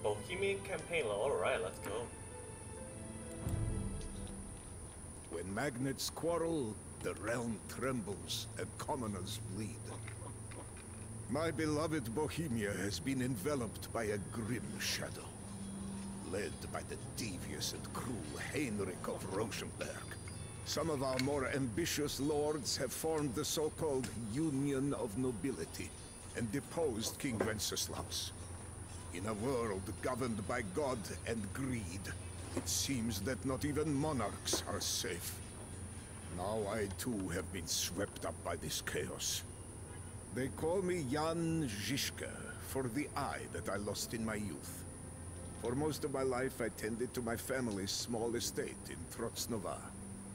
Bohemian Campaign. Alright, let's go. When magnates quarrel, the realm trembles and commoners bleed. My beloved Bohemia has been enveloped by a grim shadow, led by the devious and cruel Heinrich of Rosenberg. Some of our more ambitious lords have formed the so-called Union of Nobility and deposed King Wenceslaus. In a world governed by God and greed, it seems that not even monarchs are safe. Now I too have been swept up by this chaos. They call me Jan Žižka for the eye that I lost in my youth. For most of my life I tended to my family's small estate in Trocnova,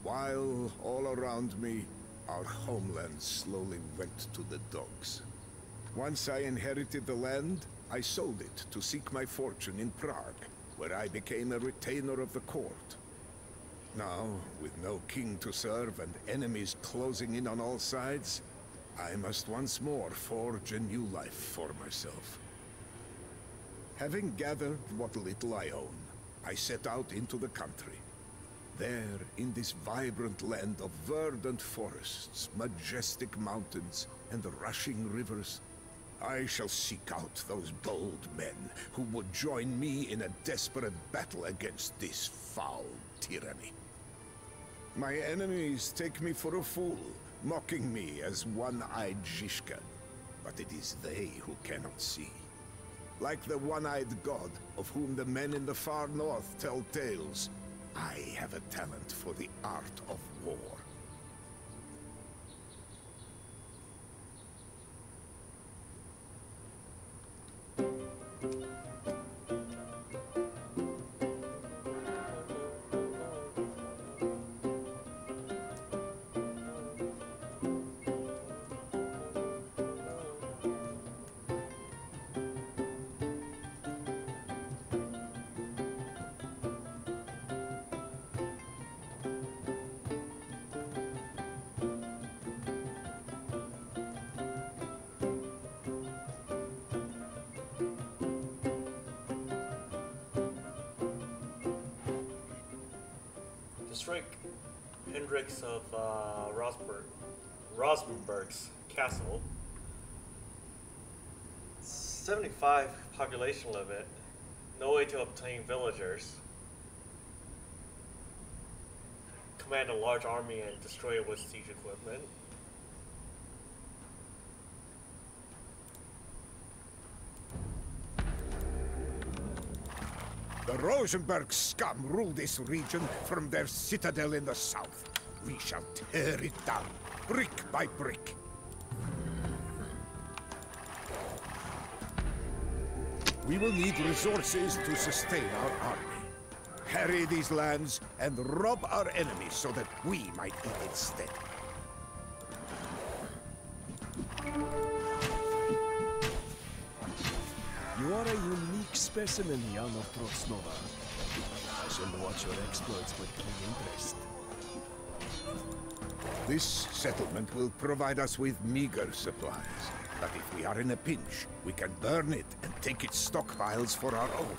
while all around me our homeland slowly went to the dogs. Once I inherited the land, I sold it to seek my fortune in Prague, where I became a retainer of the court. Now, with no king to serve and enemies closing in on all sides, I must once more forge a new life for myself. Having gathered what little I own, I set out into the country. There, in this vibrant land of verdant forests, majestic mountains, and rushing rivers, I shall seek out those bold men who would join me in a desperate battle against this foul tyranny. My enemies take me for a fool, mocking me as one-eyed Žižka, but it is they who cannot see. Like the one-eyed god of whom the men in the far north tell tales, I have a talent for the art of war. Destroy Hendrix of Rosenberg's castle. 75 population limit. No way to obtain villagers. Command a large army and destroy it with siege equipment. The Rosenberg scum rule this region from their citadel in the south. We shall tear it down, brick by brick. We will need resources to sustain our army. Harry these lands and rob our enemies so that we might eat instead. You are a unique specimen, Jan of Trocnova. I shall watch your exploits with keen interest. This settlement will provide us with meager supplies. But if we are in a pinch, we can burn it and take its stockpiles for our own.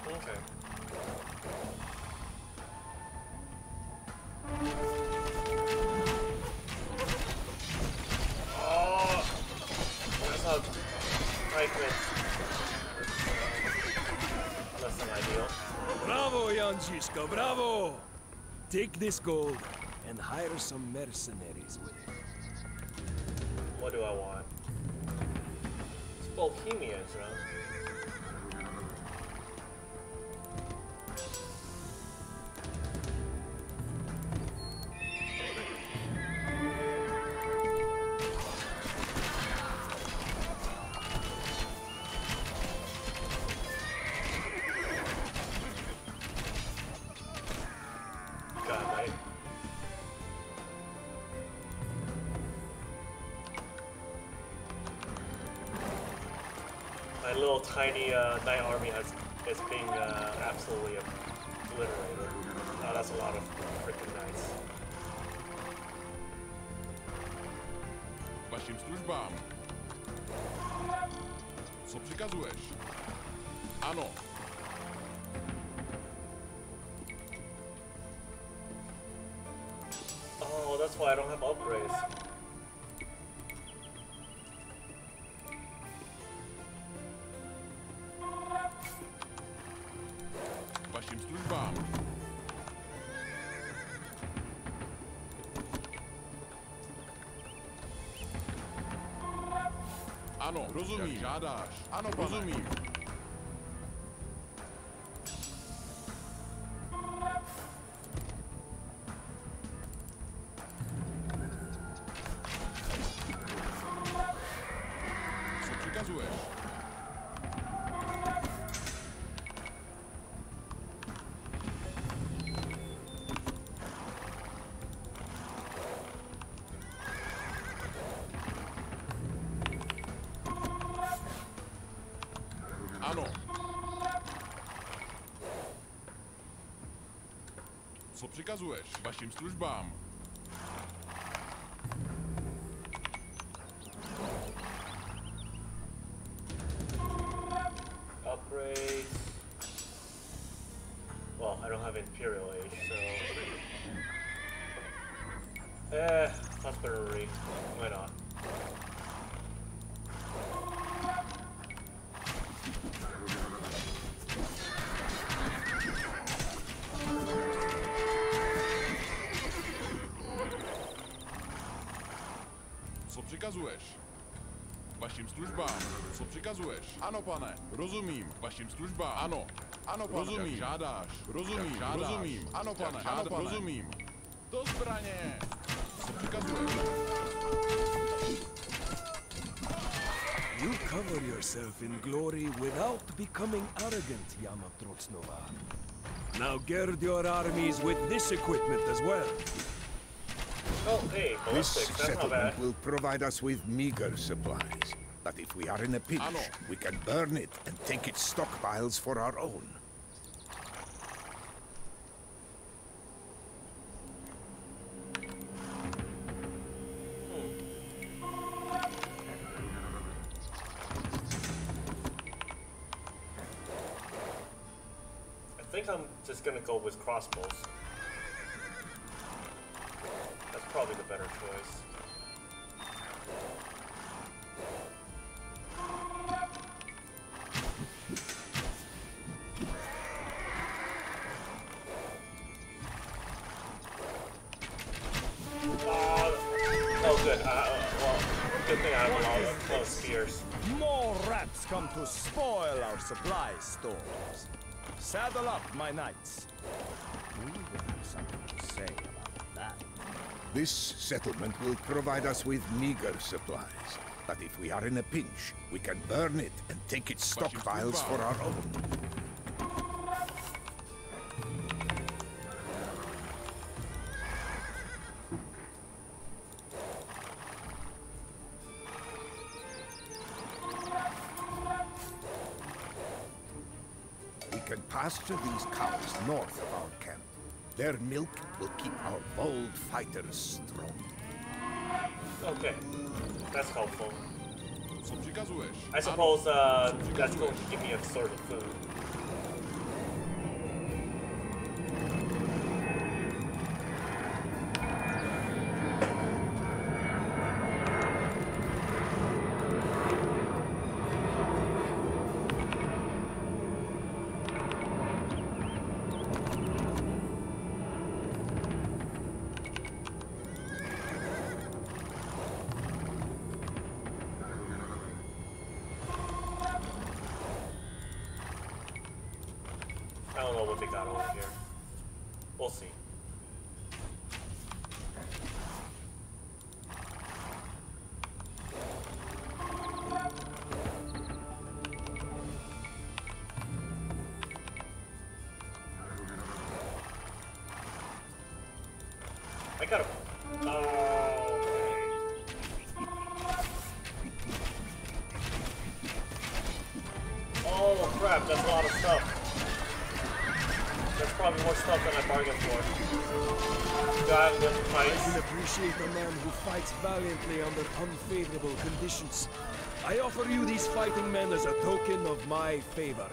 Okay. Oh, that's how fragment. Less than ideal. Bravo, Jan Žižka, bravo! Take this gold and hire some mercenaries with it. What do I want? It's Bohemians, right? My little tiny knight army is being absolutely obliterated. Oh, that's a lot of freaking knights. Вашим службам. Co přikazuješ? Ano. Oh, that's why I don't have upgrades. Vašim službám. Ano, rozumím. Jak žádáš. Ano, pane. Rozumím. Co přikazuješ? Ano. Co přikazuješ? Vašim službám. Upgrades. Well, I don't have Imperial Age, so... Hospitalry. Why not? Co přikazuješ? Vašim službám. Co přikazuješ? Ano, pane. Rozumím. Vašim službám. Ano. Ano, pane. Rozumím. Jak žádáš. Rozumím. Žádáš. Rozumím. Ano, pane. Ano, pane. Rozumím. Do zbraně. Co přikazuješ? You cover yourself in glory without becoming arrogant, Yamatrotznova. Now gird your armies with this equipment as well. Oh, hey, This ballistics, that's not settlement bad. will provide us with meager supplies. But if we are in a pinch, Ano. we can burn it and take its stockpiles for our own. I think I'm just gonna go with crossbows. That's probably the better choice. Oh, good. Well, good thing I have a lot of close spears. More rats come to spoil our supply stores. Saddle up, my knights. We will have something to say about that. This settlement will provide us with meager supplies. But if we are in a pinch, we can burn it and take its stockpiles for our own. We can pasture these cows north of our camp. Their milk will keep our bold fighters strong. Okay, that's helpful. Co přikazuješ? I suppose that's going to give me a sort of food. I don't know what they got over here. We'll see. I gotta... Oh, oh crap, that's a lot of stuff. That's probably more stuff than I bargained for. Do I have enough I price? can appreciate a man who fights valiantly under unfavorable conditions. I offer you these fighting men as a token of my favor.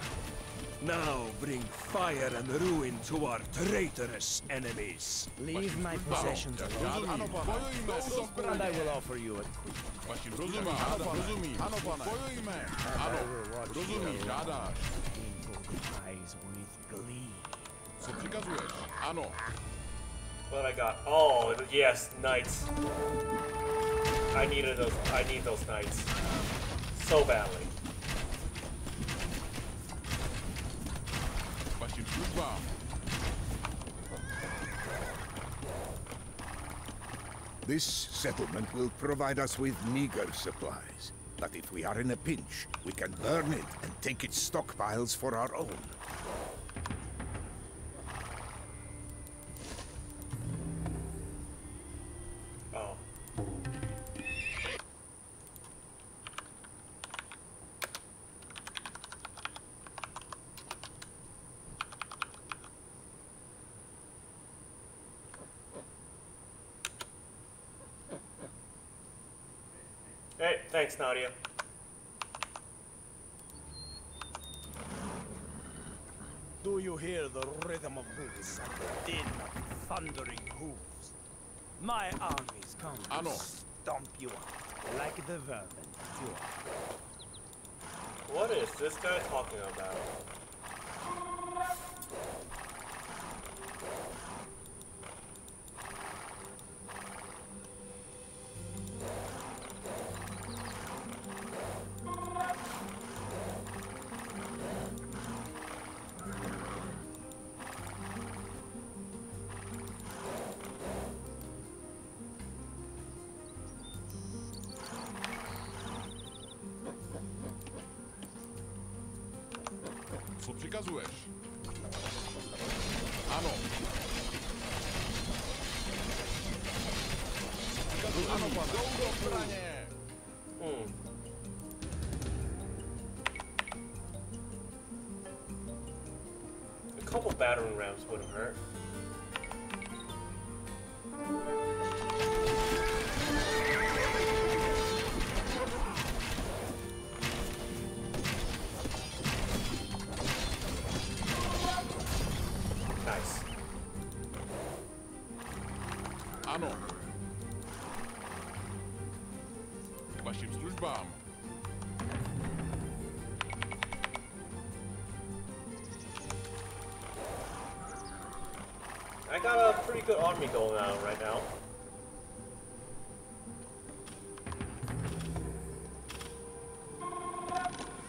Now bring fire and ruin to our traitorous enemies. Leave my possessions alone, Ano, pane. Bojujme, and I will offer you a quick. Vašim rozumím, rozumím. Ano, pane. Bojujme. Ano, rozumím, žádáš. Eyes with glee. Co přikazuješ? Ano. What I got? Oh, yes, knights. I need those knights so badly. Vašim službám. This settlement will provide us with meager supplies. But if we are in a pinch, we can burn it and take its stockpiles for our own. Oh. Hey, thanks, Nadia. Do you hear the rhythm of boots and the din of thundering hooves? My armies come Ano. to stomp you out like the vermin you are. What is this guy talking about? Co přikazuješ? Ano. Ano, pane. Jdou do zbraně. A couple battering rams wouldn't hurt. Nice. Ano. K vašim službám. I got a pretty good army going on right now.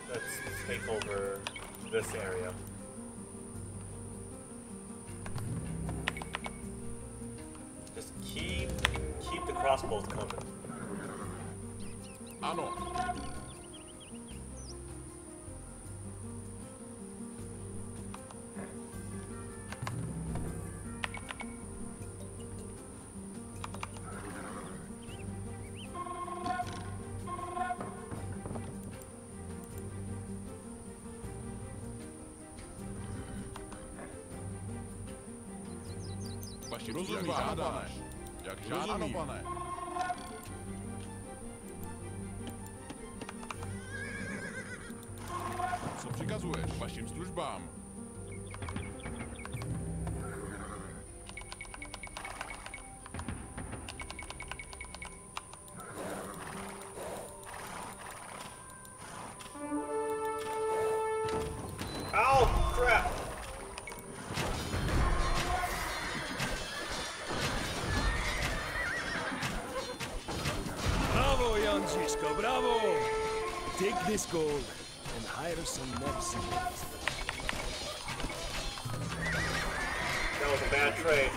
Let's take over this area. Just keep the crossbows coming. Ano. Vaši rozumí, žádáš. Jak žádám. Ano, pane. Co přikazuješ? Vašim službám. Ow! Crap! Bravo, Jančisko, bravo! Take this gold and hire some mercenaries. That was a bad trade.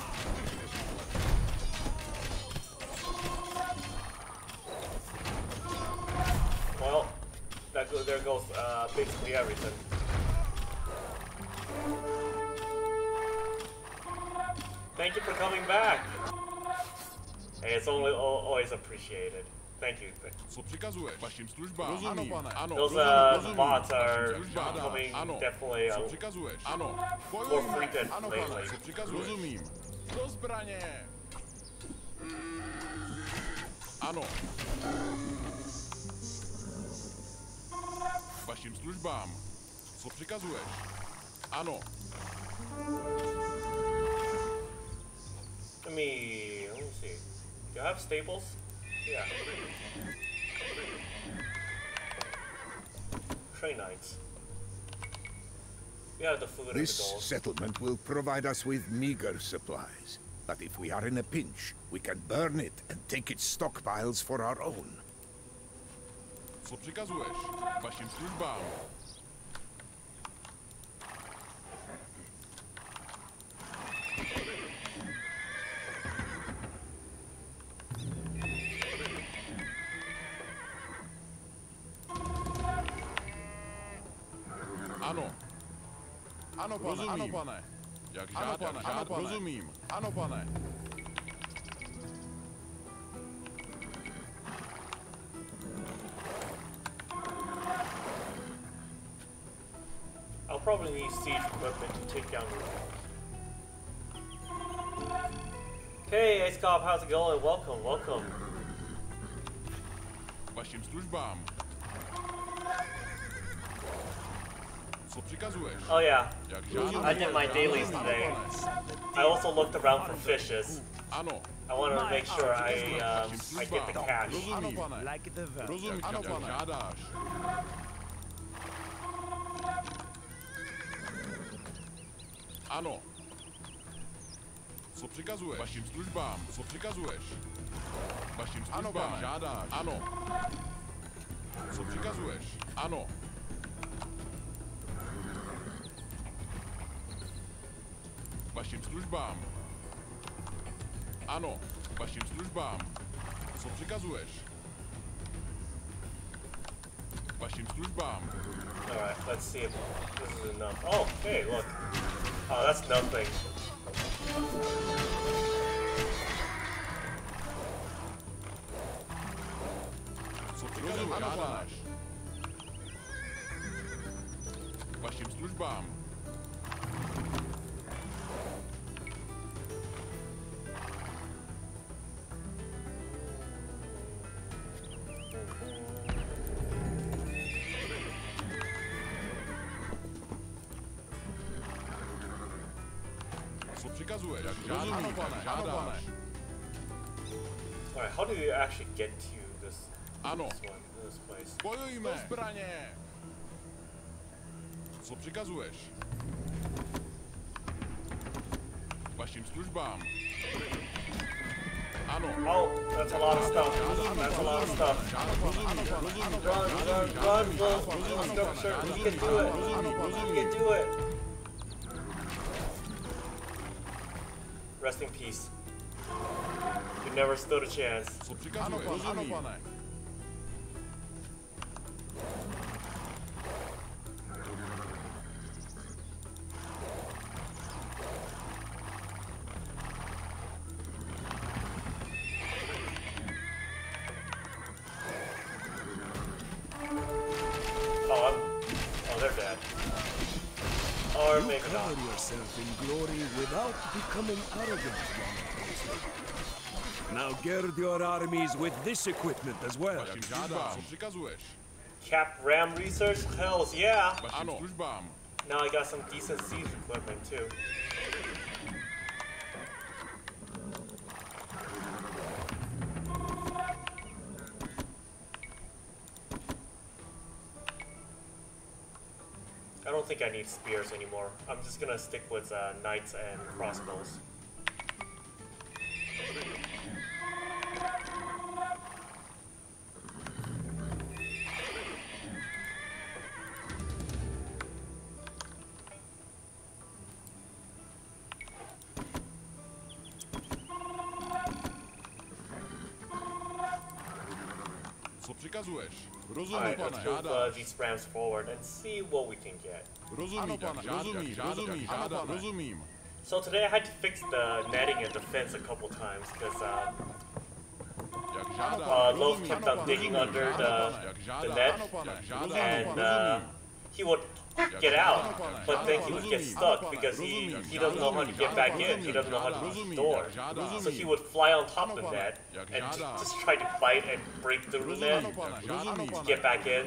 Well, there goes basically everything. Thank you for coming back. Hey, it's always appreciated. Thank you. Co přikazuješ? Vašim službám. Ano, pane. Ano. Those rozumím. bots are Vašim službám. becoming Ano. definitely Co přikazuješ? Ano. more Bojujme. frequent Ano, pane. lately. Co přikazuješ? Rozumím. Do zbraně. Ano. Vašim službám. Co přikazuješ? Ano. Let me see. Do I have staples? Yeah. Train knights. We have the food and the This gold. settlement will provide us with meager supplies. But if we are in a pinch, we can burn it and take its stockpiles for our own. Co přikazuješ? Vašim službám. Ano. Ano, pane, rozumím. Ano, pane. Jak žádám, ano, pane. Rozumím. Ano, pane. I'll probably need siege equipment to take down the Hey, Ice Cop, how's it going? Welcome, welcome. Vašim službám. Co přikazuješ? Oh yeah, Jak žádám, I did my dailies today. I also looked around for fishes. Ano. I wanted to make sure I get the cash. Rozumím. Like the verb. Rozumím, ano, pane. Jak žádáš. Ano. Co přikazuješ? Vašim službám. Co přikazuješ? Vašim službám. Ano, pane. Žádáš. Ano. Co přikazuješ? Ano. Vašim službám. Ano. Vašim službám. Co přikazuješ? Vašim službám. Alright, let's see if this is enough. Oh, hey, look. Oh, that's nothing. Co přikazuješ? Žádáš. Vašim službám. Co přikazuješ? Rozumím, ano, pane. Žádáš. Alright, how do you actually get to this, Ano. this place? Bojujme! Do zbraně! Co přikazuješ? Vašim službám. Ano. Oh, that's a lot of stuff. That's a lot of stuff. Run, go, sir. You can do it. You can do it. Rest in peace. You never stood a chance. Co přikazuješ? Ano, pane. Oh, they're dead. Or You maybe not. cover yourself in glory without becoming arrogant, Now gird your armies with this equipment as well. Vašim žádám. Co přikazuješ? Cap Ram Research? Hells yeah! Vašim službám. Now I got some decent siege equipment too. I don't think I need spears anymore. I'm just gonna stick with knights and crossbows. Co přikazuješ? Rozumím, Alright, pane. let's move Žádáš. these rams forward and see what we can get. Rozumím, pane. Rozumím, rozumím, žádám. Rozumím. So today I had to fix the netting and the fence a couple times because Jak žádám. Loaf kept on digging under the net, and he would get out, but then he would get stuck because he doesn't know how to get back in. He doesn't know how to use the door. So he would fly on top of the net and just try to bite and break through the net to get back in.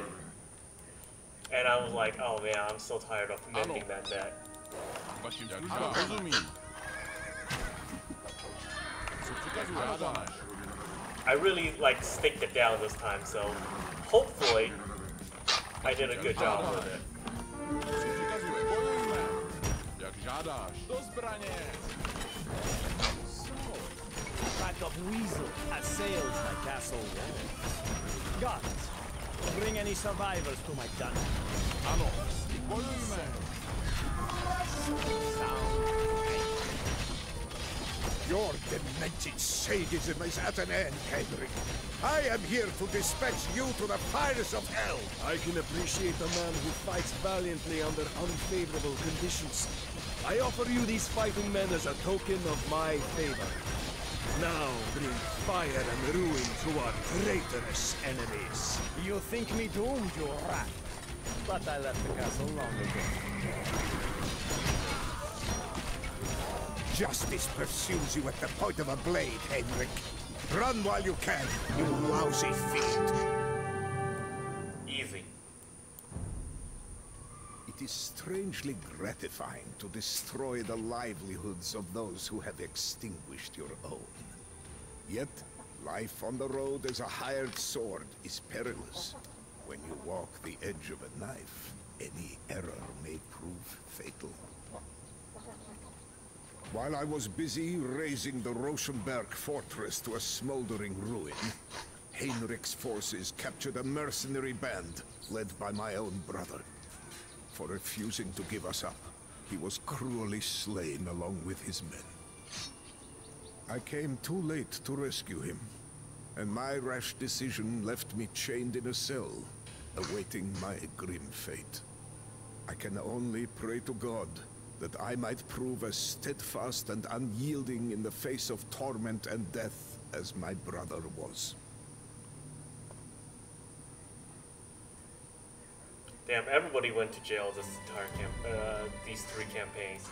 And I was like, oh man, I'm so tired of mending that net. Vašim službám rozumím. Co přikazuje? Ano, pane. I really like staked it down this time, so hopefully I did a good job with it. Co přikazuje? Bojujme. Jak žádáš. Do zbraně. Pack of weasel assails my castle walls. Guards, bring any survivors to my dungeon. Ano, bojujme. Your demented sadism is at an end, Henrik. I am here to dispatch you to the fires of hell. I can appreciate a man who fights valiantly under unfavorable conditions. I offer you these fighting men as a token of my favor. Now bring fire and ruin to our traitorous enemies. You think me doomed, you rat? But I left the castle long ago. Justice pursues you at the point of a blade, Henrik. Run while you can, you lousy fiend. Easy. It is strangely gratifying to destroy the livelihoods of those who have extinguished your own. Yet, life on the road as a hired sword is perilous. When you walk the edge of a knife, any error may prove fatal. While I was busy razing the Rosenberg fortress to a smoldering ruin, Heinrich's forces captured a mercenary band led by my own brother. For refusing to give us up, he was cruelly slain along with his men. I came too late to rescue him, and my rash decision left me chained in a cell, awaiting my grim fate. I can only pray to God that I might prove as steadfast and unyielding in the face of torment and death as my brother was. Damn, everybody went to jail this entire these 3 campaigns.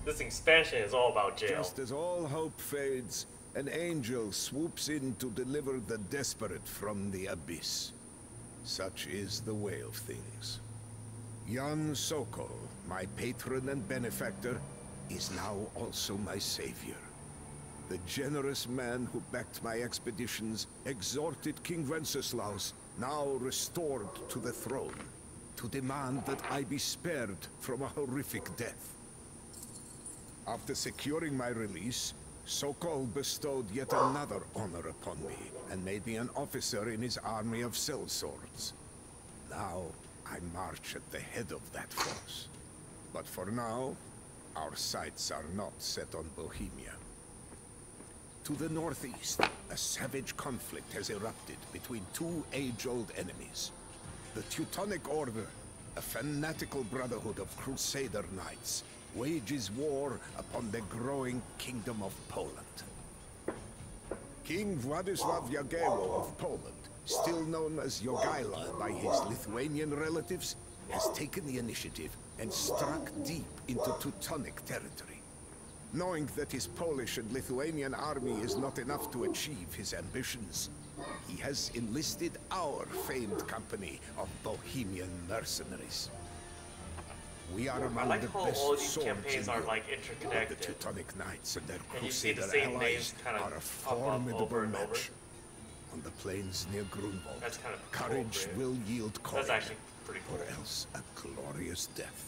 This expansion is all about jail. Just as all hope fades, an angel swoops in to deliver the desperate from the abyss. Such is the way of things. Jan Sokol, my patron and benefactor, is now also my savior. The generous man who backed my expeditions exhorted King Wenceslaus, now restored to the throne, to demand that I be spared from a horrific death. After securing my release, Sokol bestowed yet another honor upon me and made me an officer in his army of sellswords. Now, I march at the head of that force. But for now, our sights are not set on Bohemia. To the northeast, a savage conflict has erupted between 2 age-old enemies. The Teutonic Order, a fanatical brotherhood of crusader knights, wages war upon the growing Kingdom of Poland. King Władysław Jagiełło of Poland, still known as Jogaila by his Lithuanian relatives, has taken the initiative and struck deep into Teutonic territory. Knowing that his Polish and Lithuanian army is not enough to achieve his ambitions, he has enlisted our famed company of Bohemian mercenaries. We are I among like the how best all these swords campaigns in are Europe. like The interconnected. Teutonic Knights and their And you see the Crusader same allies names kind of are a pop up formidable over and over. match. On the plains near Grunwald, That's kind of courage appropriate. will yield That's courage, actually pretty cool. or else a glorious death.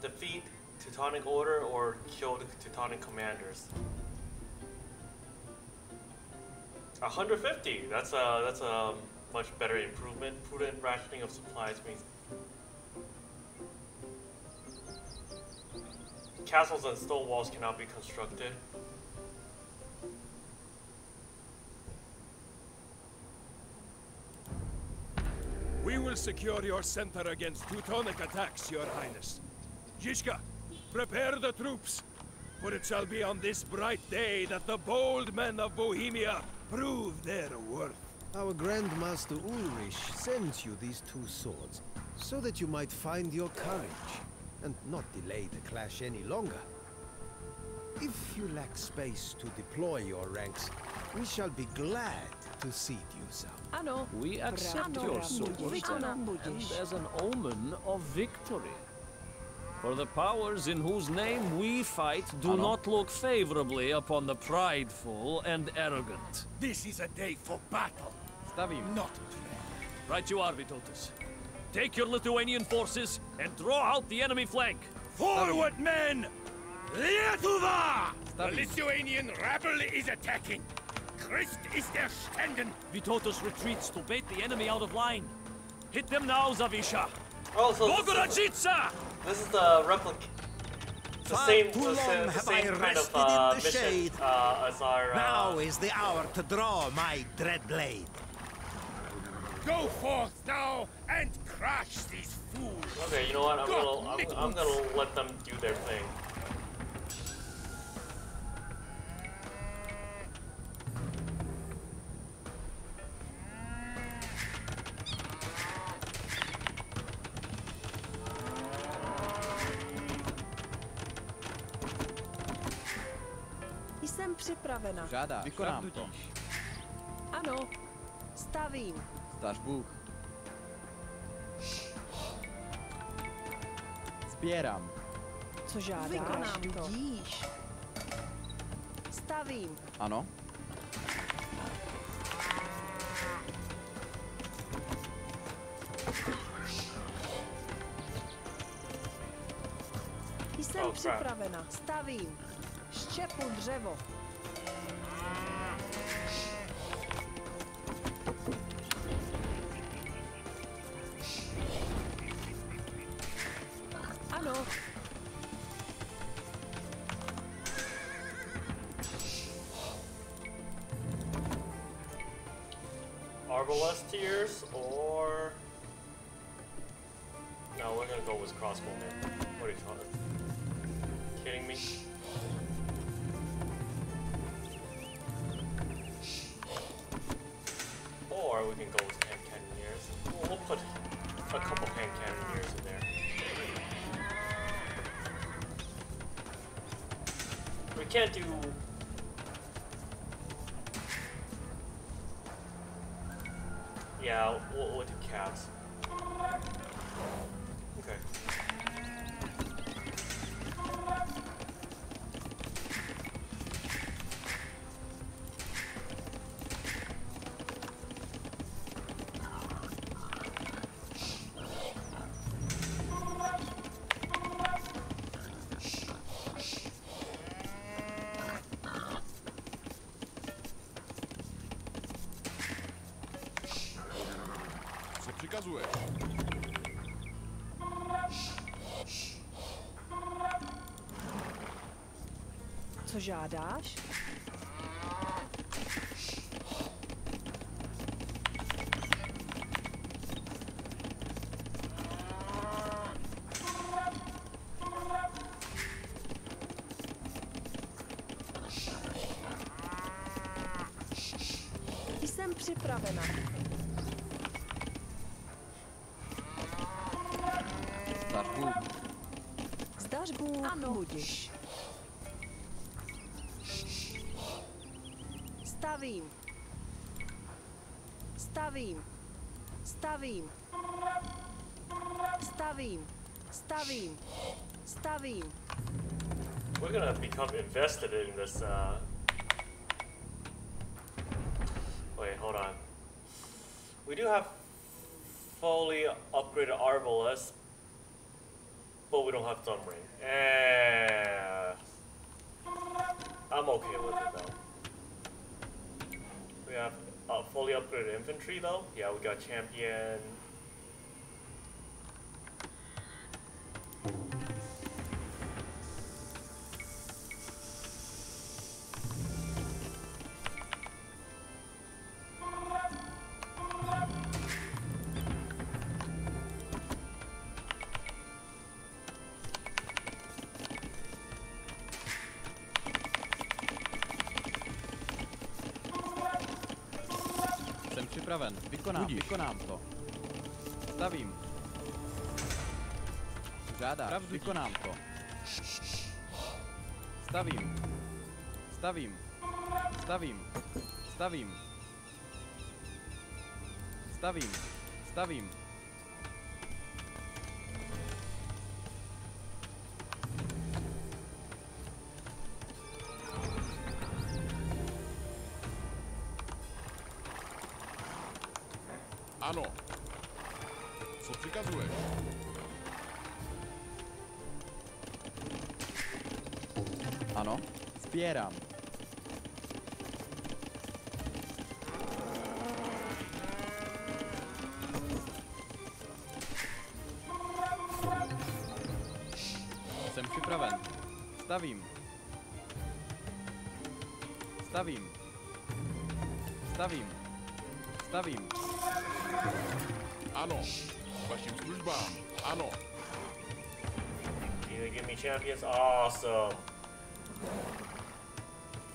Defeat Teutonic Order or kill the Teutonic commanders. 150. That's a much better improvement. Prudent rationing of supplies means castles and stone walls cannot be constructed. We will will secure your center against Teutonic attacks, your highness. Zizka, prepare the troops, for it shall be on this bright day that the bold men of Bohemia prove their worth. Our Grand Master Ulrich sends you these two swords, so that you might find your courage, and not delay the clash any longer. If you lack space to deploy your ranks, we shall be glad to cede you some. Ano. We accept your swords, and as an omen of victory. For the powers in whose name we fight do not look favorably upon the prideful and arrogant. This is a day for battle, not prayer. Right you are, Vytautas. Take your Lithuanian forces and draw out the enemy flank. Forward, men! Lietuva! The Lithuanian rabble is attacking. Christ is der Ständen. Vytautas retreats to bait the enemy out of line. Hit them now, Zawisza! Oh, so Bogorodžica! this is the replica. The same, Too long the have same I kind rested of in the mission shade. as our. Now is the hour to draw my dread blade. Go forth now and crush these fools. Okay, you know what? I'm gonna let them do their thing. Jsem připravena. Žádá, vykonám to. Ano. Stavím. Zdař Bůh. Sbírám. Co žádáš? Vykonám to. Vidíš. Stavím. Ano. Jsem připravena. Stavím. Štěpu dřevo. Ano. Arbalest tiers or no, we're gonna go with crossbowmen. What are you talking? Kidding me? Or we can go with hand cannoneers. We'll put a couple hand cannoneers in there. We can't do. Yeah, we'll do cats. Okay. Co přikazuješ? Co žádáš? Jsem připravena. Zdař Bůh. Zdař Bůh, ano. Budiš. Stavím. Stavím. Stavím. Stavím. Stavím. Stavím. We're gonna become invested in this, Wait, hold on. We do have fully upgraded Arbalest, but we don't have Thumb Ring. I'm okay with it though. We have fully upgraded infantry though. Yeah, we got champion. připraven. Vykonám to. Stavím. Žádáš, vykonám to. Stavím. Ano. Co přikazuješ? Ano, sbírám. Jsem připraven. Stavím. Ano. Vašim službám. Ano. You give me champions? Awesome.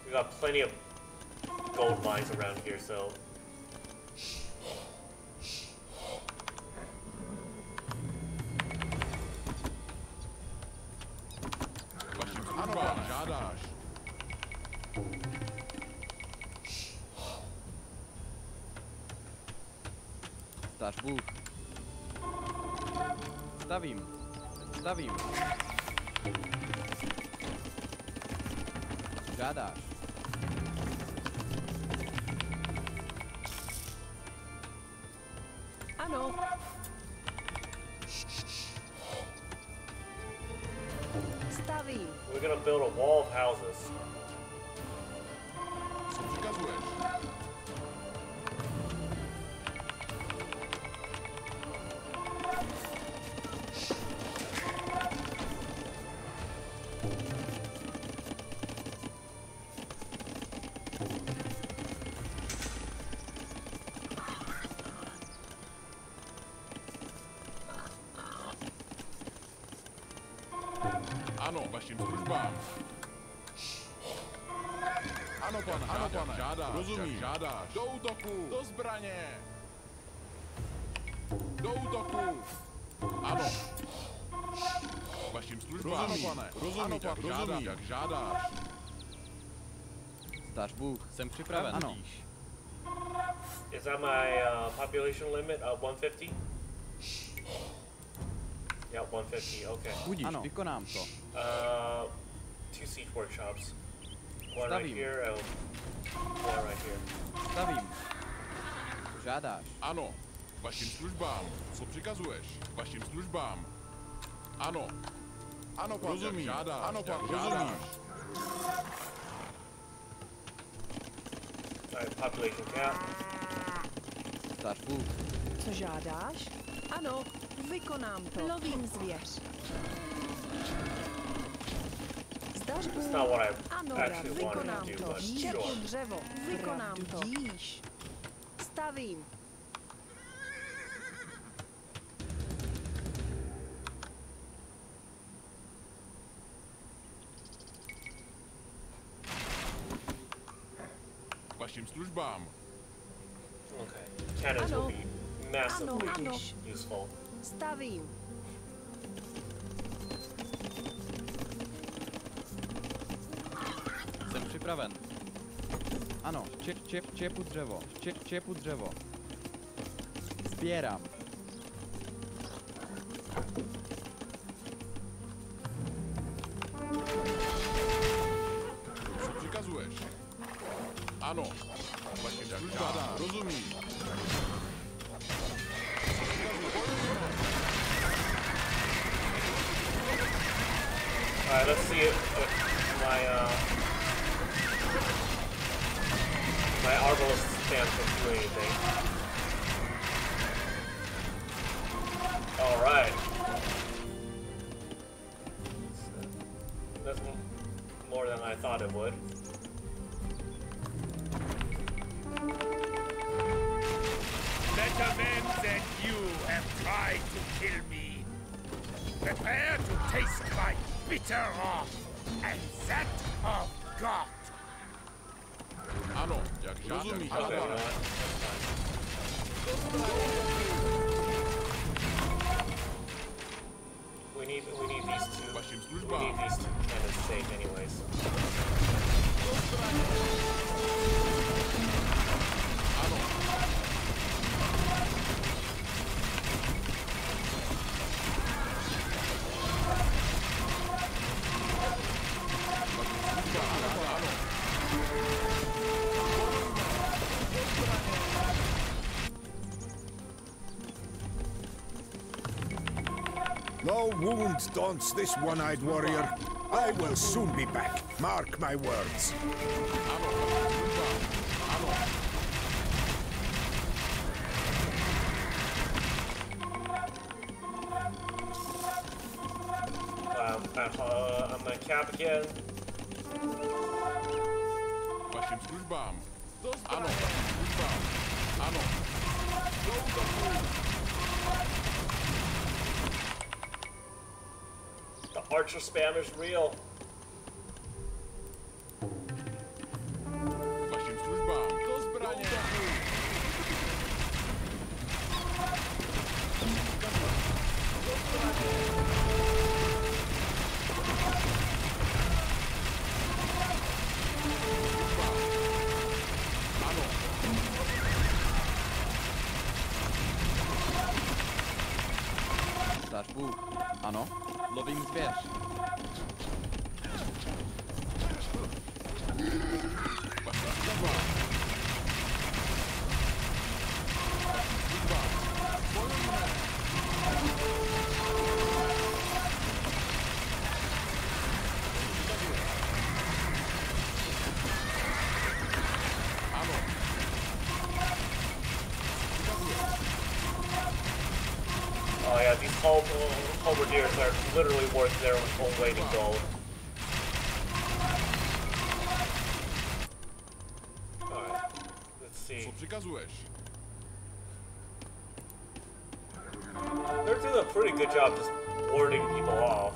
We got plenty of gold mines around here, so. Vašim službám. Žádáš. Zdáš Bůh. Stavím. Žádáš. Ano. Stavím. We're gonna build a wall of houses. Co přikazuješ? Ano, vašim službám. Ano, pane, žádáš. Rozumím, žádáš. Do útoku, do zbraně. Do útoku. Ano. Vašim službám. Rozumím, pane, jak žádáš. Zdáš Bůh. Jsem připraven. Ano. Is that my population limit? 150? Yeah, 150, okay. Budíš, vykonám to. 2 siege workshops. One right Stavím. here and one right here. Stavím. Žádáš. Ano. Vašim službám. Co přikazuješ? Vašim službám. Ano. Ano, pane, rozumím. Žádáš. Ano, pane, rozumím. Alright, population cap. Zdáš Bůh. Co žádáš? Ano, vykonám to. Lovím zvěř. Zdáš It's Bůh? not what I Ano, actually wanted vykonám to do, to. but Štěpu sure. dřevo. Vykonám to. Stavím. Vašim službám. Okay. Cannons will be massively Ano. useful. Stavím. Jsem připraven. Ano, čepu dřevo. Sbírám. Co přikazuješ? Ano. Vašim službám. Rozumím. Alright, let's see if my arbalist stance will do anything. Alright. That's more than I thought it would. Better men than you have tried to kill me. Prepare to taste my bitter wrath and that of God. Ano, jak rozumíš, Okay, ano, you know pane. what? That's fine. We need these two. Vašim We službám. need these two cannons safe anyways. Ano. No wound daunts this one-eyed warrior. I will soon be back. Mark my words. I'm gonna cap again. Vašim službám. Ano, vašim službám. Ano. The archer spam is real. Vašim službám. Do zbraně. Stařbu. Ano. Lovím zvěř. Oh yeah, these halberdiers are literally worth their own weight in gold. Alright, let's see. Co přikazuješ? They're doing a pretty good job just warding people off.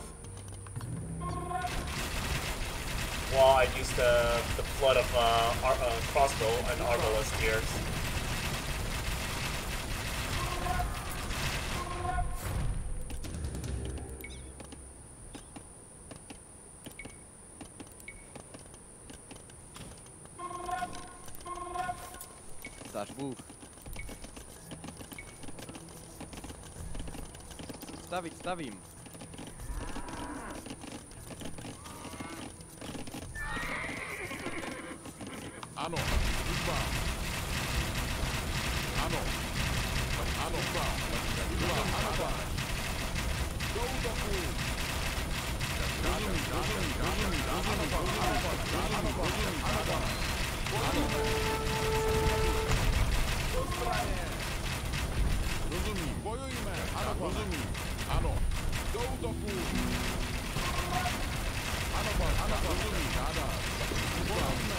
While I use the flood of crossbow and arbalest here. Stařbu. Stavím. Ano, službám. Ano. Ano, službám. Ano. Do útoku. Rozumím, bojujme. Ano, rozumím. Ano. Do útoku. Ano, rozumím, žádá. Bojujme.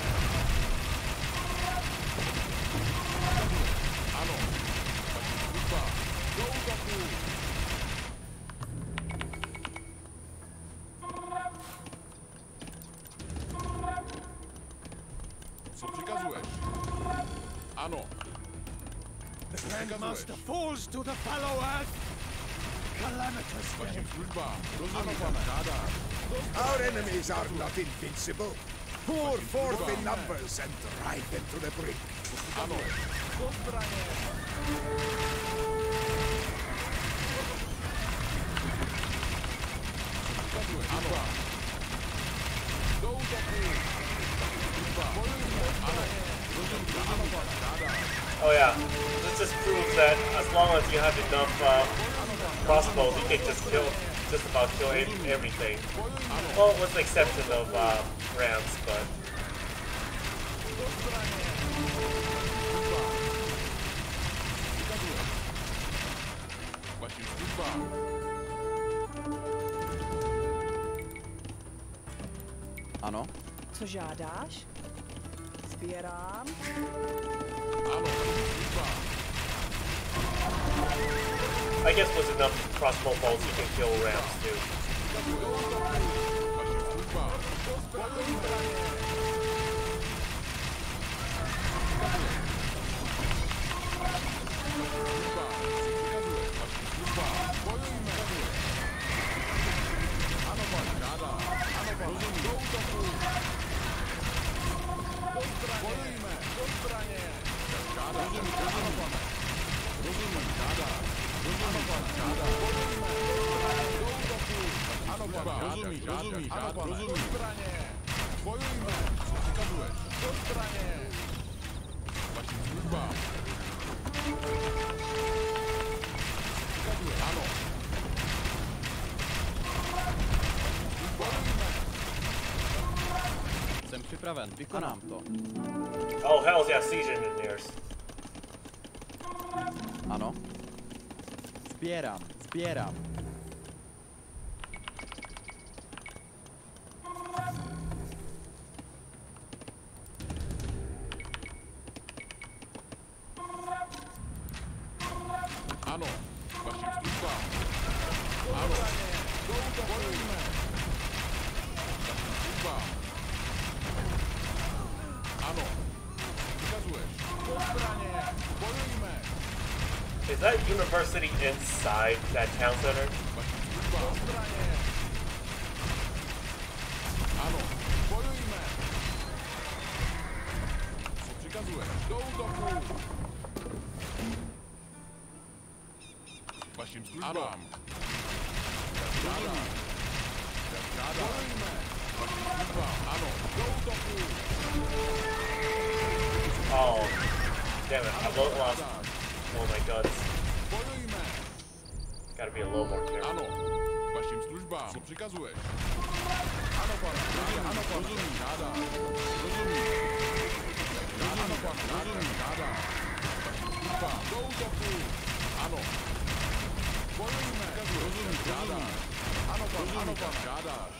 Ano. Služba. Do útoku. Co přikazuješ? Ano. The Grandmaster falls to the fallow earth. Calamitous day. Vašim službám. Rozumím, pane. Žádá. Our enemies are not invincible. Pour forth in numbers and drive them to the brink. Ano. Do zbraně. Ano. Do útoku. Ano. Rozumím, ano, pane. Žádá. Oh yeah, this just proves that as long as you have enough crossbows, you can just about kill everything. Well, with the exception of rams, but. Vašim službám. Ano. Co žádáš? Sbírám. Ano, službám. I guess with enough crossbow bolts, you can kill rams too. Vašim službám. Rozumím, rozumím. Zbraně! Bojujme! Co přikazuješ? Do zbraně! Vašim službám. Přikazuje, ano. Bojujme! Jsem připraven, vykonám to. Oh, hell yeah, siege engineers. Ano. Sbírám, sbírám. Ano, vašim službám. Ano, bojujme. Vašim službám. Ano, přikazuješ. Do zbraně, bojujme. Is that university inside that town center? Vašim službám. Do zbraně. Ano, bojujme. Co přikazuješ? Do útoku. Vašim službám. Jak žádám. Jak žádám. Bojujme. Vašim službám. Ano, do útoku. Oh, damn it, I lost one of my guns. Bojujme. Gotta be a little more careful. Ano, vašim službám. Co přikazuješ? Ano, pane. Ano, pane. Rozumím, žádám. Rozumím. Ano, pane. Rozumím, žádám. Vašim službám. Do útoku. Ano. Bojujme. Rozumím, žádám. Ano, pane. Ano, pane. Žádáš.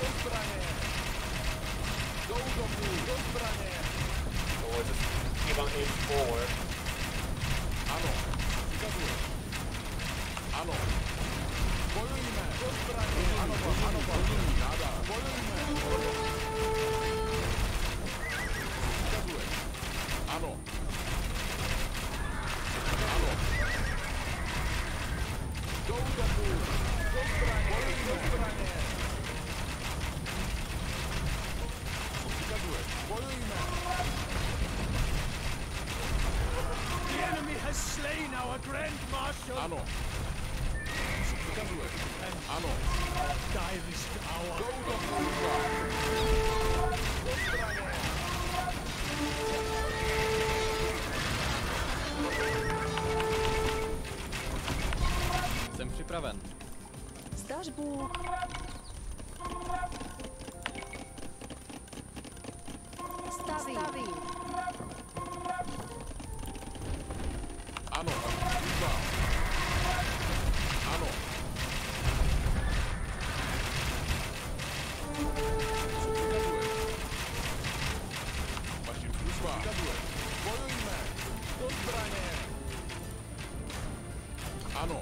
Do zbraně. Do útoku. Do zbraně. So we'll just keep on inch forward. Ano. Přikazuješ. Ano. Bojujme. Do zbraně. Ano, pane. Ano, pane. Rozumím, žádáš. Bojujme. Přikazuješ. Ano. Ano. Do útoku. Do zbraně. Do zbraně. Co přikazuješ? Bojujme. The enemy has slain our Grand Marshal. Ano. Co přikazuješ? Ano. Direst hour. Do útoku. Do zbraně. Jsem připraven. Zdaš Bůh. Staví. Ano. Službám. Ano. Co přikazuješ? Vašim službám. Přikazuješ. Bojujme. Do zbraně. Ano.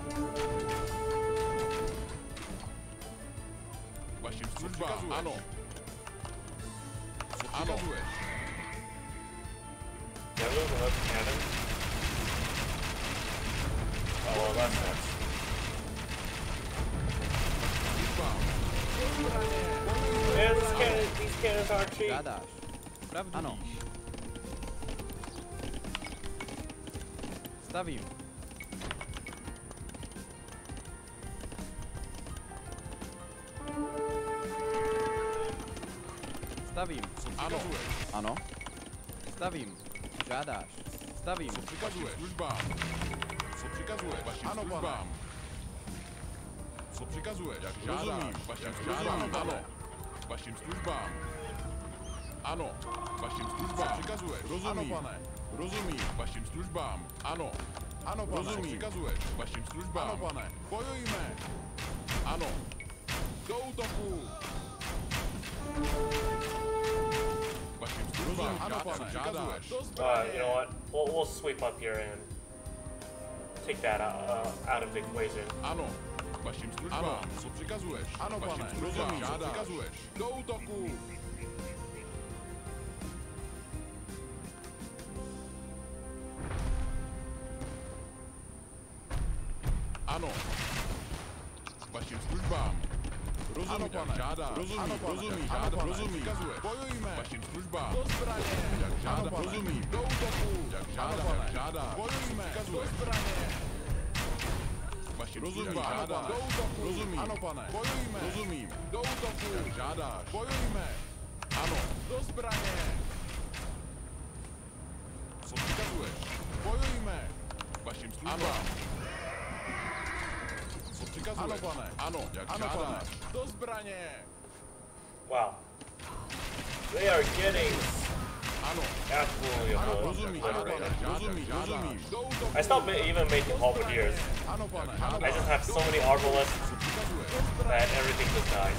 Vašim službám. Ano. Co přikazuješ? Yeah, those are left cannon. Oh, well, that's nice. Službám. Do zbraně. Man, these cannons aren't cheap. Žádáš. Pravdu Ano. víš. Stavím. Stavím. Co přikazuješ? Ano. Stavím. Žádáš. Stavím. Co přikazuješ? Službám. Co přikazuješ? Vašim Ano, službám. Co přikazuješ? Jak žádám. Vašim službám. Ano. Vašim službám. Ano. Vašim službám. Co přikazuješ? Rozumím. Ano, pane. Rozumím. Vašim službám. Ano. Ano, pane. Rozumím. Co přikazuješ? Vašim službám. Ano, pane. Bojujme. Ano. Do útoku. Vašim službám. Ano, pane. Žádáš. You know what? We'll sweep up here and take that out of the equation. Ano. Vašim službám. Ano. Co přikazuješ? Ano, pane. Rozumím. Co přikazuješ? Do útoku. Ano. Vašim službám. Rozumím, ano, pane. Žádá. Rozumím, ano, pane. Rozumím, žádá. Ano, rozumím. Přikazuje. Bojujme. Vašim službám. Do zbraně. Jak žádá. Ano, rozumím. Do útoku. Jak žádá. Ano, pane. Jak žádá. Bojujme. Přikazuje. Do zbraně. Vašim službám. Žádáš. Do útoku. Rozumím. Ano, pane. Bojujme. Rozumím. Do útoku. Jak žádáš. Bojujme. Ano. Do zbraně. Co přikazuješ? Bojujme. Vašim službám. Co přikazuješ? Ano, pane. Ano, jak žádáš. Do zbraně. Wow. They are getting absolutely obliterated. I stopped even making halberdiers. I just have so many arbalists that everything just dies.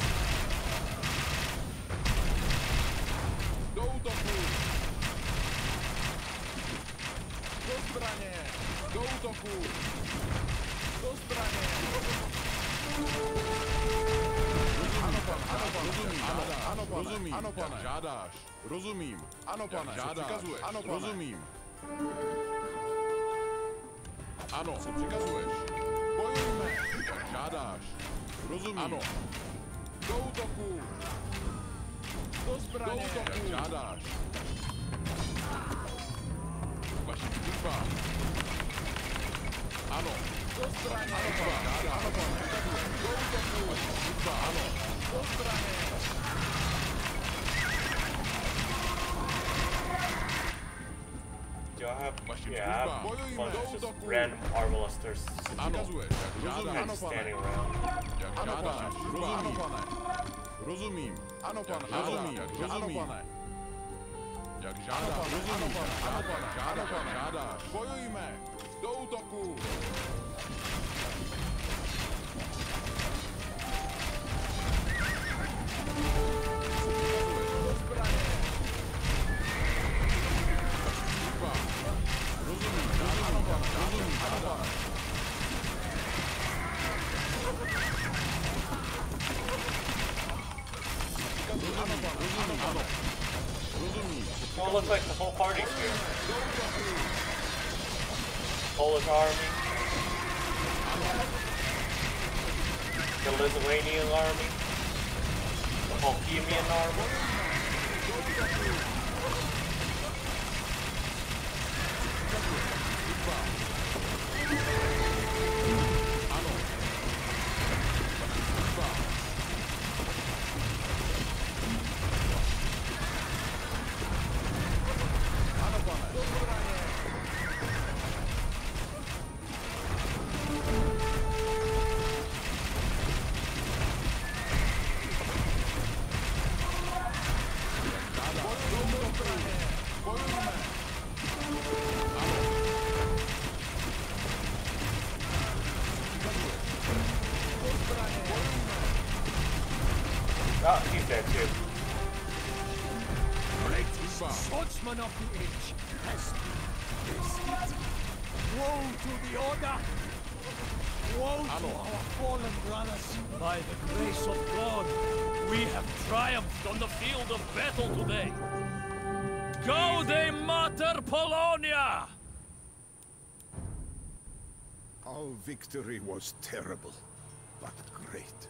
Do útoku. Do zbraně. Do útoku. Do zbraně. Rozumím. Ano, pane. Žádáš. Rozumím. Ano, pane. Žádáš. Ano, pane. Rozumím. Ano, co přikazuješ? Bojujme. Jak žádáš. Rozumím. Ano. Do útoku. Do zbraně. Do útoku. Jak žádáš. Vašim službám. Ano. Do zbraně. Ano, pane. Ano, pane. Do útoku. Vašim službám. Ano. Do zbraně. Do I have, yeah, I have a bunch of just random arbalisters standing around. Rozumím. Ano, pane. Rozumím. Jak žádáš. Rozumím. Ano, pane. Žádáš. Bojujme. Do útoku. Well, it looks like the whole party's here. Polish army. The Lithuanian army. The Bohemian army. Oh, he's dead too. Greatest swordsman of the age has been defeated. Woe to the order! Woe to our fallen brothers! By the grace of God, we have triumphed on the field of battle today. Gaude Mater Polonia! Our victory was terrible, but great.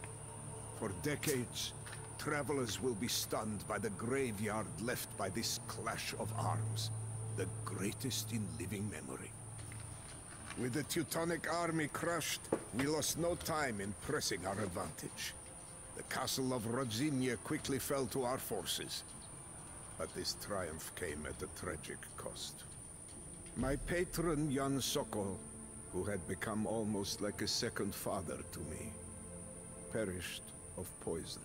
For decades, travelers will be stunned by the graveyard left by this clash of arms, the greatest in living memory. With the Teutonic army crushed, we lost no time in pressing our advantage. The castle of Rodzinie quickly fell to our forces, but this triumph came at a tragic cost. My patron Jan Sokol, who had become almost like a second father to me, perished of poison.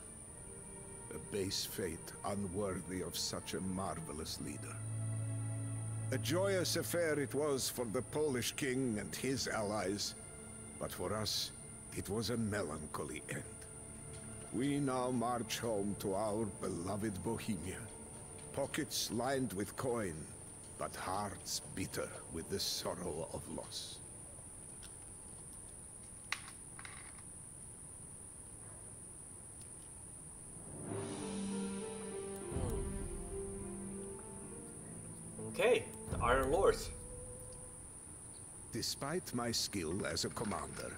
A base fate unworthy of such a marvelous leader. A joyous affair it was for the Polish king and his allies, but for us, it was a melancholy end. We now march home to our beloved Bohemia. Pockets lined with coin, but hearts bitter with the sorrow of loss. Okay, the Iron Lords. Despite my skill as a commander,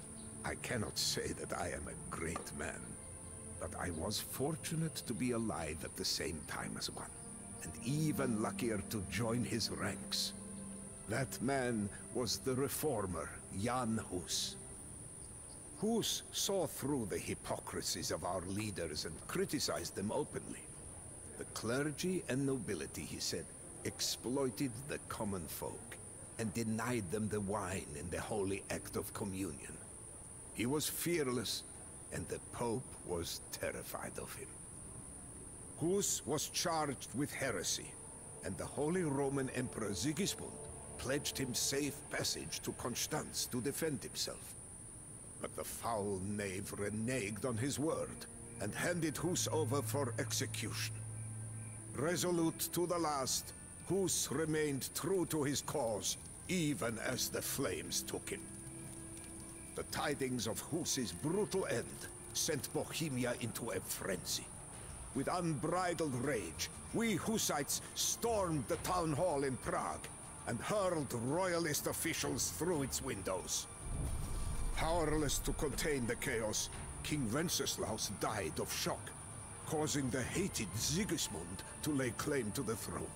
I cannot say that I am a great man. But I was fortunate to be alive at the same time as one, and even luckier to join his ranks. That man was the reformer, Jan Hus. Hus saw through the hypocrisies of our leaders and criticized them openly. The clergy and nobility, he said, exploited the common folk and denied them the wine in the holy act of communion. He was fearless, and the Pope was terrified of him. Hus was charged with heresy, and the Holy Roman Emperor Sigismund pledged him safe passage to Constance to defend himself. But the foul knave reneged on his word and handed Hus over for execution. Resolute to the last, Hus remained true to his cause, even as the flames took him. The tidings of Hus's brutal end sent Bohemia into a frenzy. With unbridled rage, we Hussites stormed the town hall in Prague and hurled royalist officials through its windows. Powerless to contain the chaos, King Wenceslaus died of shock, causing the hated Sigismund to lay claim to the throne.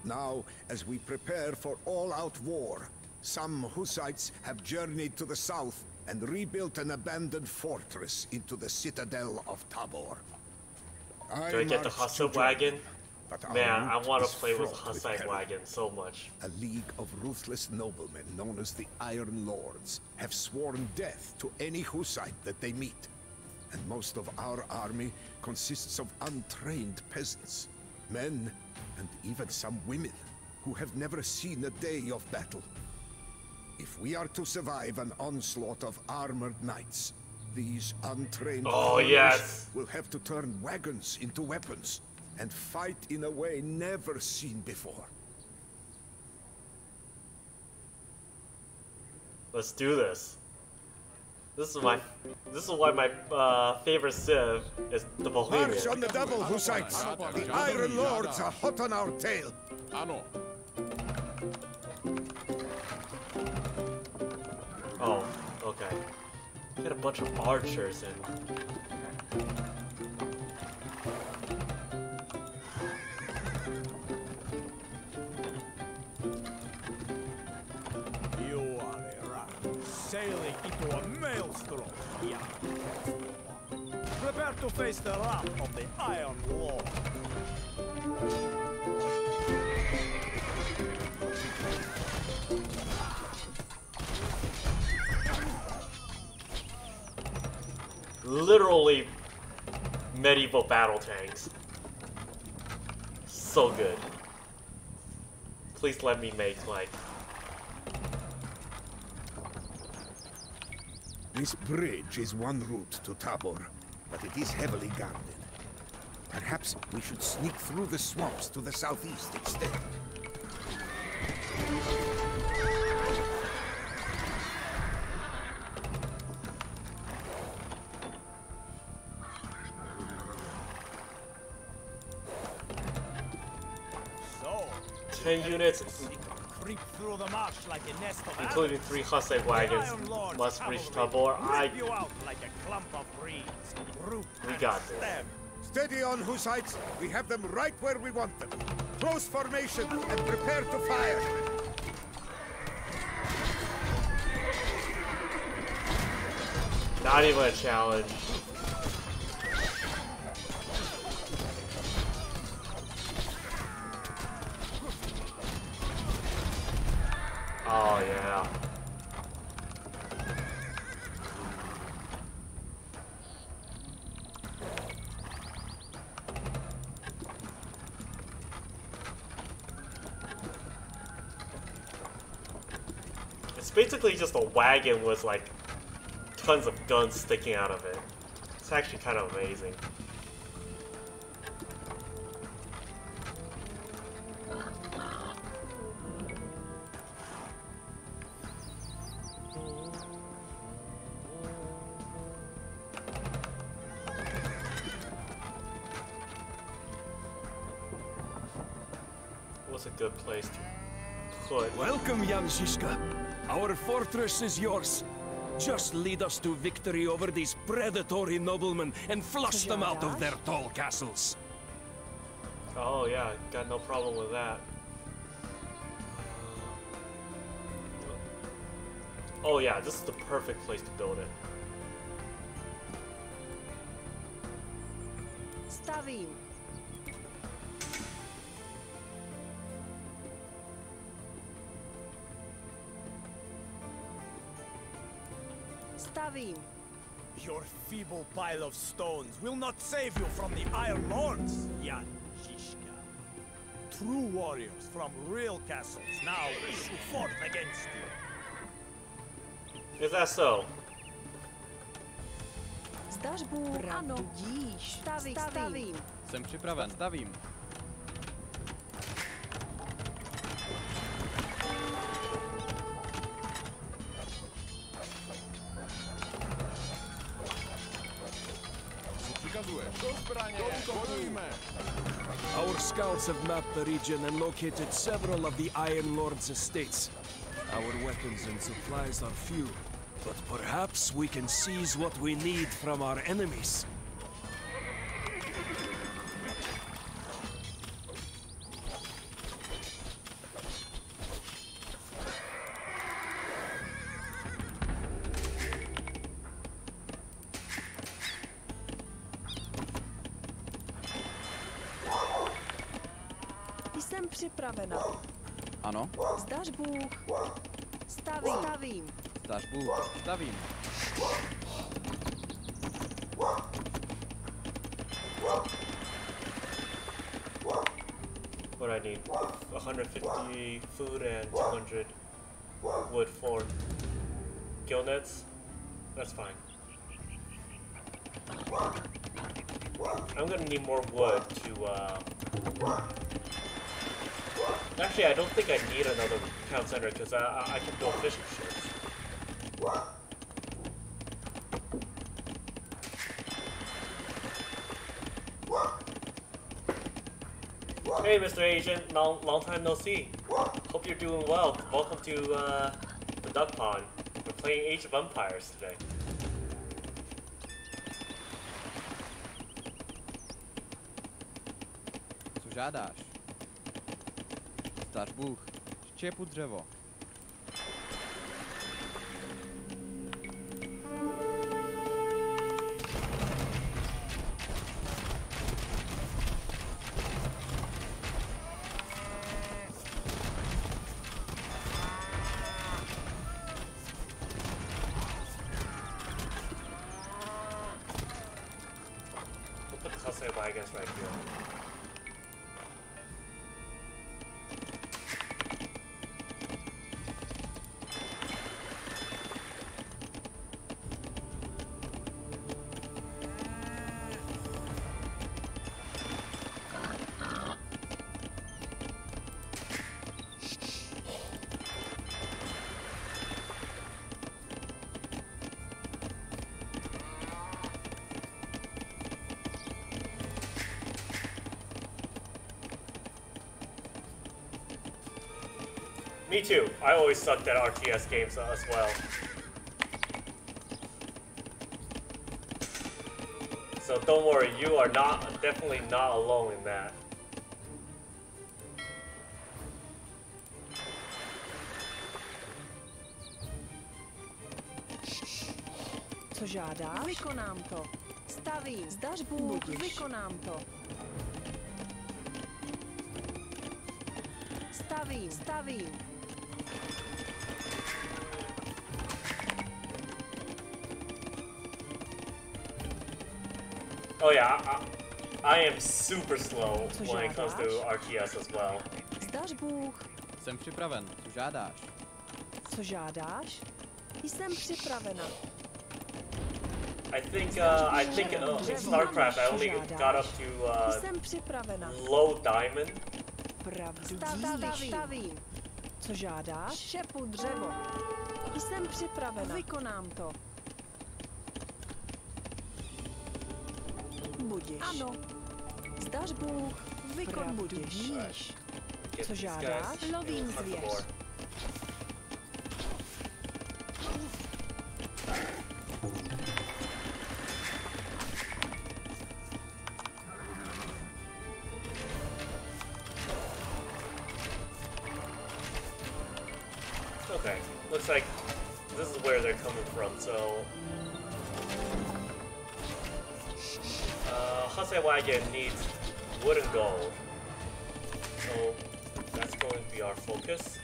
Now, as we prepare for all-out war, some Hussites have journeyed to the south and rebuilt an abandoned fortress into the citadel of Tabor. Do I get the Hussite wagon? Man, I want to play with the Hussite wagon so much. A league of ruthless noblemen known as the Iron Lords have sworn death to any Hussite that they meet. And most of our army consists of untrained peasants, men, and even some women, who have never seen a day of battle. If we are to survive an onslaught of armored knights, these untrained warriors will have to turn wagons into weapons and fight in a way never seen before. Let's do this. This is why my favorite civ is the Bohemian. March on the double, Hussites! The Iron Lords are hot on our tail! Ano. Oh, okay. Get a bunch of archers in. You are a rat, sailing into a maelstrom. Yeah. Prepare to face the wrath of the Iron Lord. Literally medieval battle tanks. So good. Please let me make, like... This bridge is one route to Tabor, but it is heavily guarded. Perhaps we should sneak through the swamps to the southeast instead. So, 10 units, creep through the marsh like a nest of including 3 Hussite wagons, must reach Tabor. rip you out like a clump of reeds. Root We and got this. stem. Steady on, Hussites! We have them right where we want them. Close formation and prepare to fire! Not even a challenge. Oh yeah. It's basically just a wagon with like tons of guns sticking out of it. It's actually kind of amazing. What's a good place to put? Welcome, young Zizka. Our fortress is yours. Just lead us to victory over these predatory noblemen and flush them out of their tall castles. Oh yeah, got no problem with that. Oh yeah, this is the perfect place to build it. Stavím. Stavím. Your feeble pile of stones will not save you from the Iron Lords, Jan Žižka. True warriors from real castles now issue forth against you. Is that so? Zdaš Bůh, ano. Stavím. Jsem připraven. Stavím. Co přikazuješ? Do zbraně! Bojujme! Our scouts have mapped the region and located several of the Iron Lord's estates. Our weapons and supplies are few, but perhaps we can seize what we need from our enemies. Jsem připravena. Ano. Zdaš Bůh. Stavím. Zdaš Bůh. Stavím. What do I need? 150 food and 200 wood for kill nets? That's fine. I'm gonna need more wood to Actually, I don't think I need another town center because I can build fishing ships. Hey, Mr. Agent, long time no see. Hope you're doing well. Welcome to the Duck Pond. We're playing Age of Empires today. Co žádáš? Zdaš Bůh. Štěpu dřevo. We'll put the Husay wagons right here. Me too. I always sucked at RTS games as well. So don't worry, you are definitely not alone in that. Co žádáš? Vykonám to. Stavím. Zdaš Bůh. Vykonám to. Stavím. Oh yeah, I am super slow when it comes to RTS as well. Zdaš Bůh. Jsem připraven. Co žádáš? Co žádáš? Jsem připravena. I think in StarCraft I only got up to Jsem připravena. low diamond. Stavím. Co žádáš? Šepu dřevo. Jsem připravena. Vykonám to. Budiš. Ano. Zdaš Bůh. Budiš. Co žádáš? Lovím zvěř. Okay, looks like this is where they're coming from, so... Hasei wagon needs wood and gold. So that's going to be our focus.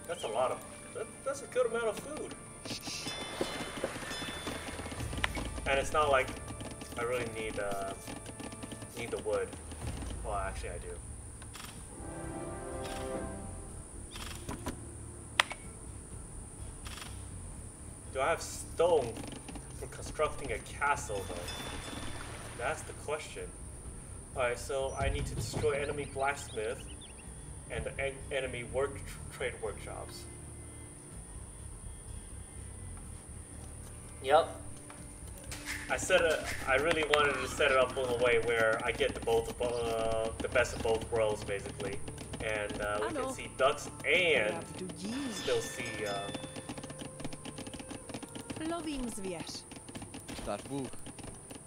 That's a lot of, that's a good amount of food. And it's not like I really need the wood. Well, actually I do. Do I have stone for constructing a castle though? That's the question. Alright, so I need to destroy enemy blacksmith and enemy trade workshops. Yep. I really wanted to set it up in a way where I get the best of both worlds, basically, and we can see ducks and still see. Lovím zvěř. Zdař Bůh.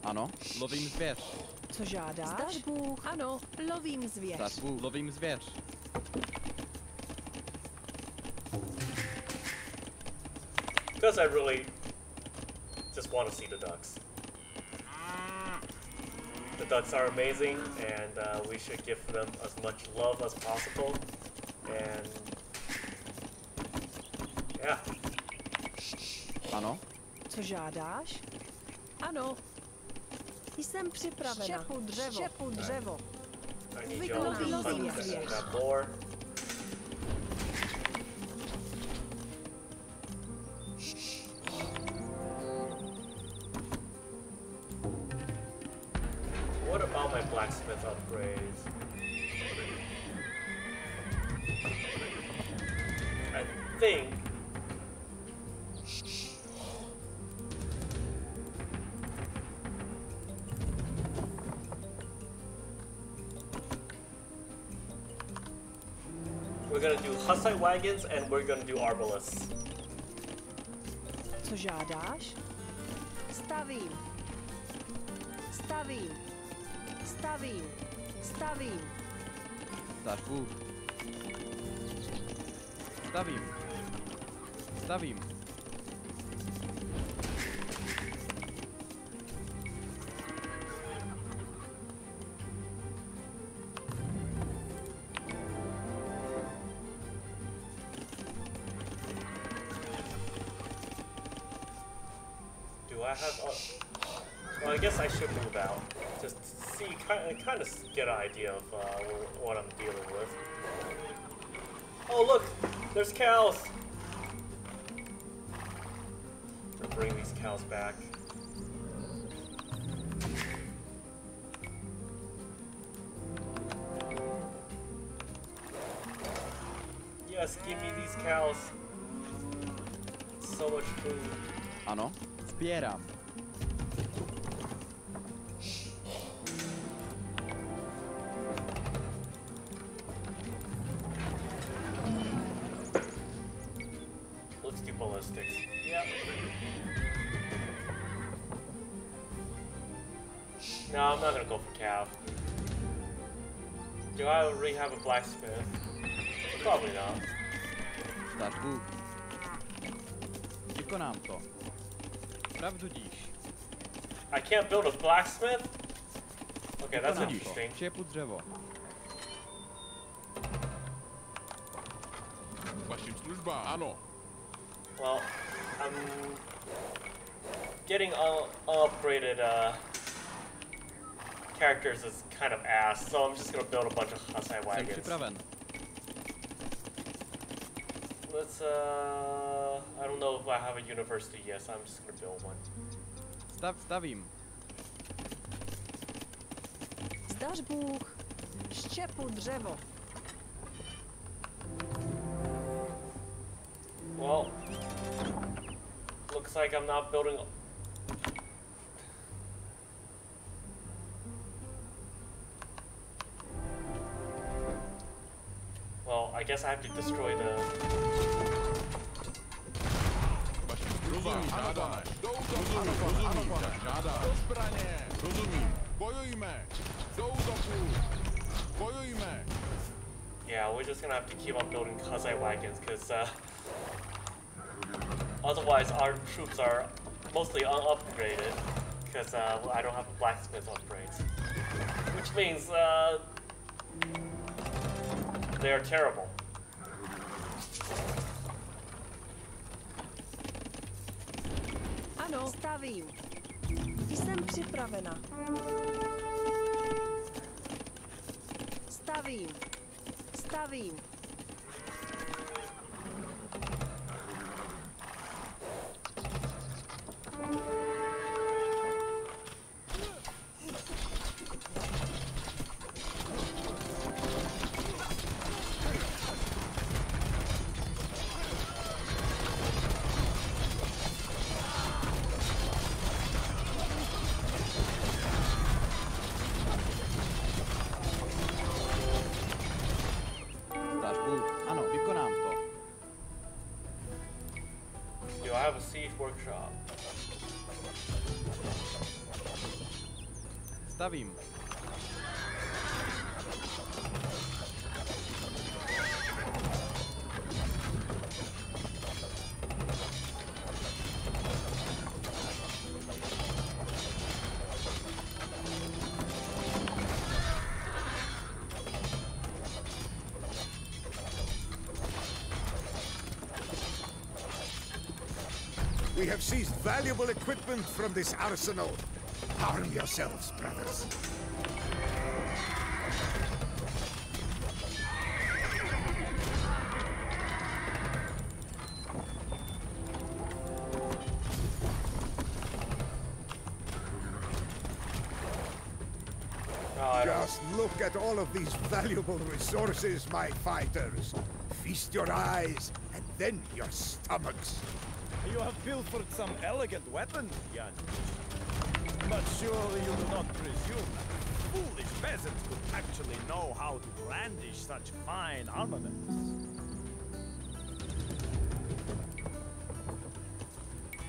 Ano, lovím zvěř. Co žádáš? Zdař Bůh. Ano, lovím zvěř. Zdař Bůh. Lovím zvěř. Because I really just want to see the ducks. The ducks are amazing, and we should give them as much love as possible. And yeah. Ano. Co žádáš? Ano. Jsem připravena. Štěpu dřevo. Štěpu dřevo. I need y'all to hunt that boar. What about my blacksmith upgrades? I think we're gonna do Hussite wagons and we're gonna do arbalists. Co žádáš? Stavím. Stavím. Stavím. Stavím. Zdař Bůh. Stavím. Stavím. Do I have well, I guess I should move out. Just see, kind of get an idea of what I'm dealing with. Oh look, there's cows. I'll bring these cows back. Yes, give me these cows. So much food. Ano, sbírám. Let's do ballistics. Yeah. No, I'm not gonna go for cow. Do I already have a blacksmith? Probably not. Zdař Bůh. Vykonám to. Pravdu díš. I can't build a blacksmith? Okay, that's Vykonám interesting. to. Štěpu dřevo. Vašim službám. Ano. Well, I'm getting upgraded characters is kind of ass, so I'm just gonna build a bunch of Hussite Jsem wagons. připraven. Let's I don't know if I have a university yet, so I'm just gonna build one. Stavím. Zdař Bůh. Štěpu dřevo. Well, looks like I'm not building. Well, I guess I have to destroy the. Rozumím, žádáš. Rozumím, žádáš. Do zbraně. Rozumím. Bojujme. Do útoku. Bojujme. Yeah, we're just gonna have to keep on building Hussite wagons, because otherwise our troops are mostly unupgraded, because I don't have blacksmith upgrades. Which means they're terrible. Ano, stavím. Jsem připravena. Stavím. Stavím. Ano, vykonám to. Do I have a siege workshop? Stavím. We have seized valuable equipment from this arsenal. Arm yourselves, brothers. Just look at all of these valuable resources, my fighters. Feast your eyes, and then your stomachs. You have pilfered some elegant weapons, Jan. But surely you do not presume that foolish peasants could actually know how to brandish such fine armaments.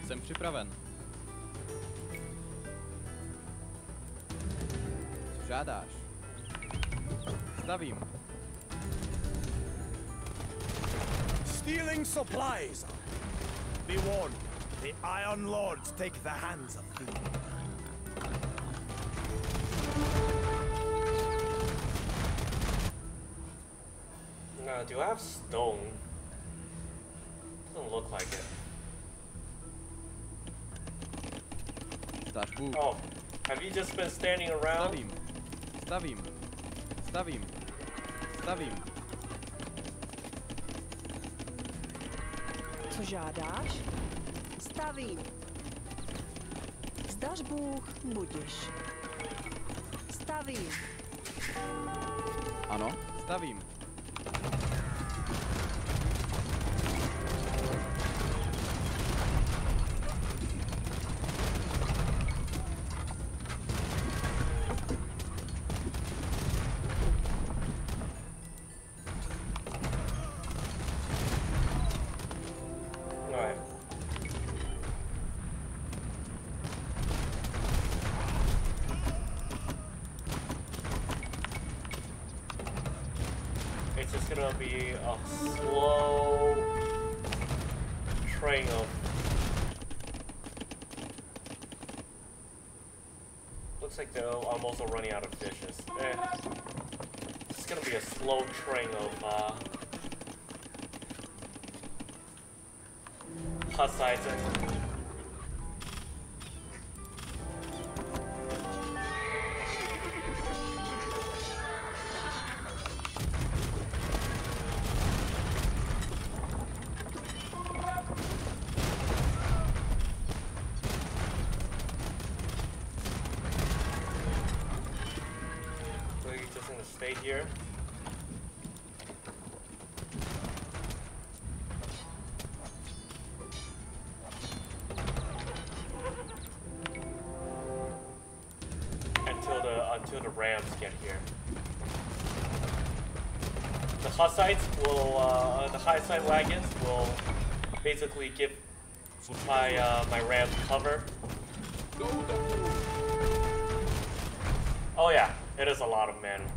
Jsem připraven. Co žádáš? Stavím. Stealing supplies! Be warned, the Iron Lords take the hands of thieves. No, do I have stone? Doesn't look like it. Dáš bůh. Oh, have you just been standing around? Stavím. Stavím. Stavím. Stavím. Co žádáš? Stavím. Zdaš Bůh, budiš. Stavím. Ano, stavím. It's just gonna be a slow train of... Looks like they're almost running out of dishes. It's gonna be a slow train of Hussites and... Stay here. Until the Rams get here. The Hussites will the Hussite wagons will basically give my my Rams cover. Oh yeah, it is a lot of management.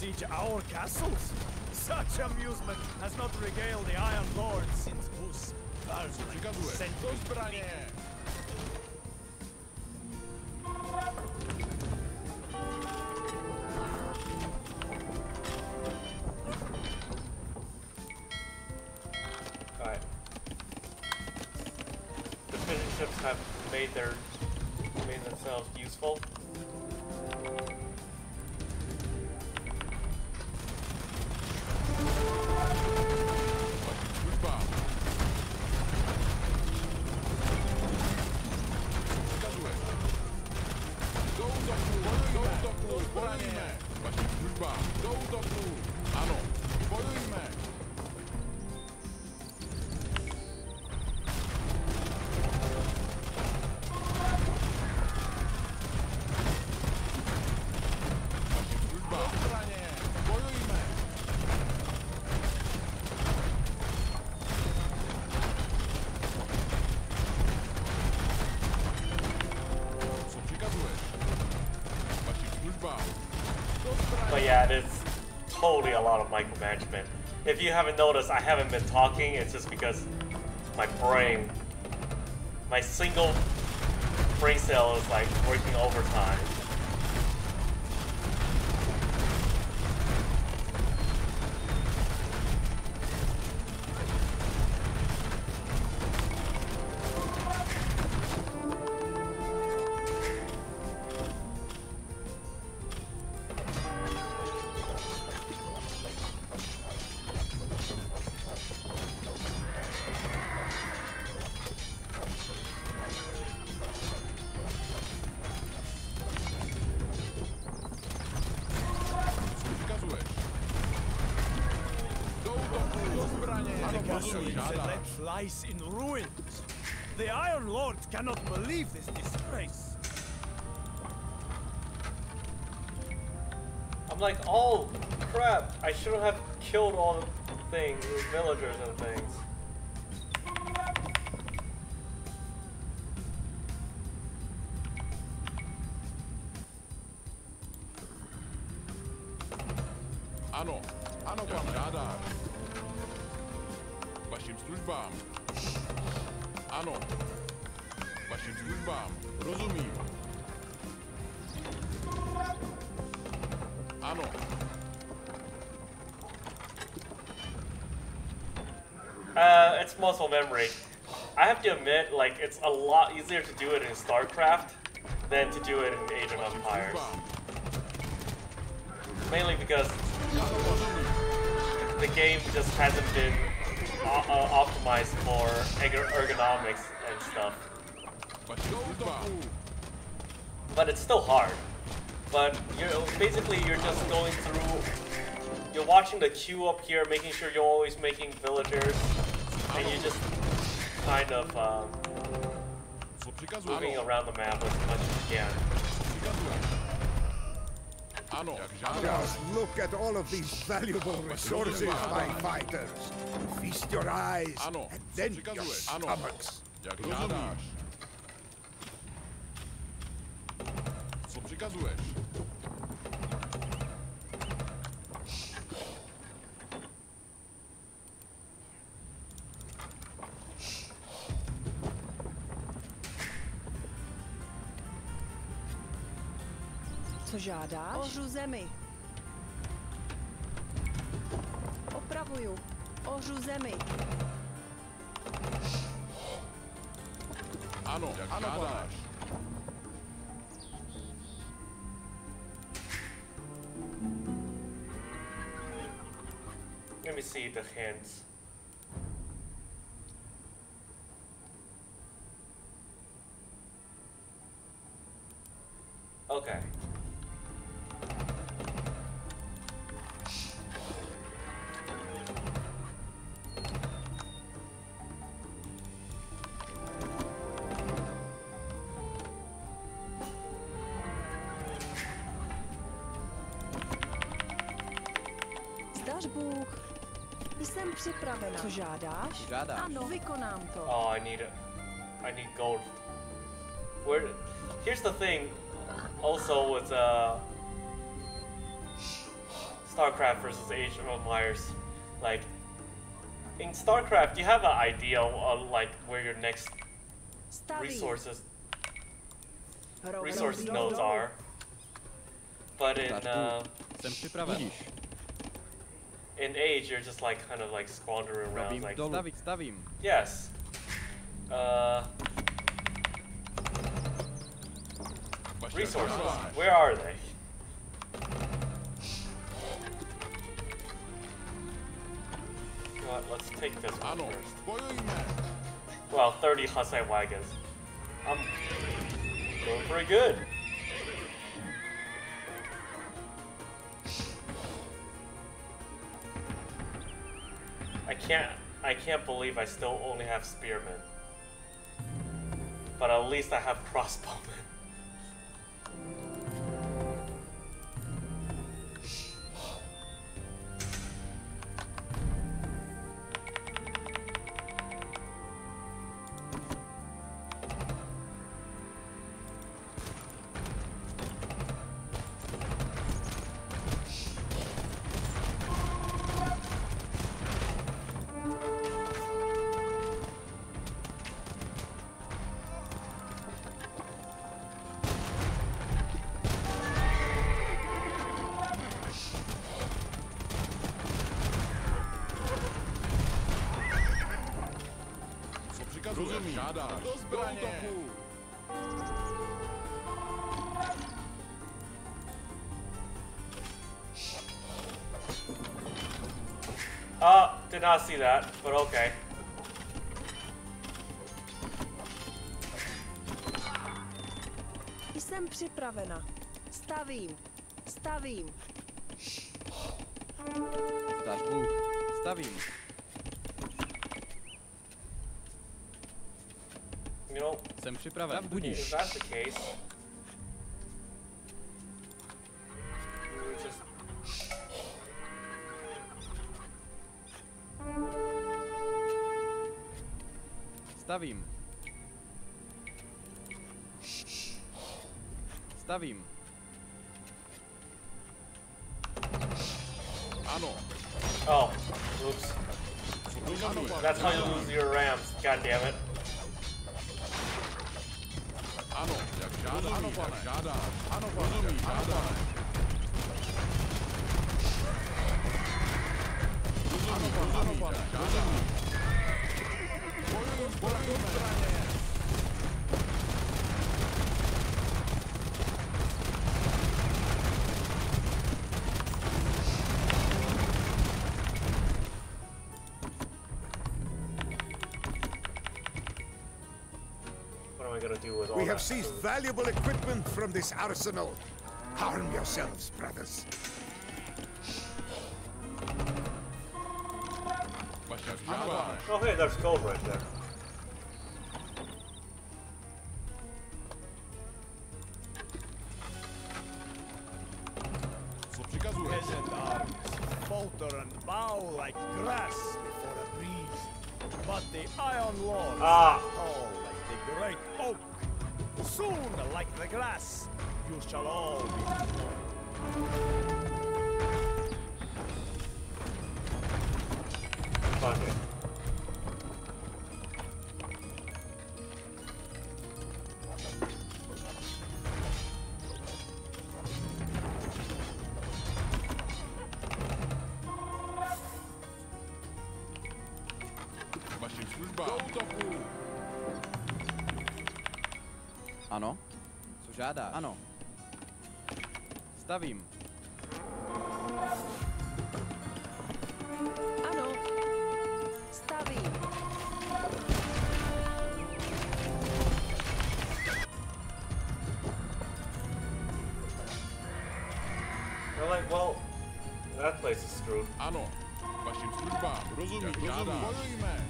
siege our castles? Such amusement has not regaled the Iron Lord since Hus sent me. Alright. The fishing ships have made themselves useful. But yeah, it is totally a lot of micromanagement. If you haven't noticed, I haven't been talking. It's just because my brain, my single brain cell is like working overtime. Lies in ruins. The Iron Lord cannot believe this disgrace. I'm like, oh crap! I should have killed all the things, the villagers and things. Ano, ano pan žádáš. Vašim službám. Ano. Vašim službám. Rozumím. Ano. It's muscle memory. I have to admit, like, it's a lot easier to do it in StarCraft than to do it in Age of Empires. Mainly because the game just hasn't been optimized for ergonomics and stuff. But it's still hard. But you're just going through, you're watching the queue up here, making sure you're always making villagers, and you just kind of moving around the map as much as you can. Just look at all of these valuable resources, my fighters. Feast your eyes, and then your stomachs. Co přikazuješ? Co žádáš? Ořu zemi. Opravuju. Ořu zemi. Ano, ano, žádáš. Let me see the hints. Okay. Zdař Bůh. Jsem připravena. Co žádáš? Žádáš. Ano, vykonám to. Oh, I need gold. Here's the thing. Also, with StarCraft versus Age of Empires. Like, in StarCraft, you have an idea of like where your next resource nodes are, but in Age, you're just like kind of like squandering around. Like, yes. Resources. Where are they? Well, let's take this one first. Well, 30 Hussite wagons. I'm doing pretty good. I can't believe I still only have spearmen. But at least I have crossbowmen. Did not see that, but okay. Jsem připravena. Stavím. Stavím. Stavím. You know, jsem připraven. If that's the case, just stavím. Stavím. Ano. Oh, oops. That's how you lose your rams. God damn it. Ano, jak žádá, ano, pane, žádá. Ano, rozumí, žádá. Ano, pane, žádá. Bojujeme. We have seized valuable equipment from this arsenal. Arm yourselves, brothers. Oh, hey, there's gold right there. Peasant arms falter and bow like grass before a breeze. But the Iron Lords are tall like the great oak. Soon, like the grass, you shall all be Fuck it. Vašim službám. Do útoku. Ano. Co žádá? Ano. Stavím. Ano. Stavím. They're like, well, that place is screwed. Ano. Vašim službám. Rozumí, žádá. Bojujme.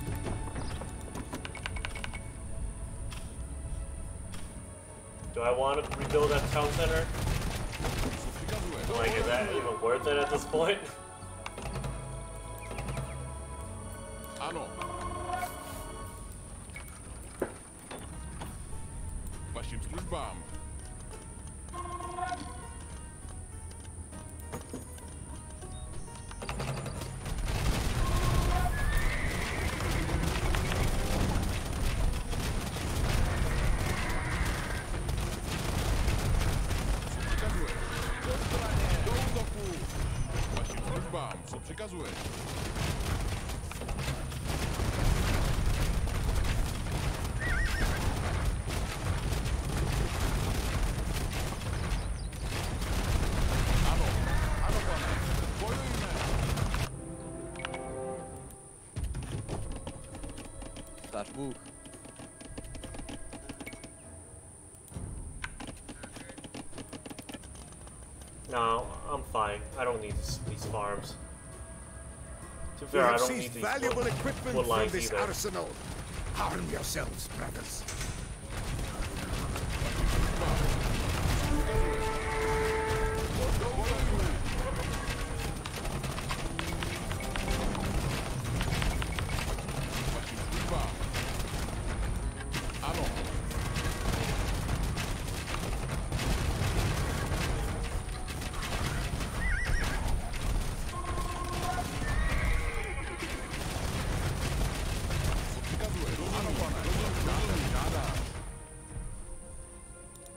Do I want to rebuild that town center? Like, is that even worth it at this point? Ano. Vašim službám. přikazuješ? Ano, ano, pane. Bojujme. Stař Bůh. No, I'm fine. I don't need these farms. To be We fair, I have don't need seized these valuable equipment wood from lines this either. arsenal. Arm yourselves, brothers. Ano.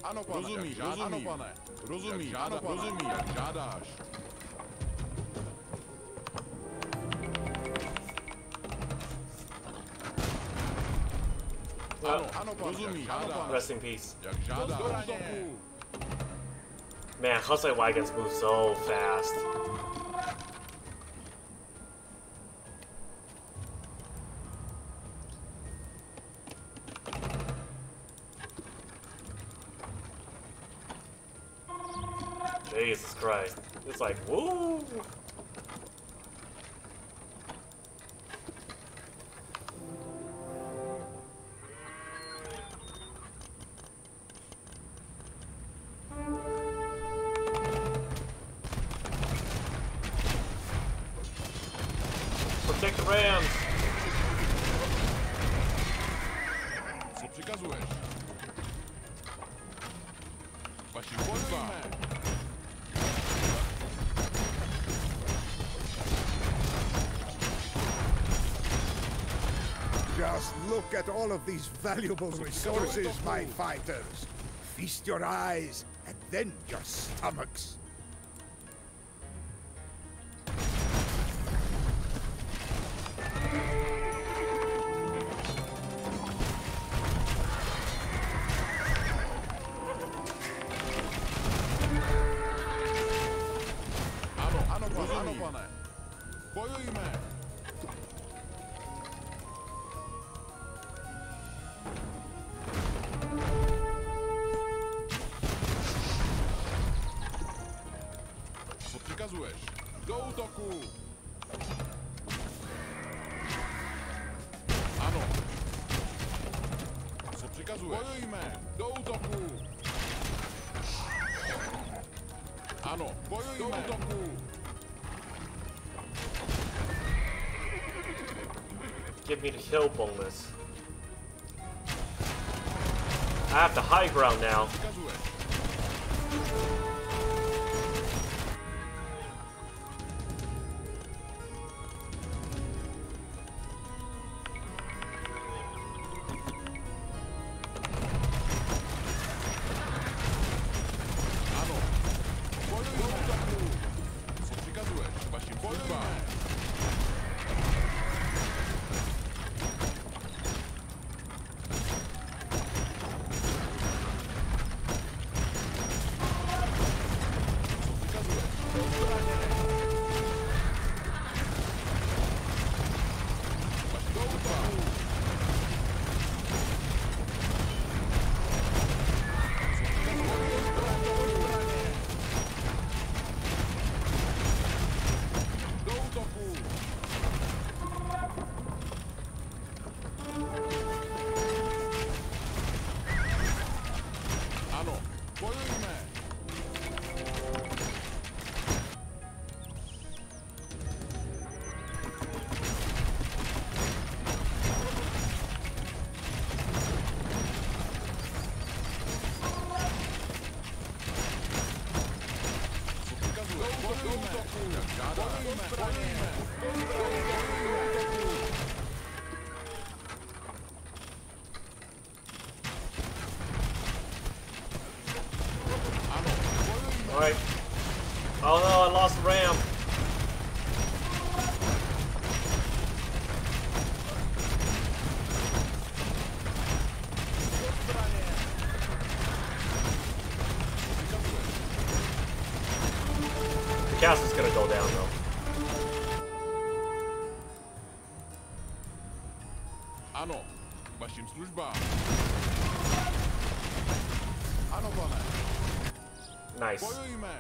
Ano, pane. Rozumíš, ano, pane. Rozumíš, ano, rozumíš, jak žádáš. Ano, ano, pane. Rozumíš, ano, pane. Rest in peace. Jak žádáš. Man, Hustle Wagons move so fast. Jesus Christ. It's like, woo! Protect the Rams! Co přikazuješ? Vaši bojujme. Just look at all of these valuable resources, my fighters. Feast your eyes and then your stomachs. Ano, ano, pane, ano, pane. Bojujme. Co přikazuješ? Do útoku! Ano. Co přikazuješ? Bojujme! Do útoku! Ano, bojujme! Do útoku! Give me the kill bonus. I have the high ground now. Přikazuješ? Ano. Bojujme! Do útoku! Co přikazuješ? Vašim službám! Ano, bojujme! Co přikazuješ? Bojujme! Jak žádáš? Bojujme! Alright. Oh no, I lost the ram. castle's gonna go down though. Ano, k vašim službám. Ano, pane. Nice. Bojujme.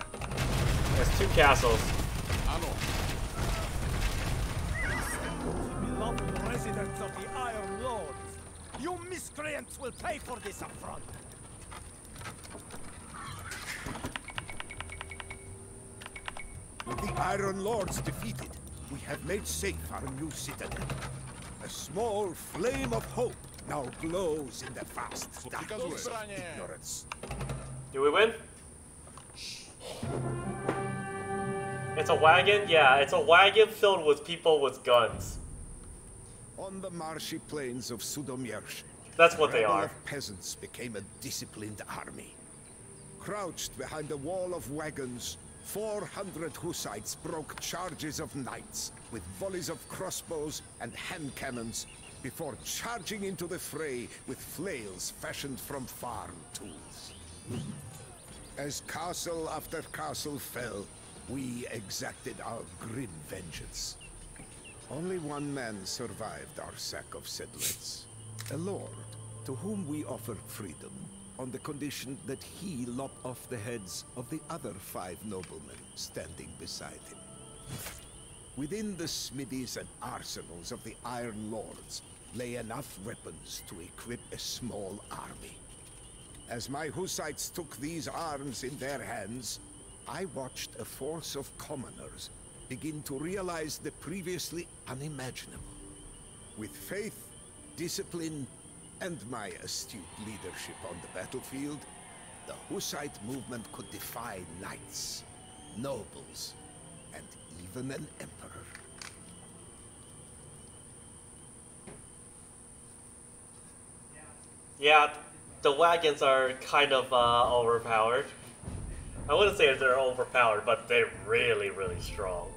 There's 2 castles. Ano. Beloved residents of the Iron Lords, you miscreants will pay for this affront. With the Iron Lords defeated, we have made safe our new citadel. A small flame of hope now glows in the vast darkness of ignorance. Do we win? It's a wagon? Yeah, it's a wagon filled with people with guns. On the marshy plains of Sudomierz, That's what they a rabble are. of peasants became a disciplined army. Crouched behind a wall of wagons, 400 Hussites broke charges of knights with volleys of crossbows and hand cannons before charging into the fray with flails fashioned from farm tools. As castle after castle fell, we exacted our grim vengeance. Only one man survived our sack of Sedlets, a lord to whom we offered freedom on the condition that he lop off the heads of the other 5 noblemen standing beside him. Within the smithies and arsenals of the Iron Lords lay enough weapons to equip a small army. As my Hussites took these arms in their hands, I watched a force of commoners begin to realize the previously unimaginable. With faith, discipline, and my astute leadership on the battlefield, the Hussite movement could defy knights, nobles, and even an emperor. Yeah, the wagons are kind of overpowered. I wouldn't say they're overpowered, but they're really, really strong.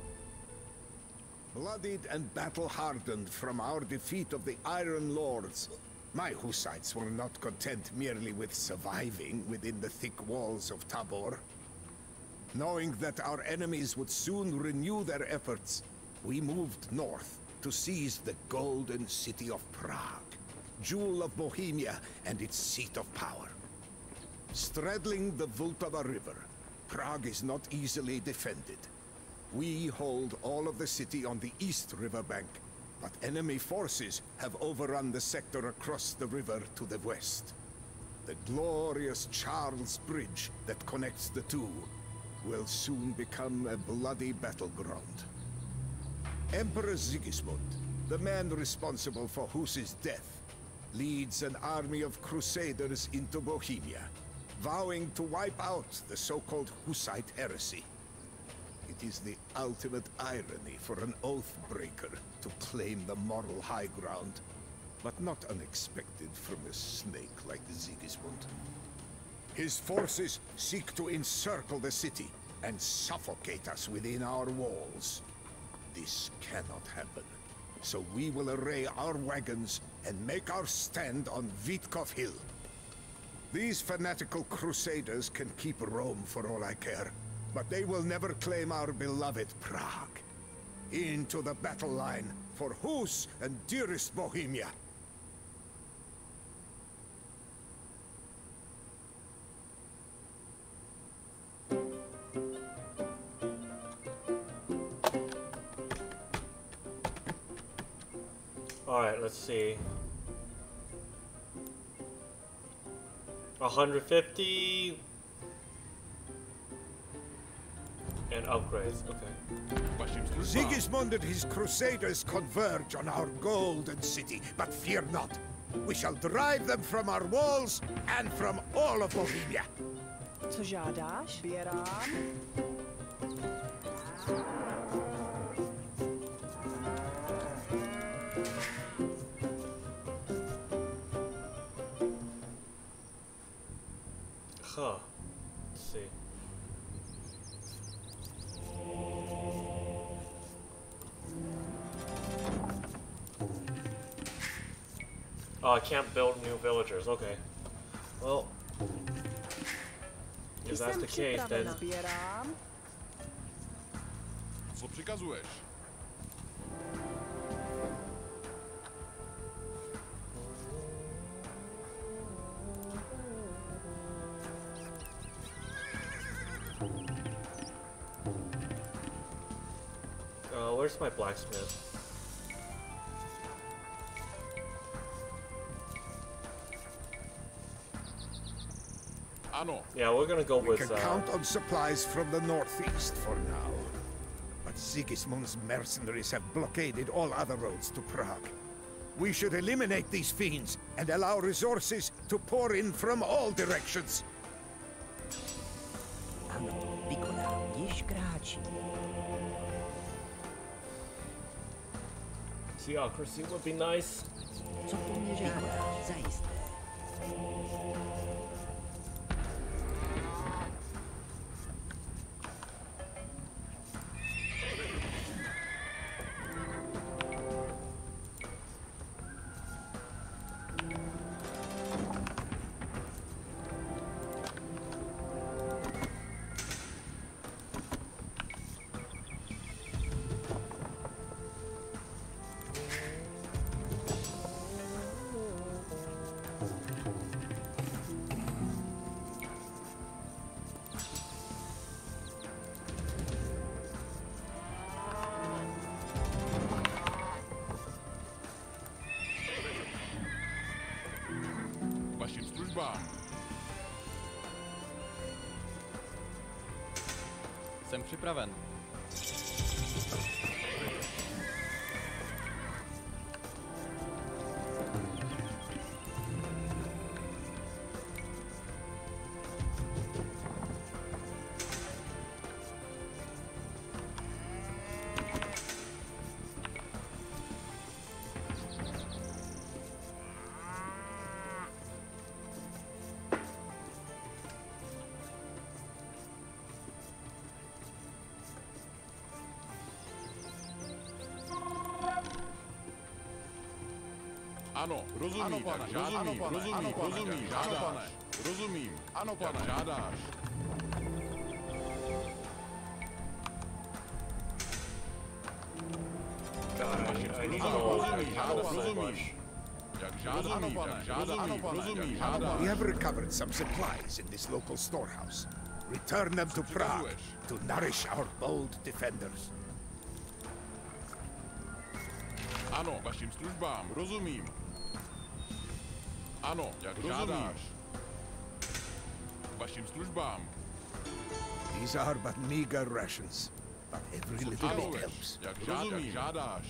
Bloodied and battle-hardened from our defeat of the Iron Lords, my Hussites were not content merely with surviving within the thick walls of Tabor. Knowing that our enemies would soon renew their efforts, we moved north to seize the golden city of Prague, jewel of Bohemia and its seat of power. Straddling the Vltava River, Prague is not easily defended. We hold all of the city on the east riverbank, but enemy forces have overrun the sector across the river to the west. The glorious Charles Bridge that connects the two will soon become a bloody battleground. Emperor Sigismund, the man responsible for Hus's death, leads an army of crusaders into Bohemia, vowing to wipe out the so-called Hussite heresy. It is the ultimate irony for an oath-breaker to claim the moral high ground, but not unexpected from a snake like Sigismund. His forces seek to encircle the city and suffocate us within our walls. This cannot happen, so we will array our wagons and make our stand on Witkov Hill. These fanatical crusaders can keep Rome for all I care, but they will never claim our beloved Prague. Into the battle line for Hus and dearest Bohemia. Alright, let's see. 150 and upgrades, okay. Sigismund and his crusaders converge on our golden city, but fear not. We shall drive them from our walls and from all of Bohemia. Co žádáš? Běrám. Huh. Let's see. Oh, I can't build new villagers. Okay. Well, if that's the case, then Běrám. Co přikazuješ? Where's my blacksmith? Ano. Yeah, we're gonna go We with. can count on supplies from the northeast for now. But Sigismund's mercenaries have blockaded all other roads to Prague. We should eliminate these fiends and allow resources to pour in from all directions. Ano, vykonám již kráčí. Theocracy would be nice. Co po mně žádáš, zajisté. Vašim službám. Jsem připraven. Ano, rozumím, ano, pane, rozumím, žádáš. Rozumím, ano, pane, žádáš. I need to rozumíš. Jak žádám, rozumím, žádáš. We have recovered some supplies in this local storehouse. Return them to Prague to nourish our bold defenders. Ano, vašim službám, rozumím. Ano, jak žádáš. Vašim službám. These are but meager rations, but every little bit helps. Jak žádáš.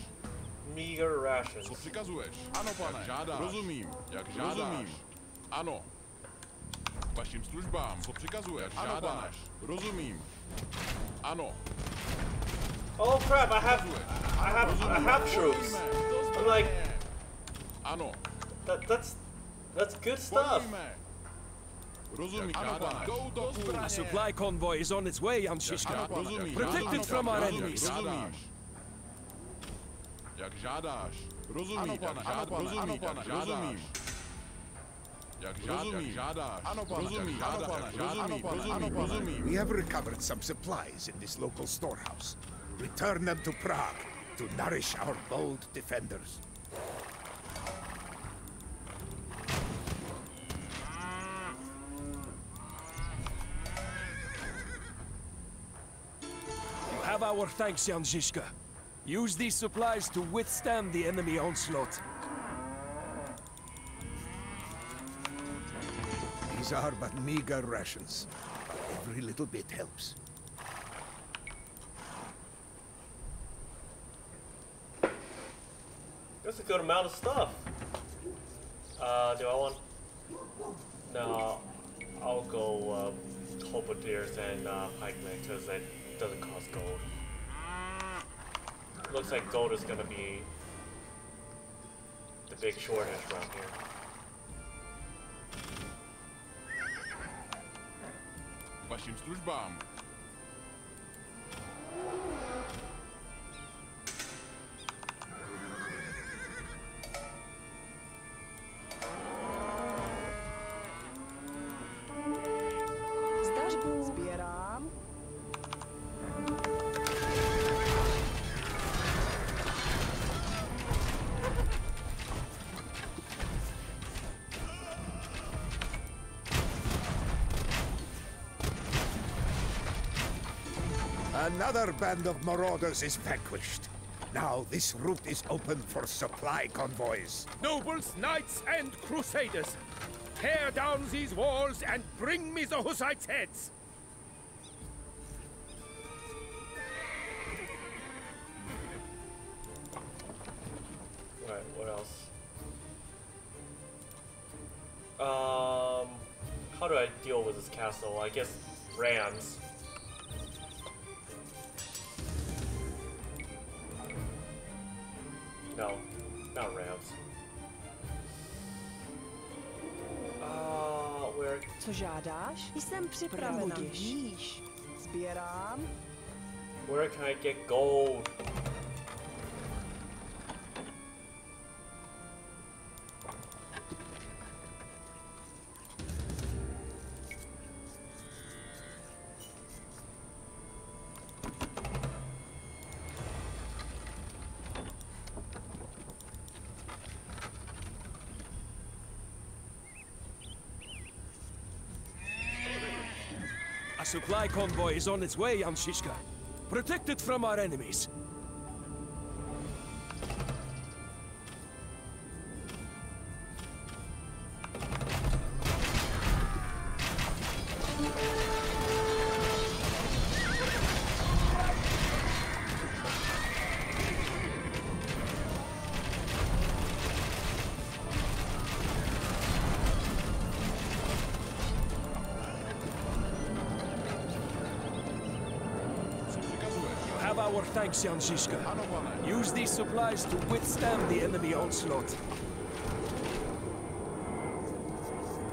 Meager rations. Co přikazuješ? Ano, pane, žádáš. Rozumím, jak žádáš. Ano. Vašim službám, co přikazuješ? Jak žádáš. Rozumím. Ano. Oh crap! I have troops. I'm like, ano. That's good stuff. Rozumím, žádáš. A supply convoy is on its way, Jan Žižka. Protected from our enemies. Jak žádáš. Rozumím, rozumím. Jak žádáš. Rozumím. We have recovered some supplies in this local storehouse. Return them to Prague to nourish our bold defenders. You have our thanks, Jan Žižka. Use these supplies to withstand the enemy onslaught. These are but meager rations, but every little bit helps. That's a good amount of stuff. Do I want? No, I'll go Halberdiers and pikemen because it doesn't cost gold. Looks like gold is gonna be the big shortage around here. Vašim službám. Another band of marauders is vanquished. Now this route is open for supply convoys. Nobles, knights, and crusaders, tear down these walls and bring me the Hussites' heads! Right, what else? How do I deal with this castle? I guess rams. No, not rams. Where? Co žádáš? Jsem připravena. Budíš. Sbírám. Where can I get gold? A supply convoy is on its way, Yanshishka. Protect it from our enemies. Our thanks, Yanshishka. Use these supplies to withstand the enemy onslaught.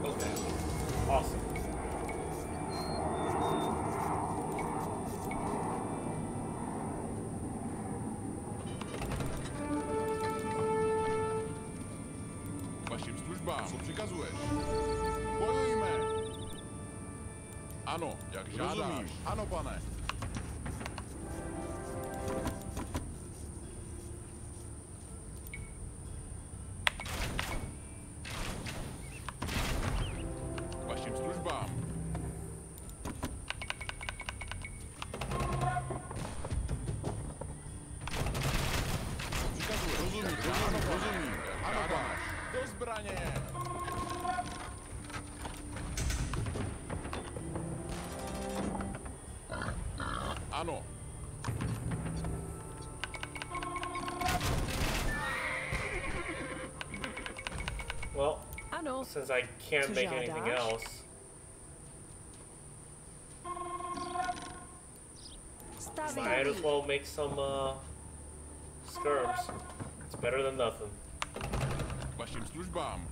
Okay. Awesome. Vašim službám, co přikazuješ? Bojujme! Ano, jak žádáš. Ano, pane. Ano. Well, since I can't make anything else. Might as well make some skirms. It's better than nothing. Vašim službám.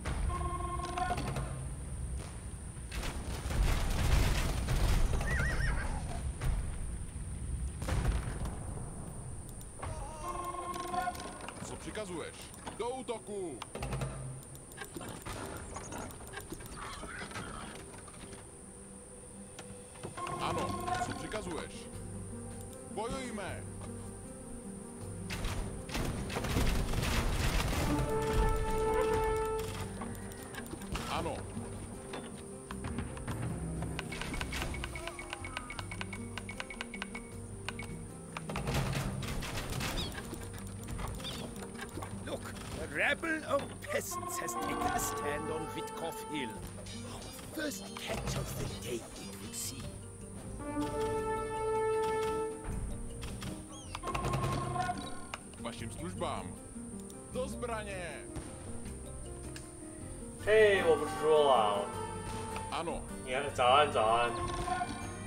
Co přikazuješ? Do útoku! Ano, co přikazuješ? Bojujme! Ano. Look, a rabble of peasants has taken a stand on Witkoff Hill. Our first catch of the day, it would seem. Vašim službám. Do zbraně! Hey， 我不是说了？ Ano。 你看，早安，早安。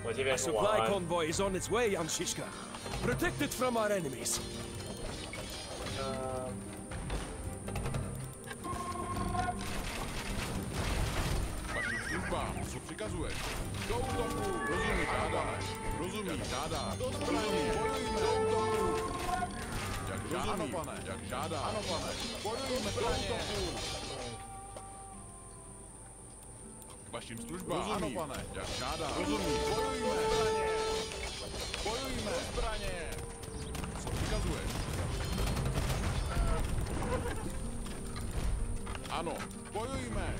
我这边 A 是晚 supply 安。 convoy is on its way, Yanshishka. Protect it from our enemies. Vašim službám, co přikazuješ? Do útoku! Rozumí, žádáš. Rozumí, žádáš. Do zbraní, bojujme! Do útoku! Jak žádáš? Ano, pane. Jak žádáš? Ano, pane. Bojujme do útoku! Vašim službám. Rozumí. Ano, pane. Jak žádáš? Rozumí. Bojujme! Zbraně! Bojujme! Zbraně! Co přikazuješ? Ano, bojujme!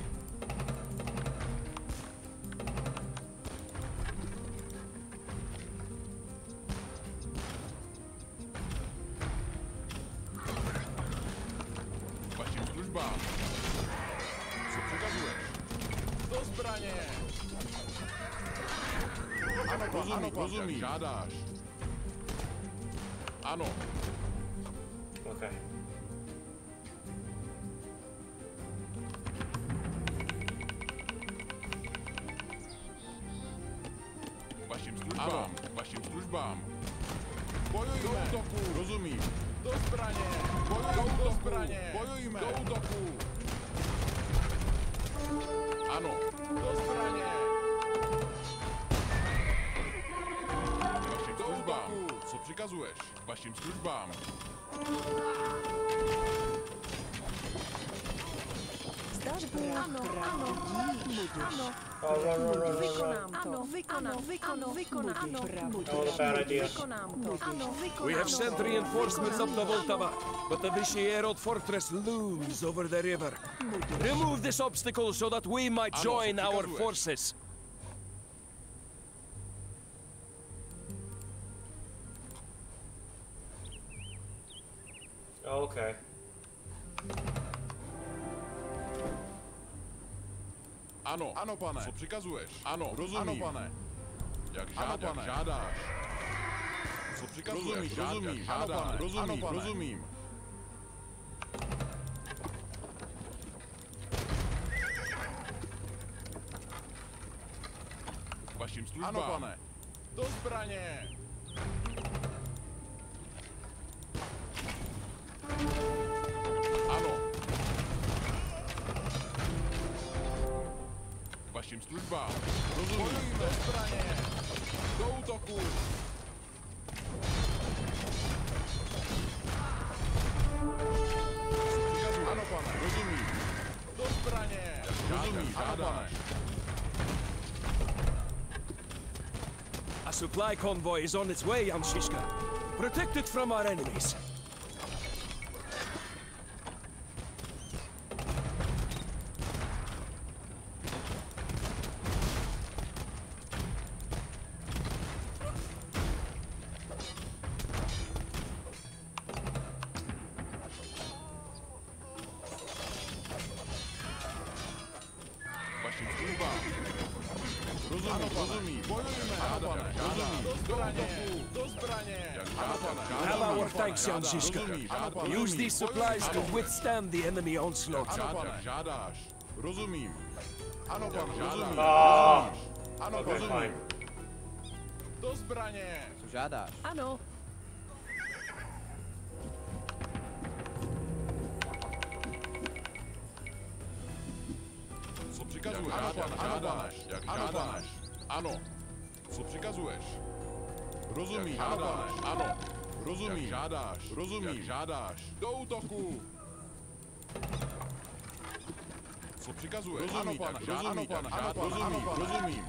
Rozumím. Žádáš. Ano. Okay. Vašim službám. Ano. Vašim službám. Bojujme. Do útoku. Rozumím. Do zbraně. Bojujme. Do zbraně. Bojujme. Do útoku. Ano. Do zbraně. Vašim službám. Co přikazuješ? Vašim službám. Zdaš Bůh pravdí, ano. We have sent reinforcements up the Voltava, but the Visierod fortress looms over the river. Remove this obstacle so that we might join our forces. Okay. Ano, ano, pane. Co přikazuješ? Ano, rozumím. Ano, pane. Jak žádáš. Co přikazuješ? Rozumím, žádám. Rozumím, rozumím. Vašim službám. Ano, pane. Do zbraně. Ano. Vašim službám. Rozumím. Do zbraně. Do útoku. Ano, pane. Rozumím. Do zbraně. Rozumím. Žádáš. A supply convoy is on its way, young Shishka. Protect it from our enemies. Use these supplies to withstand the enemy onslaught. Žádáš. Rozumím. Ano, pane, rozumím. Ano, okay, rozumím. Do zbraně. Co žádáš? Ano. Co přikazuješ? Žádáš. Jak žádáš? Ano. Co přikazuješ? Rozumím. Žádáš. Ano. Rozumím. Žádáš. Rozumím. Žádáš. Do útoku. Co přikazuješ? Rozumím. Ano, pane. Rozumím. Rozumím. Rozumím.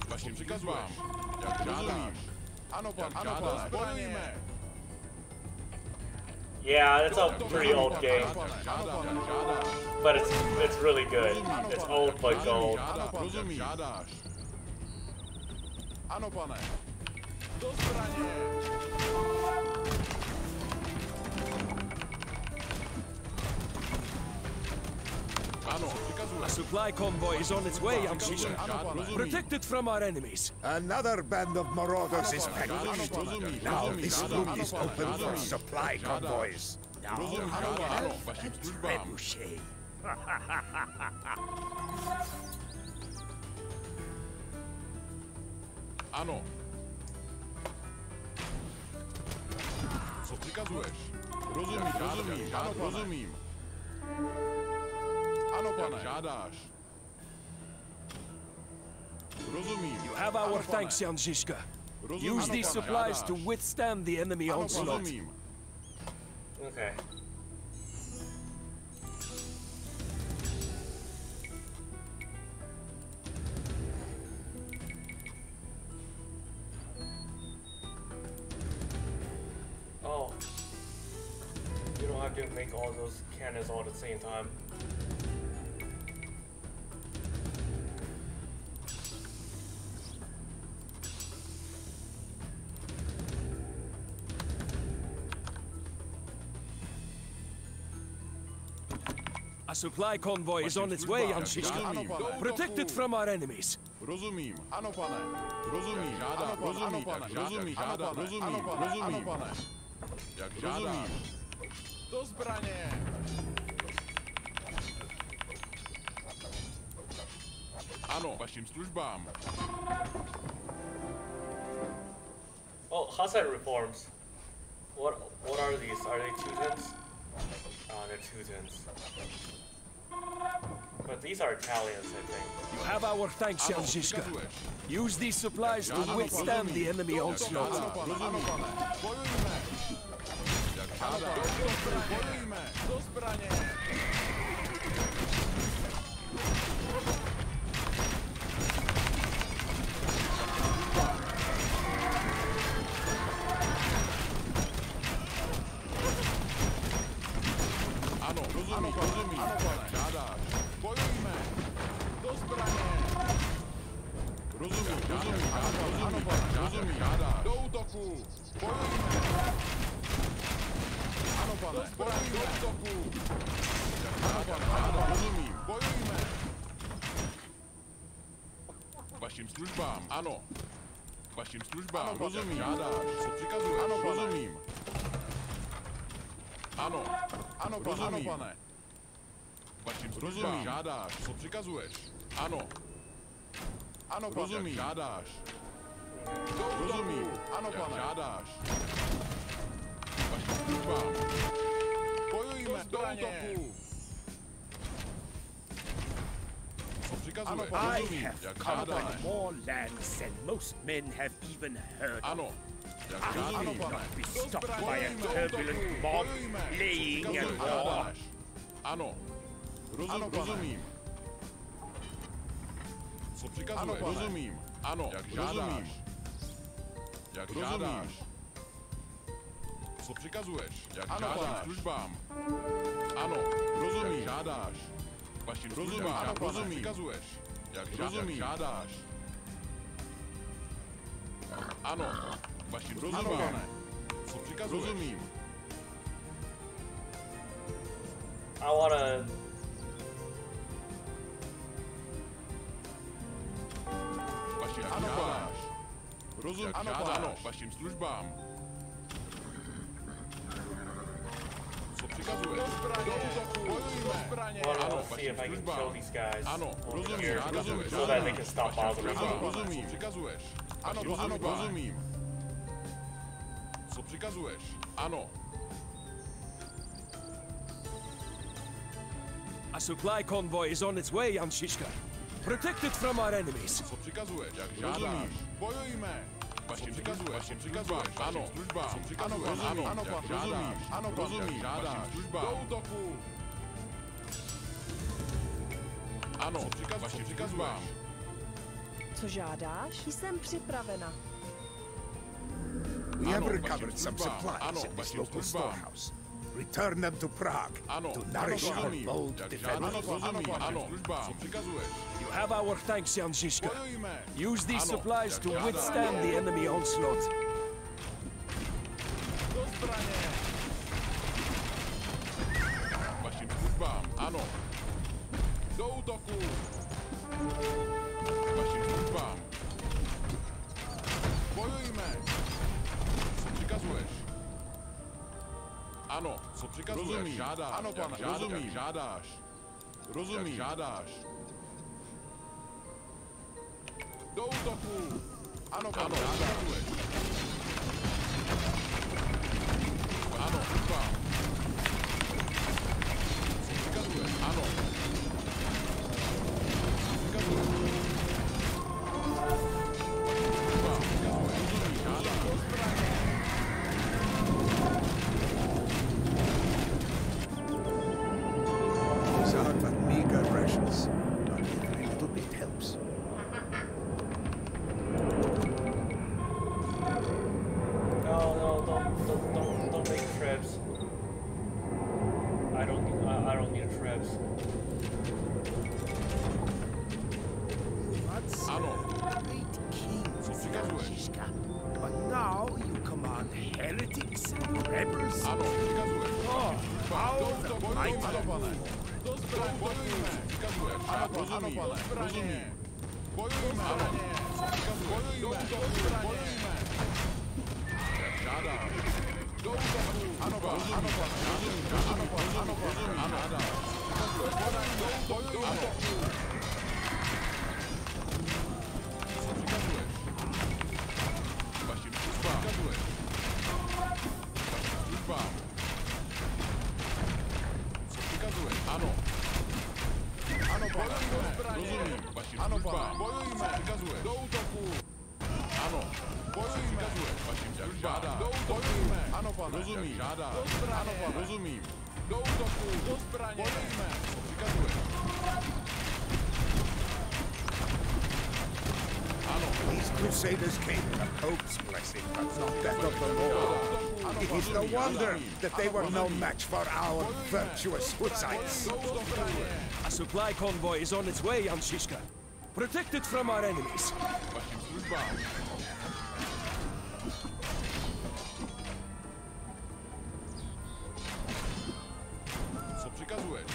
Vašim přikazuješ. Jak žádáš. Ano, pane. Žádáš. Bojujeme. Yeah, it's a pretty old game, but it's really good. It's old but gold. Ano, pane. Do zbraně. Ano, a supply convoy is on its way, young Shishka. Protect it from our enemies. Another band of marauders is vanquished. Now this route is open for supply convoys. Now, trebuchet. Ano. Co přikazuješ? Rozumím, rozumím, rozumím. Ano, pane. Žádáš. Rozumím. You have our thanks, young Shishka. Use these supplies to withstand the enemy onslaught. Rozumím. Okay. Oh. You don't have to make all those cannons all at the same time. A supply convoy is on its way, Anšiška. Protect it from our enemies. Rozumím. Ano, pane. Rozumím. Žádá. Rozumím. Pane. Rozumím. Žádá. Rozumím. Rozumím. Pane. Jak žádáš. Do zbraně. Ano, vašim službám. Oh, Hussite reforms. What are these? Are they Teutons? Oh, they're Teutons. But these are Italians, I think. You have our thanks, Anšiška. Use these supplies to withstand the enemy onslaught. Do zbraně. Ano, rozumím. Žádáš. Bojujme. Do zbraně. Rozumím. Žádáš. Do útoku. Bojujme. Ano, pane. Do zbraně. Do útoku. Žádám. Rozumím. Bojujme. Vašim službám. Ano. Vašim službám. Ano, rozumím. Žádáš. Co přikazuješ? Ano, rozumím. Ano. Ano, pane. Vašim službám. Žádáš. Co přikazuješ? Ano. Ano, pane. Rozumím. Žádáš. Rozumím. Ano, pane. Žádáš. Vašim službám. Bojujme. Do útoku. Co přikazuješ? I have conquered more lands than most men have even heard of. Ano. I will not be stopped by a turbulent mob laying at war. Ano. Rozumím. Co přikazuješ? Rozumím. Ano. Jak žádáš. Jak žádáš. Co přikazuješ? Jak žádáš. Službám. Ano. Rozumím. Jak žádáš. Vašim službám. Rozumím. Přikazuješ. Jak žádáš. Ano. Vašim službám. Co přikazuješ? Rozumím. I wanna... Vašim žádáš. Rozumím. Ano. Vašim službám. Co přikazuješ? I wanna see if I can kill these guys Ano. over Rozumím. here so that they can stop bothering me. Rozumím. Přikazuješ. Ano. Rozumím. Co přikazuješ? Ano. A supply convoy is on its way, Anšiška. Protect it from our enemies. Co přikazuješ? Jak žádáš. Bojujme. Vašim přikazuješ. Ano. Službám. Co přikazuješ? Ano. Jak žádáš. Ano. Rozumím. Žádáš. Do útoku. Ano. Vašim přikazuješ. Co žádáš? Jsem připravena. We have recovered some supplies in this local storehouse. Return them to Prague to nourish our bold defenders. Ano. Co přikazuješ? You have our thanks, Anšiška. Use these supplies to withstand the enemy onslaught. Do zbraně. Vašim službám. Ano. Do útoku. Vašim službám. Bojujme. Co přikazuješ? Ano. Co přikazuješ? Rozumím. Žádáš. Ano, pane. Rozumím. Žádáš. Rozumím. Žádáš. Do útoku. Ano, pane. Žádáš. Ano. Službám. Co přikazuješ? Ano. These are but meager rations, but every little bit helps. No, don't make trips. I don't need trips. Ano. Great kings, Anšiška. But now you command heretics and rebels. Ano. Přikazuješ. Oh, how the might. Ano, pane. Do zbraně. Bojujme. Přikazuješ. Rozumím. Do zbraně. Bojujme. Ano. Přikazuješ. Bojujme. Bojujme. Jak žádáš. Do útoku. Ano, pane. Ano, pane. Rozumím. Ano, pane. Ano, pane. Ano, žádáš. Přikazuješ. Bojujme. Co přikazuješ? Vašim službám. Přikazuješ. Vašim službám. Co přikazuješ? Ano. Ano, pane. Rozumím. Vašim službám. Bojujme. Přikazuješ. Do útoku. Ano. Bojujme. Přikazuješ. Vašim službám. Do útoku. Bojujme. Ano, pane. Rozumím. Žádá. Do zbraně. Ano, pane. Rozumím. Do útoku. Do zbraně. Bojujme. Co přikazuješ? Ano. These crusaders came with the Pope's blessing, but not that of the Lord. It is no wonder that they were no match for our virtuous Hussites. A supply convoy is on its way, Jan Žižka. Protect it from our enemies. Vašim službám. Co přikazuješ?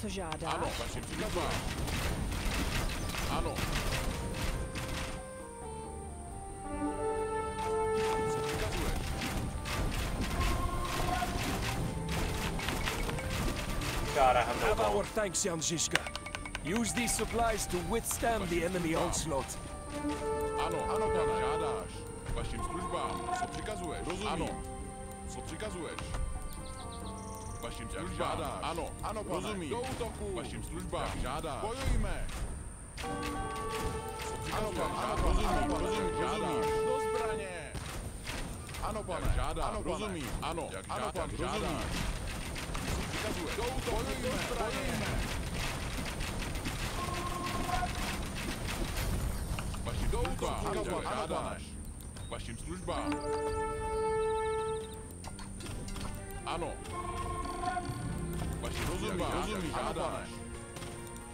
Co žádáš? Ano, vašim službám. Ano. Co přikazuješ? God, I have no Have bow. our thanks, Jan Žižka. Use these supplies to withstand the enemy onslaught. Ano, ano, pane. Žádáš. Vašim službám. Co přikazuješ? Rozumím. Ano. Co přikazuješ? Vašim službám. Žádáš. Ano, ano, pane. Rozumím. Do útoku. Vašim službám. Žádáš. Bojujme. Co přikazuješ? Ano, pane. Rozumím. Žádáš. Do zbraně. Ano, pane. Žádáš. Ano, rozumím. Ano, ano, pane. Žádáš. Co přikazuješ? Do útoku. Bojujme. Vašim službám. Ano, pane. Žádáš. Vašim službám. Ano. Vašim službám. Rozumím. Žádáš.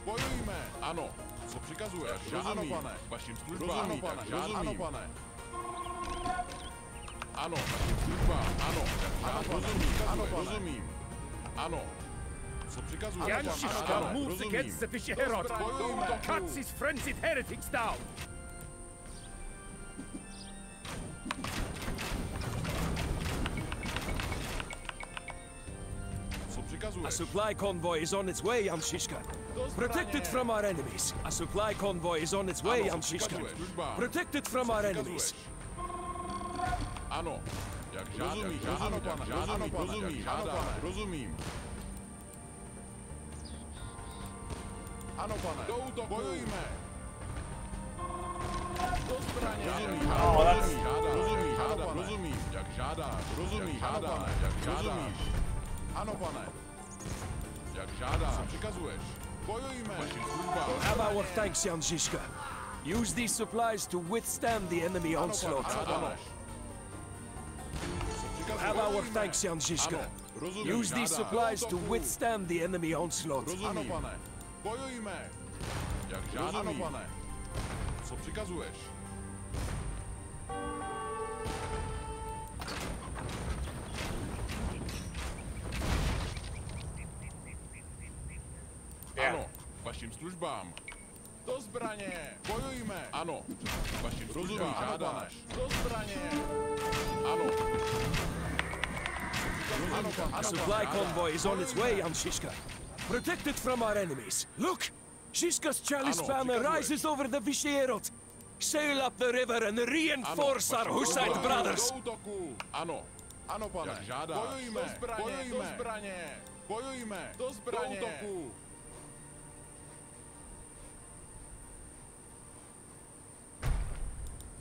Bojujme. Ano. Co přikazuješ? Ano, pane. Vašim službám. Ano, pane. Ano, pane. Ano. Vašim službám. Ano. Ano, rozumím. Ano, rozumím. Ano. Co přikazuješ? Jan Žižka moves against the Visherod. Cuts his frenzied heretics down. A supply convoy is on its way, Jan Žižka. Protect it from our enemies. A supply convoy is on its way, Jan Žižka. Protect it from our enemies. Ano. Jak rozumím. Ano, pane. Ano, pane. Rozumím. Rozumím. Ano, pane. Do útoku. Bojujme. Do zbraně. Rozumím. Rozumím. Rozumím. Jak žádáš. Rozumím. Jak žádáš. Ano, pane. Jak žádáš. Co přikazuješ? Bojujme. Vašim službám. Have our thanks, Jan Žižka. Use these supplies to withstand the enemy onslaught. Ano. Have our thanks, Jan Žižka. Use these supplies to withstand the enemy onslaught. Ano, pane. Bojujme. Jak žádáš. Ano, pane. Co přikazuješ? Ano, vašim službám. Do zbraně. Bojujme. Ano, vašim službám. Žádáš. Do zbraně. Ano. Ano, A supply convoy is on its way, Jan Žižka. Protect it from our enemies. Look! Žižka's chalice banner rises over the Visherod. Sail up the river and reinforce our Hussite brothers. Do útoku. Ano. Ano, pane. Jak žádáš. Bojujme. Do zbraně. Do zbraně. Bojujme. Do zbraně. Do útoku.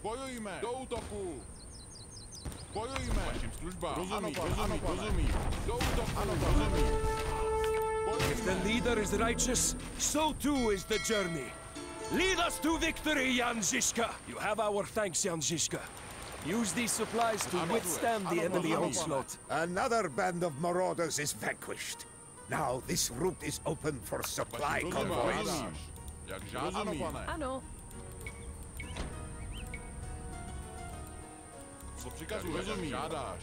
Bojujme. Do útoku. Bojujme. Vašim službám. Rozumím. Rozumím. Do útoku. Ano, rozumím. If the leader is righteous, so too is the journey. Lead us to victory, Jan Žižka. You have our thanks, Jan Žižka. Use these supplies to withstand the enemy onslaught. Another band of marauders is vanquished. Now this route is open for supply convoys. Jak rozumím. Ano. Co Co přikazuješ? Rozumím. Žádáš.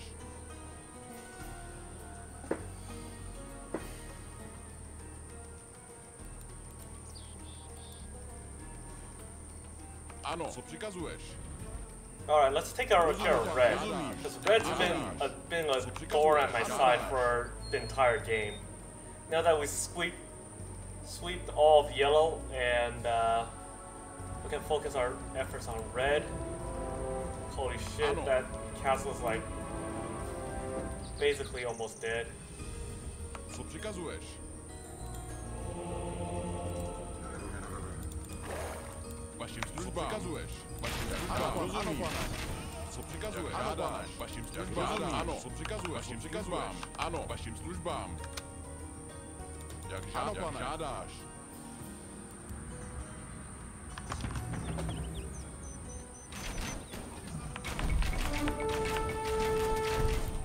Ano, co přikazuješ? Alright, let's take our care of Red. Because Red's been a thorn at my side for the entire game. Now that we sweep all of yellow and we can focus our efforts on Red. Holy shit, that castle is like basically almost dead. Co přikazuješ? Vašim službám. Co přikazuješ? Vašim službám. Rozumím. Co přikazuješ? Žádáš. Vašim službám. Ano. Co přikazuješ? Vašim službám. Ano. Vašim službám. Jak žádáš.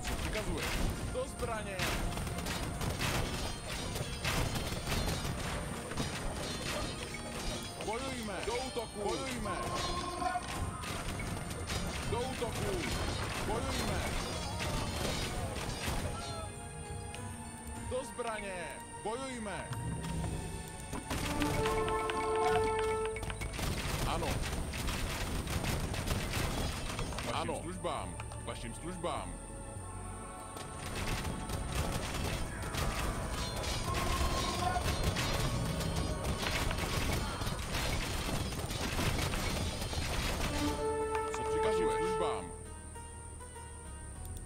Co přikazuješ? Do zbraně. Bojujme! Do útoku! Bojujme! Do útoku! Bojujme! Do zbraně! Bojujme! Ano. Vašim službám! Vašim službám!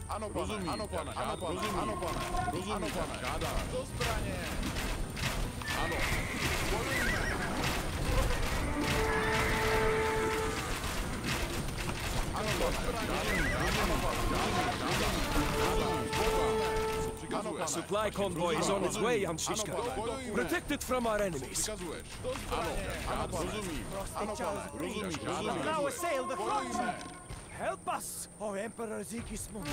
Ano, pane, rozumím. Ano, pane, ano, pane, rozumím. Ano, pane, rozumím. Ano, pane, žádá. Do zbraně. Ano. Bojujme. Ano, do zbraně. Ano, pane, supply convoy is on its way, Yanshishka. Protect it from our enemies. Ano, rozumím. Ano, pane, rozumím. Now assail the front. Help us, O Emperor Sigismund!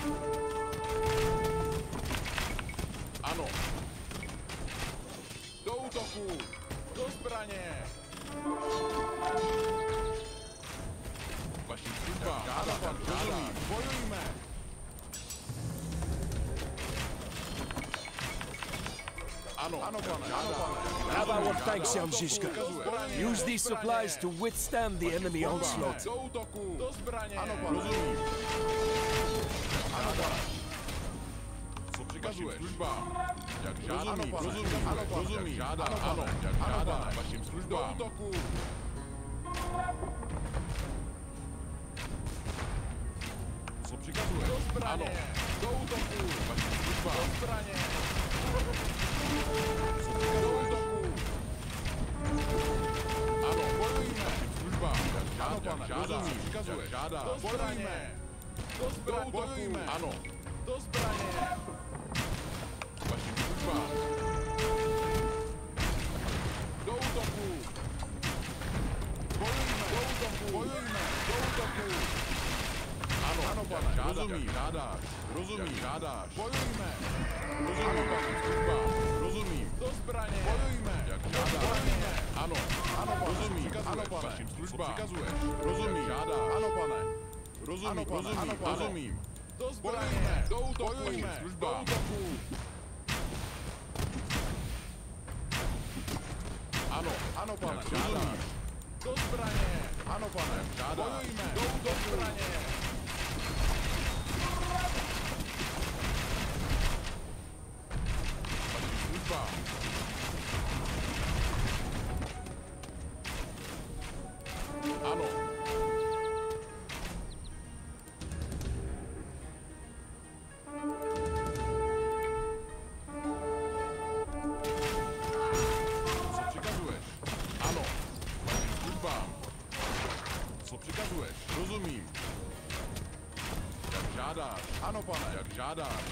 Ano. Do útoku! Do zbraně! Vašim službám! Žádám! Bojujme! Ano, pane, Have our thanks, Yanshishka. Use these supplies to withstand the enemy onslaught. Do útoku! Do zbraně! Ano, pane, rozumím. Ano, pane. Co přikazuješ? Službám. Jak žádám, rozumím. Ano, rozumím. Žádám, ano, jak žádám. Vašim službám. Do útoku! Co přikazuješ? Do zbraně! Do útoku! Vašim službám. Do zbraně! Do útoku! Ano, bojujme! Službám, jak žádám, přikazuješ, žádám, bojujme! Do zbraně, bojujme! Ano, do zbraně! Vašim službám! Do útoku! Bojujme! Do útoku! Bojujme! Do útoku! Ano, pane, rozumím, žádáš, rozumím, žádáš, bojujme! Rozumím, vašim službám, rozumím, do zbraně, bojujme, jak žádáš, ano, rozumím, ano, pane, vašim službám, přikazuješ, rozumím, žádáš, ano, pane, rozumím, rozumím, do zbraně, do útoku, bojujme, službám, do útoku, ano, pane, žádáš, do zbraně, ano, pane, žádáš, bojujme, do zbraně, ano. Co přikazuješ? Ano. Vašim službám. Co přikazuješ? Rozumím. Jak žádáš? Ano, pane. Jak žádáš?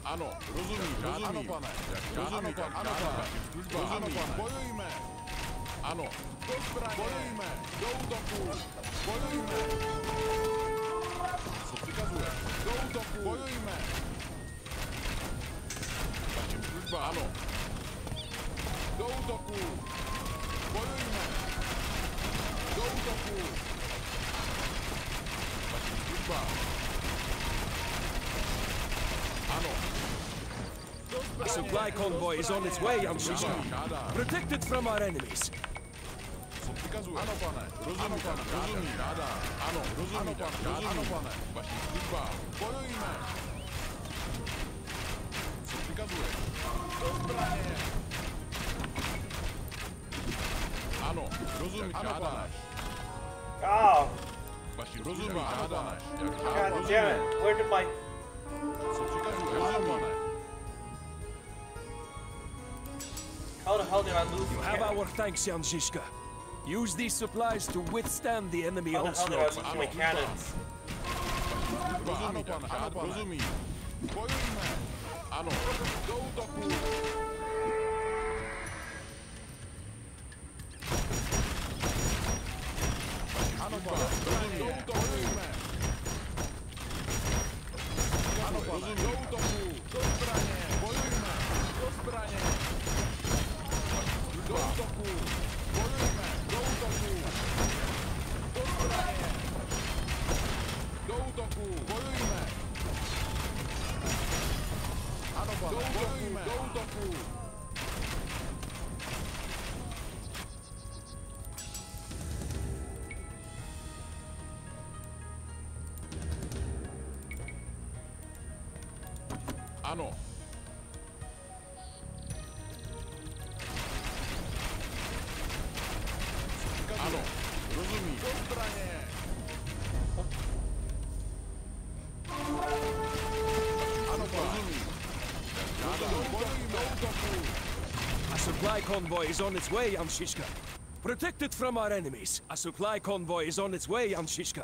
Ano, rozumím, ano, pane. Jak žádám, ano, pane. Vašim službám. Ano, pane. Bojujme. Ano. Do zbraně. Bojujme. Do útoku. Bojujme. Co přikazuješ? Do útoku. Bojujme. Vašim službám. Ano. Do útoku. Bojujme. Do útoku. Vašim službám. A supply convoy is on its way, Jan Žižka. Protect it from our enemies. Co přikazuješ? Ano, pane. Rozumím, rozumím. Žádá. Ano, rozumím, žádá. Ano, pane. Vaším službám. Bojujme. Co přikazuješ? Do zbraně. Ano, rozumím, žádáš. Oh. Vaším rozumím, žádáš. God damn it. Where did my... Co přikazuješ? Ano, pane. How the hell did I lose? You have our thanks, Jan Žižka. Use these supplies to withstand the enemy How the hell did I onslaught. lose my cannons? Ano, pane, ano, pane. Rozumím. Bojujme. Ano, do útoku. Ano, pane, rozumím. Do útoku. Bojujme. Ano, pane, do útoku. Do zbraně. Bojujme. Do zbraně. Do útoku. Bojujme. Do útoku. Do zbraně. Do útoku. Bojujme. Ano, pane, bojujme. Do útoku. Ano. Ano, rozumím. Do zbraně. Ano, rozumím. A supply convoy is on its way, Jan Žižka. Protect it from our enemies. A supply convoy is on its way, Jan Žižka.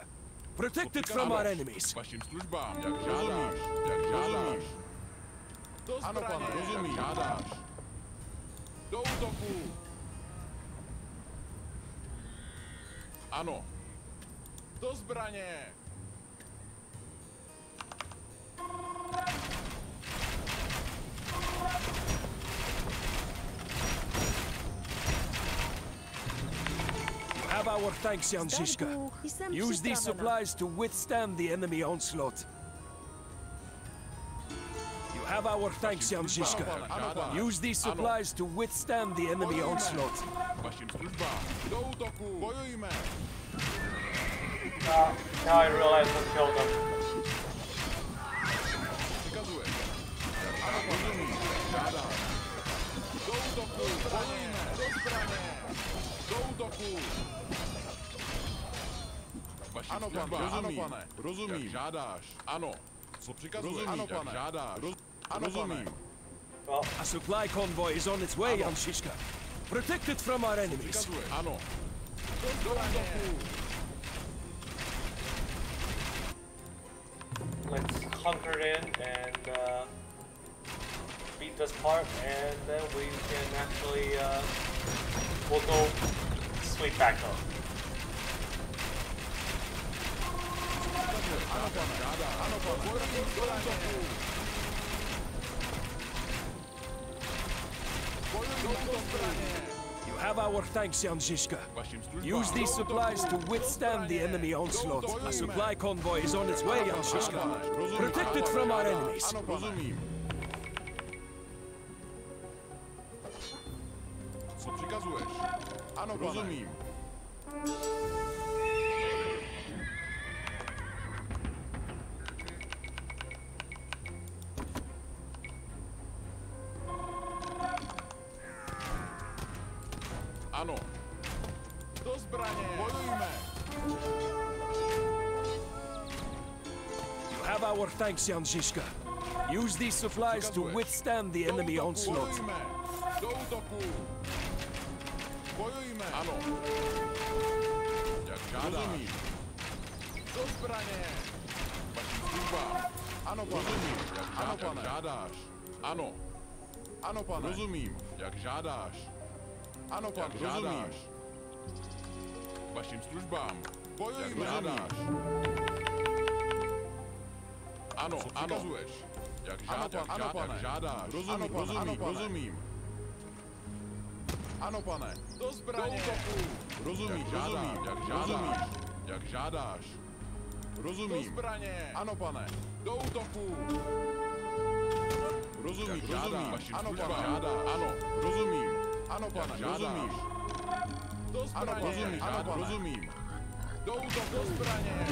Protect it from our enemies. Vašim službám, jak žádáš. Jak žádáš. Ano, pane, rozumím. Žádáš. Do útoku. Ano. Do zbraně. Have our thanks, Jan Žižka. Use these supplies to withstand the enemy onslaught. You have our thanks, Jan Žižka. Use these supplies to withstand the enemy onslaught. Vašim službám. Do útoku. Bojujme. Now I realize what killed them. Přikazuje. Ano, rozumím. Žádá. Do útoku. Bojujme. Do zbraně. Do útoku. Ano, pane, ano, pane. Rozumím. Jak žádáš. Ano. Co přikazuješ? Ano, pane. Žádáš. Ano, rozumím. A supply convoy is on its way, Jan Žižka. Protect it from our enemies. Ano. Do útoku. Let's hunker in and beat this part, and then we can actually we'll go sweep back up. You have our thanks, Jan Žižka. Use these supplies to withstand the enemy onslaught. A supply convoy is on its way, Jan Žižka. Protect it from our enemies. Co přikazuješ? Ano, rozumím. Ano. Do zbraně. Bojujme. You have our thanks, Jan Žižka. Use these supplies to withstand the enemy onslaught. Bojujme. Do útoku. Bojujme. Ano. Jak žádám. Do zbraně. Vašim službám. Ano, pane. Rozumím. Jak žádáš. Ano. Ano, pane. Rozumím. Jak žádáš. Ano, pane. Rozumíš. Vašim službám. Bojujme. Jak žádáš. Ano, co přikazuješ? Jak žádáš. Ano, pane. Žádáš. Rozumím, rozumím, rozumím. Ano, pane. Do zbraně. Do útoku. Rozumím, rozumím. Jak žádáš. Jak žádáš. Rozumím. Do zbraně. Ano, pane. Do útoku. Rozumím, žádám. Vašim službám. Žádám. Ano, rozumím. Ano, pane, rozumím. Do zbraně. Rozumím, ano, pane. Rozumím. Do útoku. Do zbraně.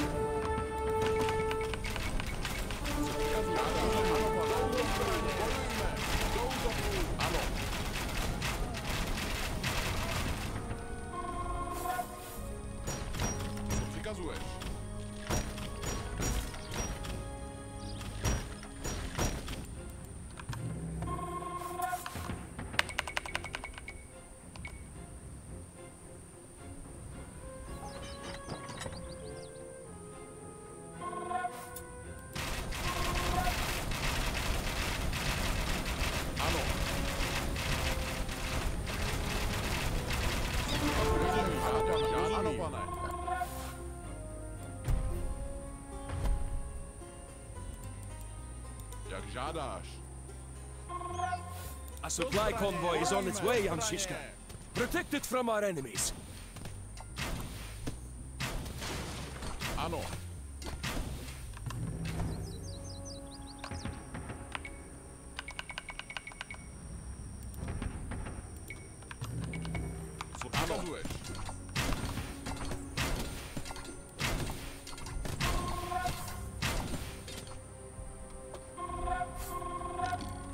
Ano. Co přikazuješ? Jak žádáš. A supply convoy is on its way, Shishka. Protect it from our enemies. Ano. Co přikazuješ?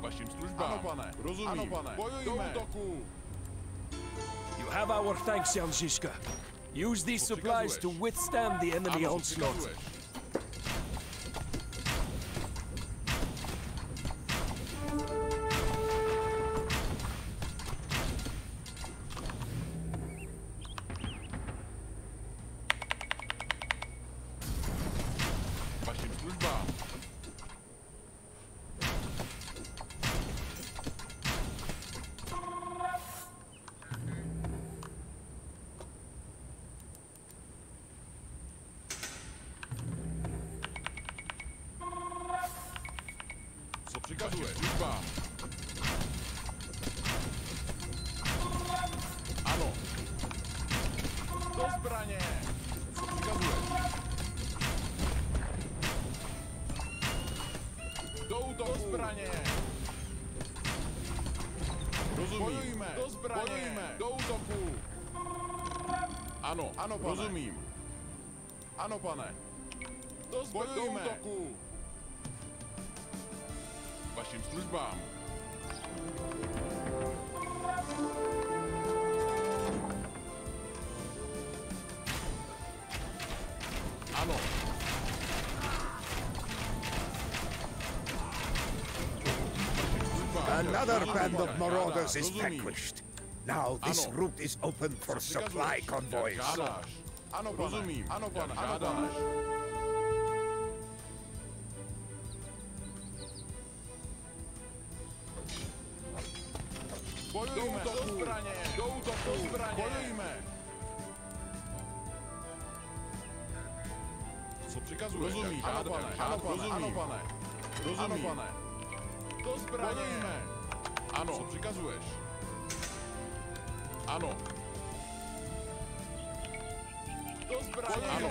Vašim službám. Ano, pane. Rozumím. Ano, pane. Bojujeme. Do útoku. You have our thanks, Shishka. Use these supplies to withstand the enemy onslaught. Vašim službám. Co přikazuješ? Službám. Ano. Do zbraně. Co přikazuješ? Do útoku. Do zbraně. Rozumím. Bojujme. Do zbraně. Bojujme. Do útoku. Ano. Ano, pane. Rozumím. Ano, pane. Do útoku. Vašim službám. Ano. Another band of marauders is vanquished. Now this route is open for supply convoys. Žádáš. Ano, pane. Rozumím. Ano, pane. Žádáš. Bojujme. Do zbraně. Do útoku. Do zbraně. Bojujme. Co přikazuješ? Rozumím. Ano, pane. Ano, pane. Rozumím. Ano, pane. Rozumím. Ano, pane. Do zbraně. Bojujme. Ano. Co přikazuješ? Ano. Do zbraně. Ano.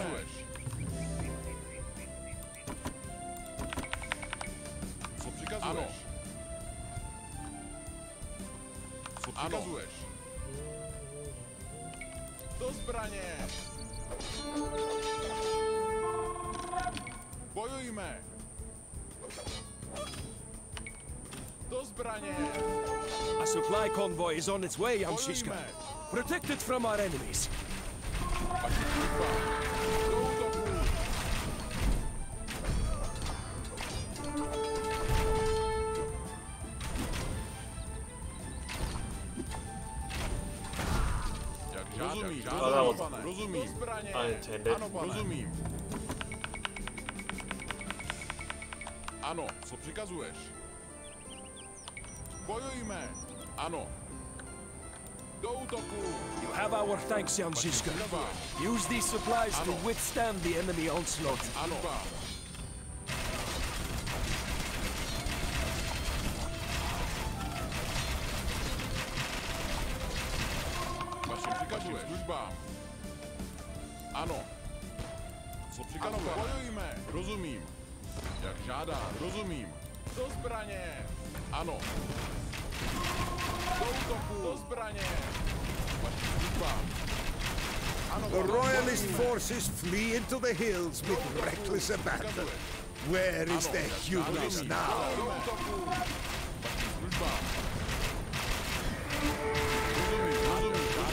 Co přikazuješ? Ano. Co přikazuješ? Do zbraně! Bojujme! Do zbraně! A supply convoy is on its way, Shishka. Protect it from our enemies. Do útoku! Rozumím, žádám, rozumím. Unintended. Ano, pane. Rozumím. Ano, co přikazuješ? Bojujme. Ano. Do útoku. You have our thanks, Shishka. Use these supplies to withstand the enemy onslaught. Ano. Vašim přikazuješ? Službám. Ano. Co přikazuješ? Bojujme. Rozumím. Jak žádá. Rozumím. Do zbraně! Ano. Do útoku! Do zbraně! Vašim službám! Ano, The royalist forces flee into the hills with reckless abandon. Where is their hubris now? Do útoku! Vašim službám!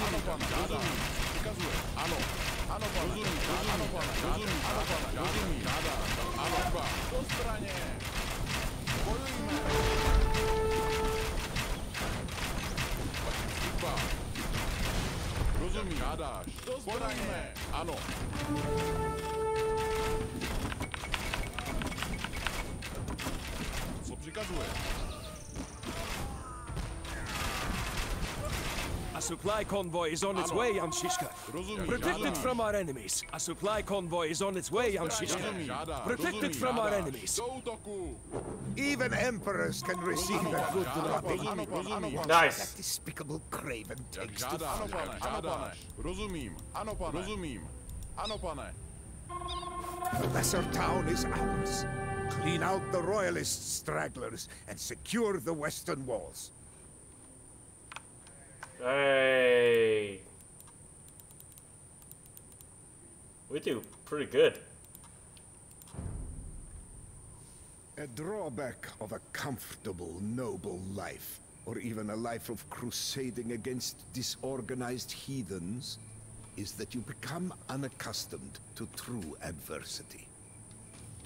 Ano, pane, žádám. Přikazuje. Ano. Ano, pane. Rozumím. Ano, pane. Rozumím. Ano, pane. Rozumím. Žádám. Ano, dva. Do zbraně. Bojujme. Vašim službám. Rozumím. Žádáš. Do zbraně. Ano. Co přikazuje? A supply convoy is on its way, Jan Shishka. Protected from our enemies. A supply convoy is on its way, Jan Shishka. Protected from our enemies. Even emperors can receive a good drubbing. Nice. That despicable craven takes to Ano, fly. pane, ano, pane. Rozumím. Ano, pane. Rozumím. Ano, pane. The lesser town is ours. Clean out the royalist stragglers and secure the western walls. Hey. We do pretty good. A drawback of a comfortable, noble life, or even a life of crusading against disorganized heathens, is that you become unaccustomed to true adversity.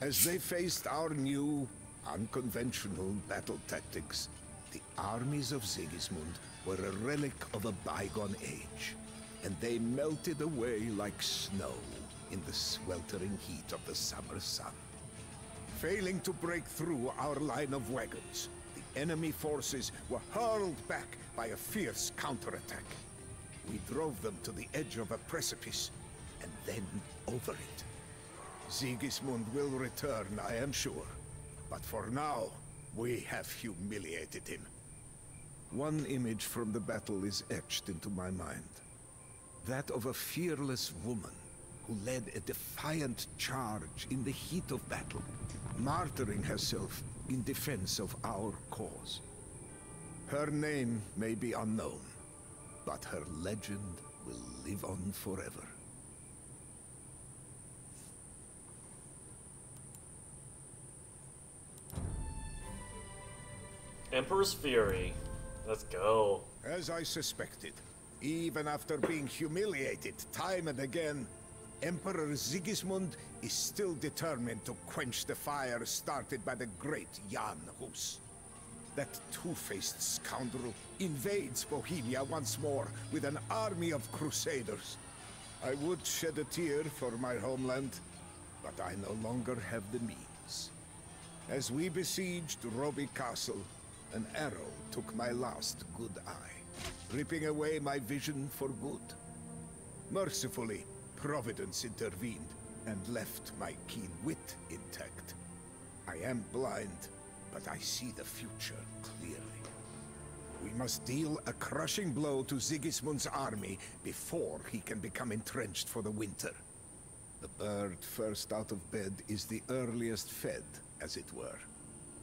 As they faced our new, unconventional battle tactics, the armies of Sigismund were a relic of a bygone age, and they melted away like snow in the sweltering heat of the summer sun. Failing to break through our line of wagons, the enemy forces were hurled back by a fierce counterattack. We drove them to the edge of a precipice, and then over it. Sigismund will return, I am sure, but for now, we have humiliated him. One image from the battle is etched into my mind. That of a fearless woman who led a defiant charge in the heat of battle, martyring herself in defense of our cause. Her name may be unknown, but her legend will live on forever. Emperor's Fury. Let's go. As I suspected, even after being humiliated time and again, Emperor Sigismund is still determined to quench the fire started by the great Jan Hus. That two-faced scoundrel invades Bohemia once more with an army of crusaders. I would shed a tear for my homeland, but I no longer have the means. As we besieged Roby Castle, an arrow took my last good eye, ripping away my vision for good. Mercifully, Providence intervened and left my keen wit intact. I am blind, but I see the future clearly. We must deal a crushing blow to Sigismund's army before he can become entrenched for the winter. The bird first out of bed is the earliest fed, as it were,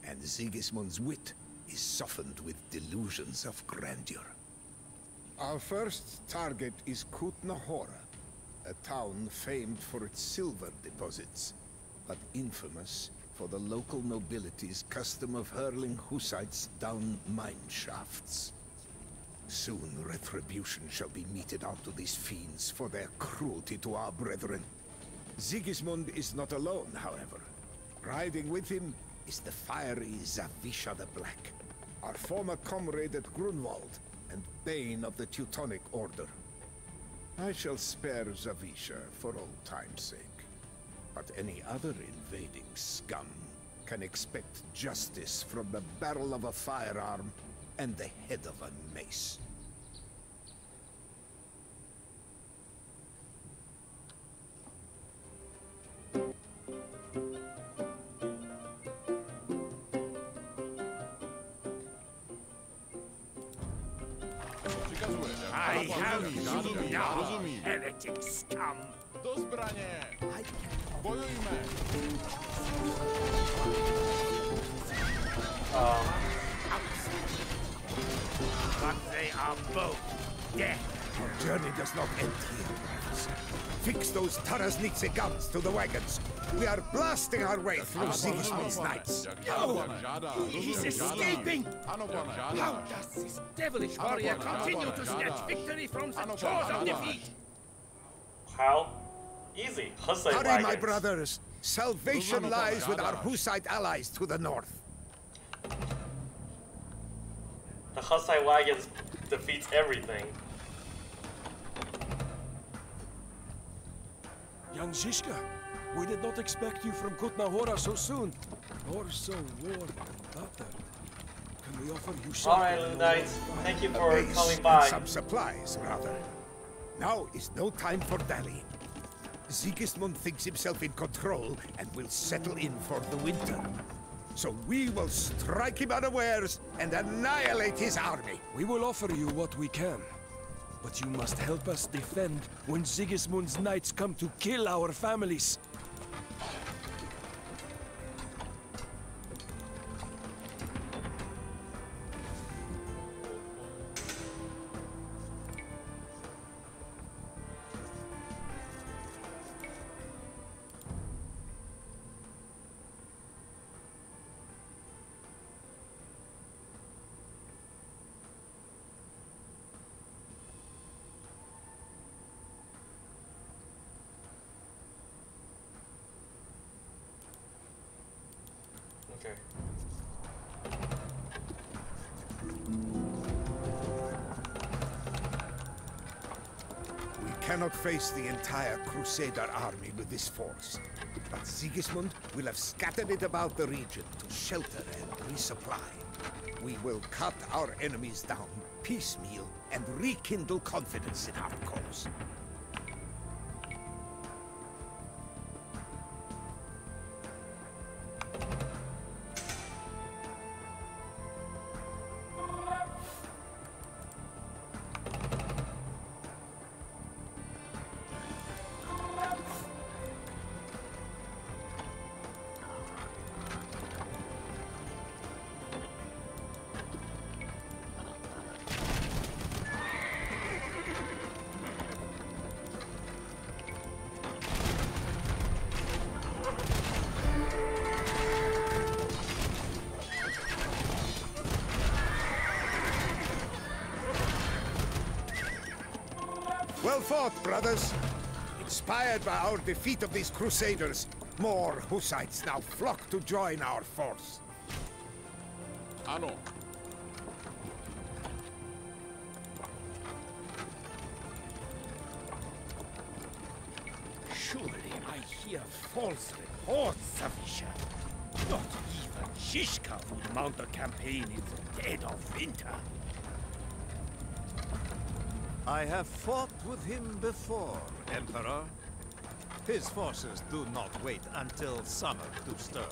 and Sigismund's wit is softened with delusions of grandeur. Our first target is Kutna Hora, a town famed for its silver deposits, but infamous for the local nobility's custom of hurling Hussites down mine shafts. Soon retribution shall be meted out to these fiends for their cruelty to our brethren. Sigismund is not alone, however. Riding with him is the fiery Zawisza the Black, our former comrade at Grunwald and bane of the Teutonic Order. I shall spare Zawisza for old time's sake, but any other invading scum can expect justice from the barrel of a firearm and the head of a mace. I have you now, heretic scum. Do zbraně! Bojujme! are both dead. Our journey does not end here, brothers. Fix those Tarasnitse guns to the wagons. We are blasting our way through Sigismund's knights. No! He's escaping! How does this devilish warrior continue to snatch victory from the jaws of defeat? How? Easy. Hussite Hurry, wagons. my brothers. Salvation lies with our Hussite allies to the north. The Hussite wagons defeats everything. Young Zizka, we did not expect you from Kutna Hora so soon. Or so warm and battered. Can we offer you something? Alright, little knights. Thank you for Base coming and by. some supplies, rather. Now is no time for dallying. Sigismund thinks himself in control and will settle in for the winter. So we will strike him unawares and annihilate his army. We will offer you what we can. But you must help us defend when Sigismund's knights come to kill our families. Okay. We cannot face the entire Crusader army with this force. But Sigismund will have scattered it about the region to shelter and resupply. We will cut our enemies down piecemeal and rekindle confidence in our cause. Well fought, brothers. Inspired by our defeat of these Crusaders, more Hussites now flock to join our force. Ano. Surely I hear false reports, Savisha. Not even Shishka would mount a campaign in the dead of winter. I have fought with him before, Emperor. His forces do not wait until summer to stir.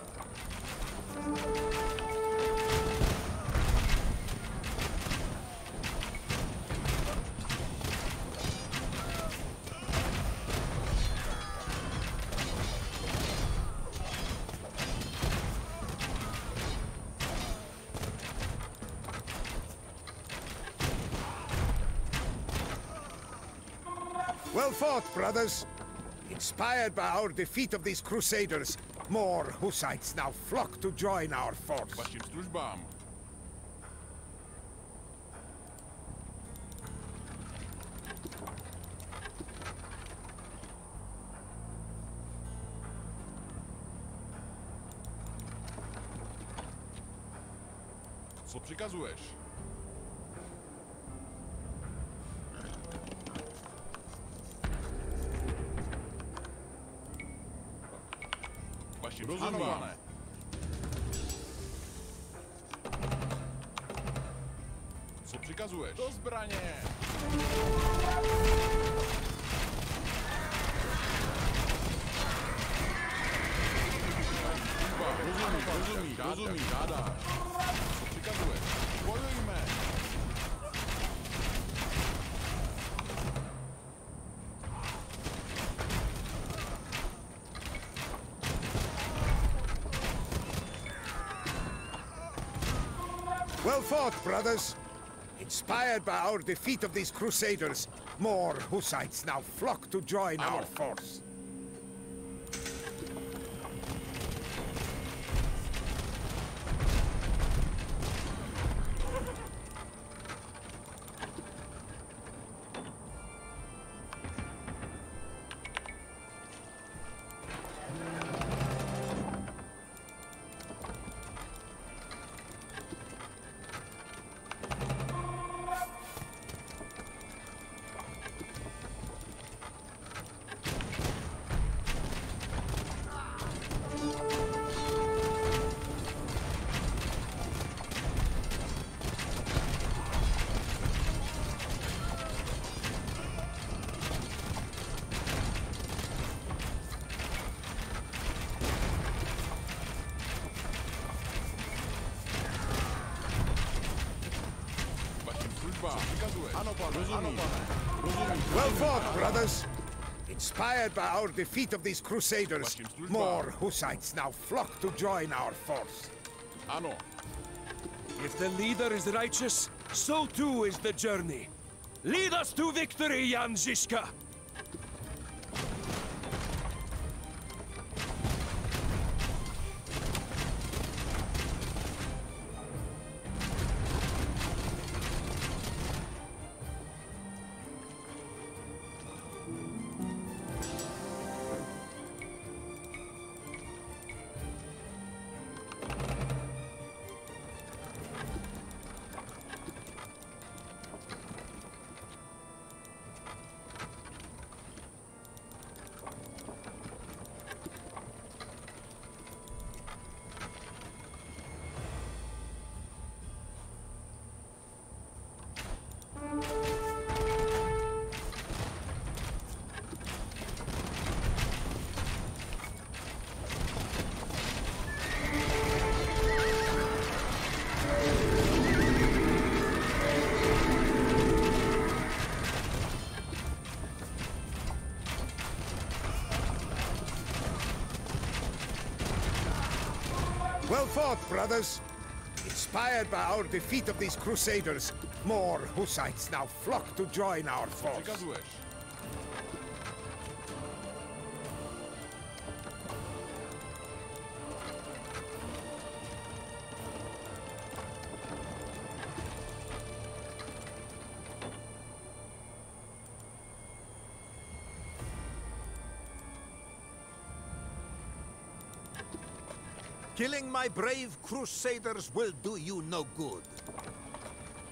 Well fought, brothers. Inspired by our defeat of these Crusaders, more Hussites now flock to join our force. Vašim službám. Co přikazuješ? Vašim službám. Co přikazuješ? Do zbraně! Rozumí, žádáš. Co přikazuješ? Bojujme! Well fought, brothers. Inspired by our defeat of these Crusaders, more Hussites now flock to join our force. Well fought, brothers! Inspired by our defeat of these Crusaders, more Hussites now flock to join our force. If the leader is righteous, so too is the journey. Lead us to victory, Jan Žižka! Well fought, brothers! Inspired by our defeat of these Crusaders, more Hussites now flock to join our force. Killing my brave Crusaders will do you no good.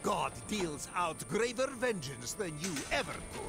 God deals out graver vengeance than you ever could.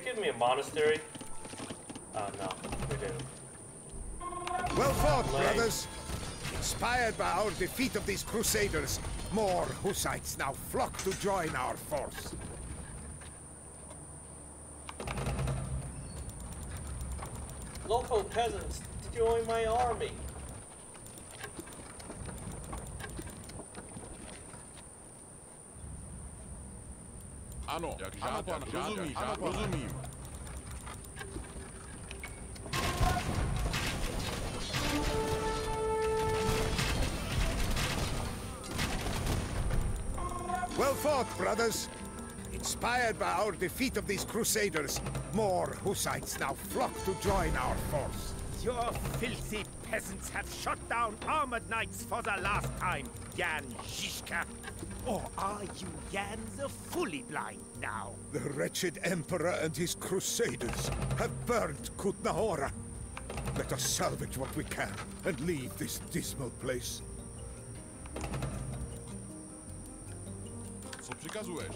Give me a monastery? Oh no, we didn't. Well fought, brothers! Inspired by our defeat of these Crusaders, more Hussites now flock to join our force. Local peasants, join my army! Ano, jak žádá, rozumím. Well fought, brothers! Inspired by our defeat of these Crusaders, more Hussites now flock to join our force. Your filthy peasants have shot down armored knights for the last time, Jan Žižka. Or are you Jans fully blind now? The wretched Emperor and his Crusaders have burned Kutna Hora. Let us salvage what we can and leave this dismal place. Co přikazuješ?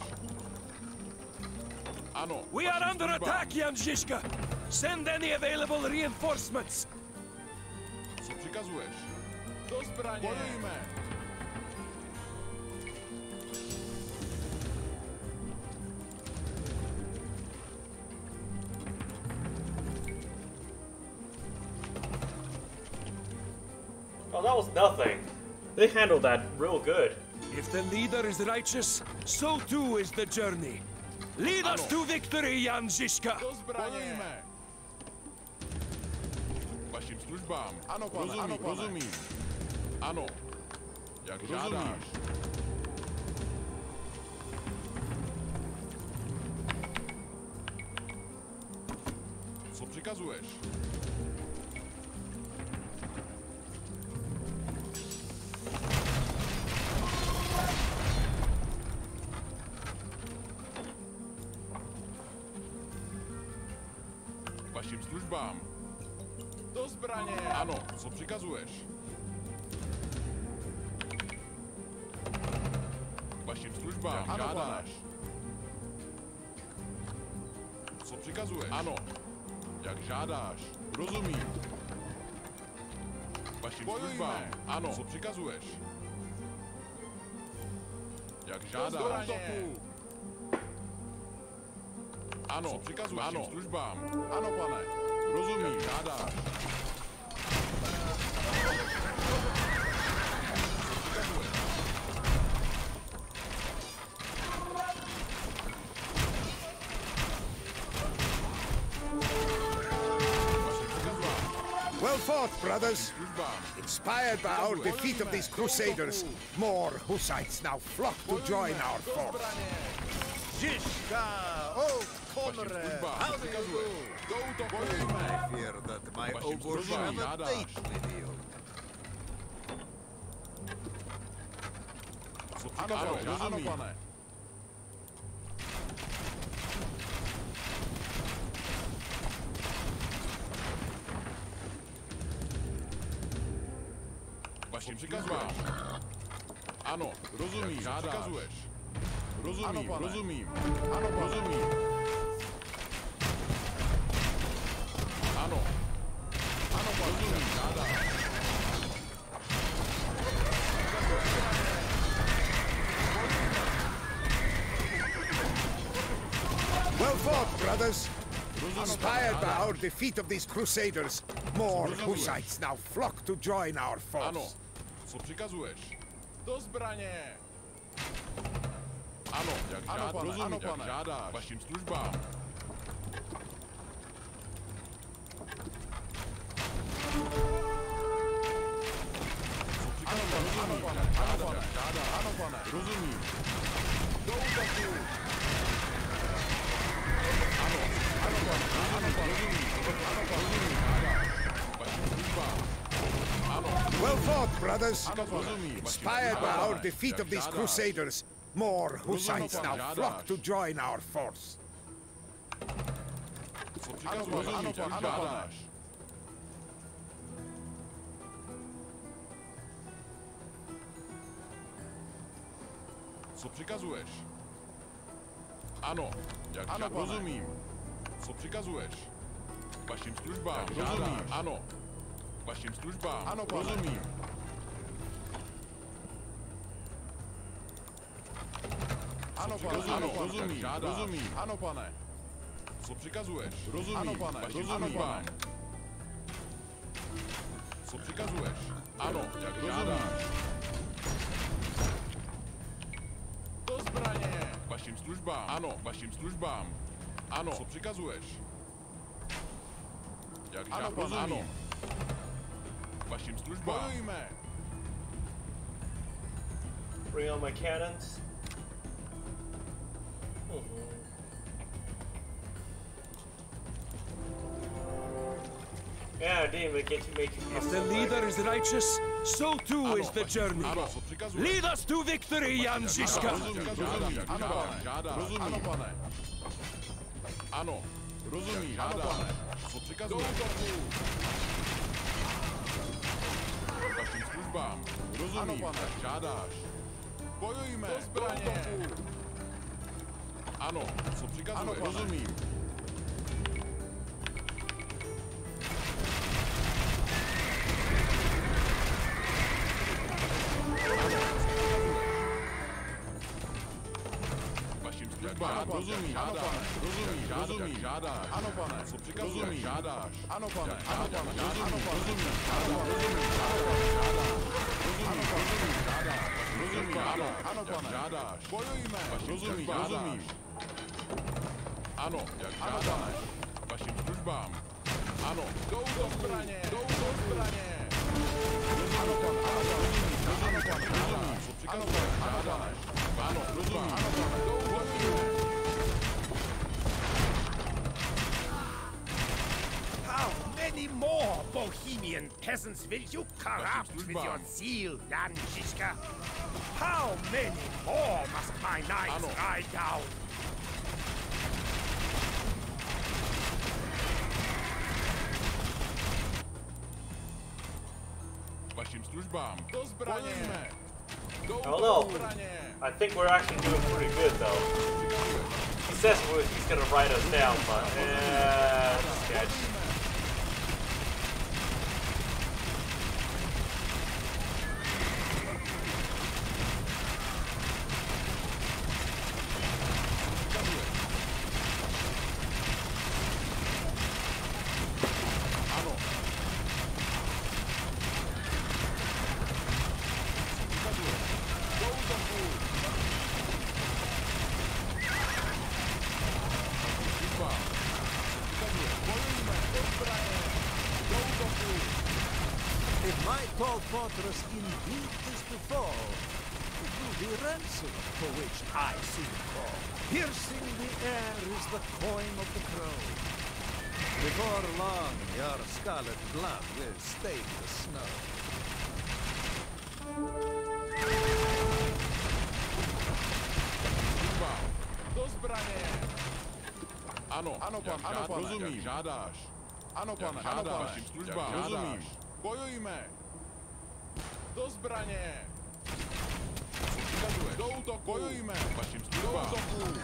Ano. We are under attack, Jan Žižka. Send any available reinforcements. Co přikazuješ? Do zbraně! Bojujme! Oh, that was nothing. They handled that real good. If the leader is righteous, so too is the journey. Lead us to victory, Jan Žižka. Do zbraně! Vašim službám. Ano, pane. Rozumím, ano, pane. Rozumím. Ano. Jak žádáš. Co přikazuješ? Vašim službám. Do zbraně! Ano, co přikazuješ? Vašim službám. Ano, žádáš. Co přikazuješ? Ano. Jak žádáš. Rozumím. Vašim službám. Ano. Co přikazuješ? Jak žádáš. Ano. Co přikazuješ? Ano. Službám. Ano, pane. Rozumím. Žádáš. Well fought, brothers. Inspired by our defeat of these crusaders, more Hussites now flock to join our force. Žižka, old comrade, how do you do? I fear that my ogres have a date with you. Ano, pane. Vašim přikazuješ. Ano, rozumím, přikazuješ. Rozumím, ano, rozumím. Ano, rozumím. Ano. Ano, rozumím, žádáš. Well fought, brothers. Inspired by our defeat of these crusaders, more Hussites now flock to join our force. Ano. Co přikazuješ? Do zbraně! Ano, jak žádáš. Rozumím, ano, jak žádáš. Vašim službám. Co přikazuješ? Ano, pane. Ano, pane. Žádáš. Ano, pane. Rozumím. Do útoku! Ano, ano, pane. Ano, pane. Rozumím. Ano, pane. Rozumím. Žádáš. Vašim službám. Well fought, brothers. Inspired by our defeat of these crusaders, more Hussites now flock to join our force. Co přikazuješ? Ano, jak žádáš. Co přikazuješ? Ano, jak žádáš. Rozumím. Co přikazuješ? Vašim službám. Rozumím. Ano. Vašim službám. Ano, rozumím. Ano, pane. Ano, rozumím. Rozumím. Ano, pane. Co přikazuješ? Rozumím. Ano, pane. Rozumím. Co přikazuješ? Ano, jak žádáš. Do zbraně. Vašim službám. Ano, vašim službám. Ano. Co přikazuješ? Jak žádáš. Rozumím. Ano. Vašim službám. Bojujme. Bring on my cannons. Yeah, I didn't even get to make it. If the leader is righteous, so too is the journey. Lead us to victory, Jan Žižka. Rozumím, pane. Ano, rozumím, žádáme. Co přikazuješ? Vašim službám. Rozumím, jak žádáš. Bojujme. Do zbraně. Ano, co přikazuješ? Rozumím. Vašim službám. Rozumím, žádáš. Rozumím, žádáš. Ano, pane. Co přikazuješ? Žádáš. Ano, pane. Ano, pane. Rozumím, ano, pane. Žádáš. Bojujme. Rozumím. Ano, jak žádáš. Vašim službám. Ano, jdou do zbraně. Ano, pane. Rozumím. Co přikazuješ? Žádáš. Ano, rozumím. How many more Bohemian peasants will you corrupt with your zeal, Jan Žižka? How many more must my knights ride down? Vašim službám. Do zbraně. I don't know. I think we're actually doing pretty good though. He says he's gonna write us down, but sketch. If my tall fortress indeed is to fall, it will be ransom for which I soon call. Piercing the air is the coin of the crow. Before long, your scarlet blood will stain the snow. Do zbraně. Ano, pan, rozumím. Žádáš. Ano, pane, žádáš. Vašim službám. Rozumím. Bojujme. Do zbraně. Co přikazuješ? Do útoku. Bojujme. Vašim službám. Do útoku.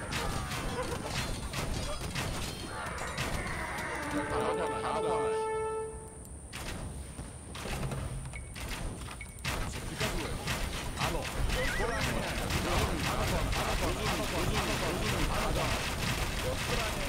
Ano, pane, žádáš. Co přikazuješ? Ano. Do zbraně. Rozumím. Ano, pane, rozumím. Žádáš. Do zbraně.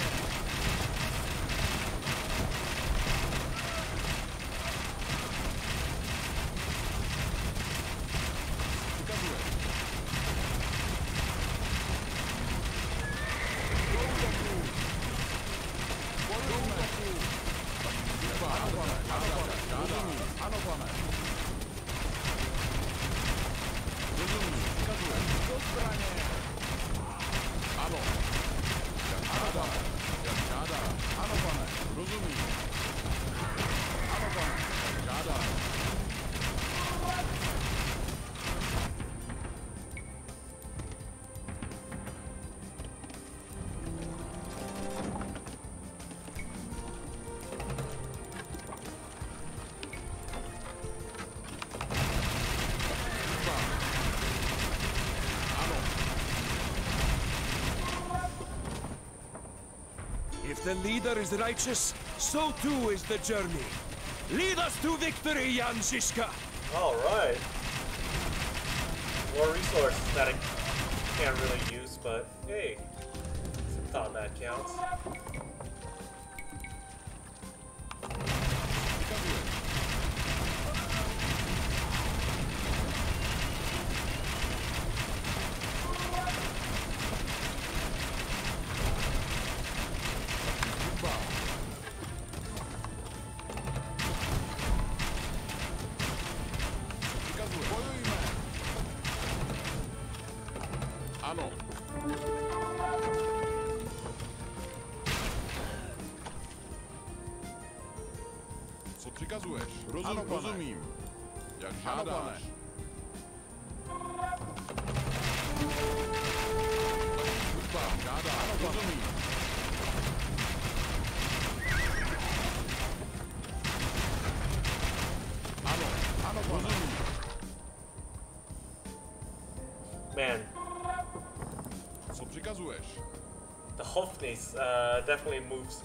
If the leader is righteous, so too is the journey. Lead us to victory, Jan Žižka! Alright. More resources that I can't really use, but hey, some thought that counts. Ano. Co přikazuješ? Rozumím. Jak žádáš. Žádám, rozumím. Ano, rozumím. Man. Co přikazuješ? The Hofnis definitely moves.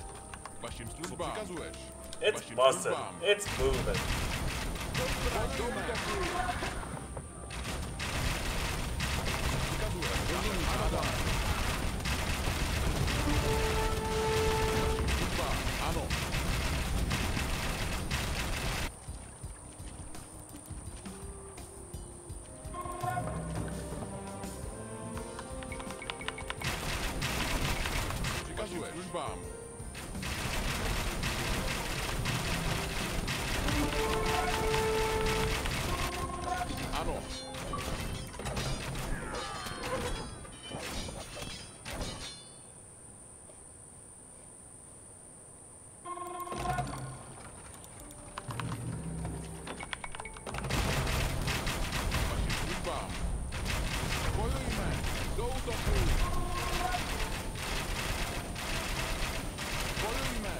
Vašim službám. Přikazuješ. It's buzzing. It's moving. Ano. Přikazuješ službám. Ano. Vašim službám. Bojujme. Do útoku. Bojujme.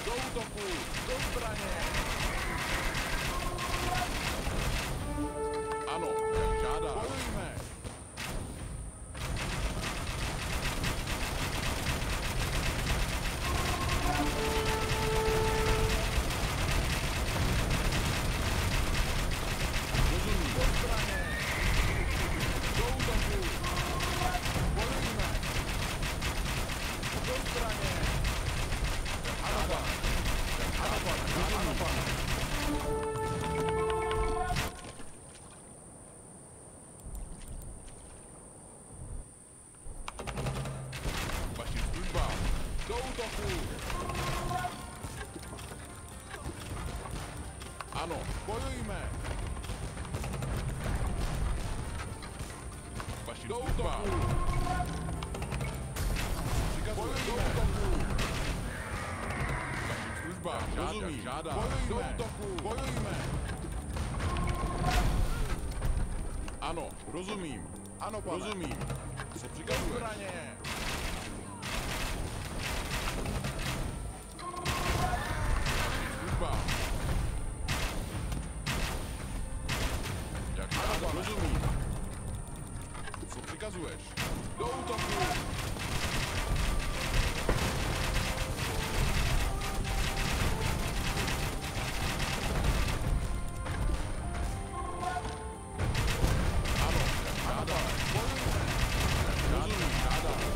Do útoku. Do zbraně. Ano, jak žádá. Bojujme. Rozumím. Do zbraně. Do útoku. Bojujme. Do zbraně. Ano, pane. Ano, pane. Ano, pane. Vašim službám. Do útoku. Ano, bojujme. Vašim službám. Přikazujeme. Do útoku. Vašim službám. Rozumím. Žádá. Do útoku. Bojujme. Ano, rozumím. Ano, pane. Rozumím. Co přikazuješ? Zbraně. Služba. Jak žádá, rozumím. Co přikazuješ? Do útoku.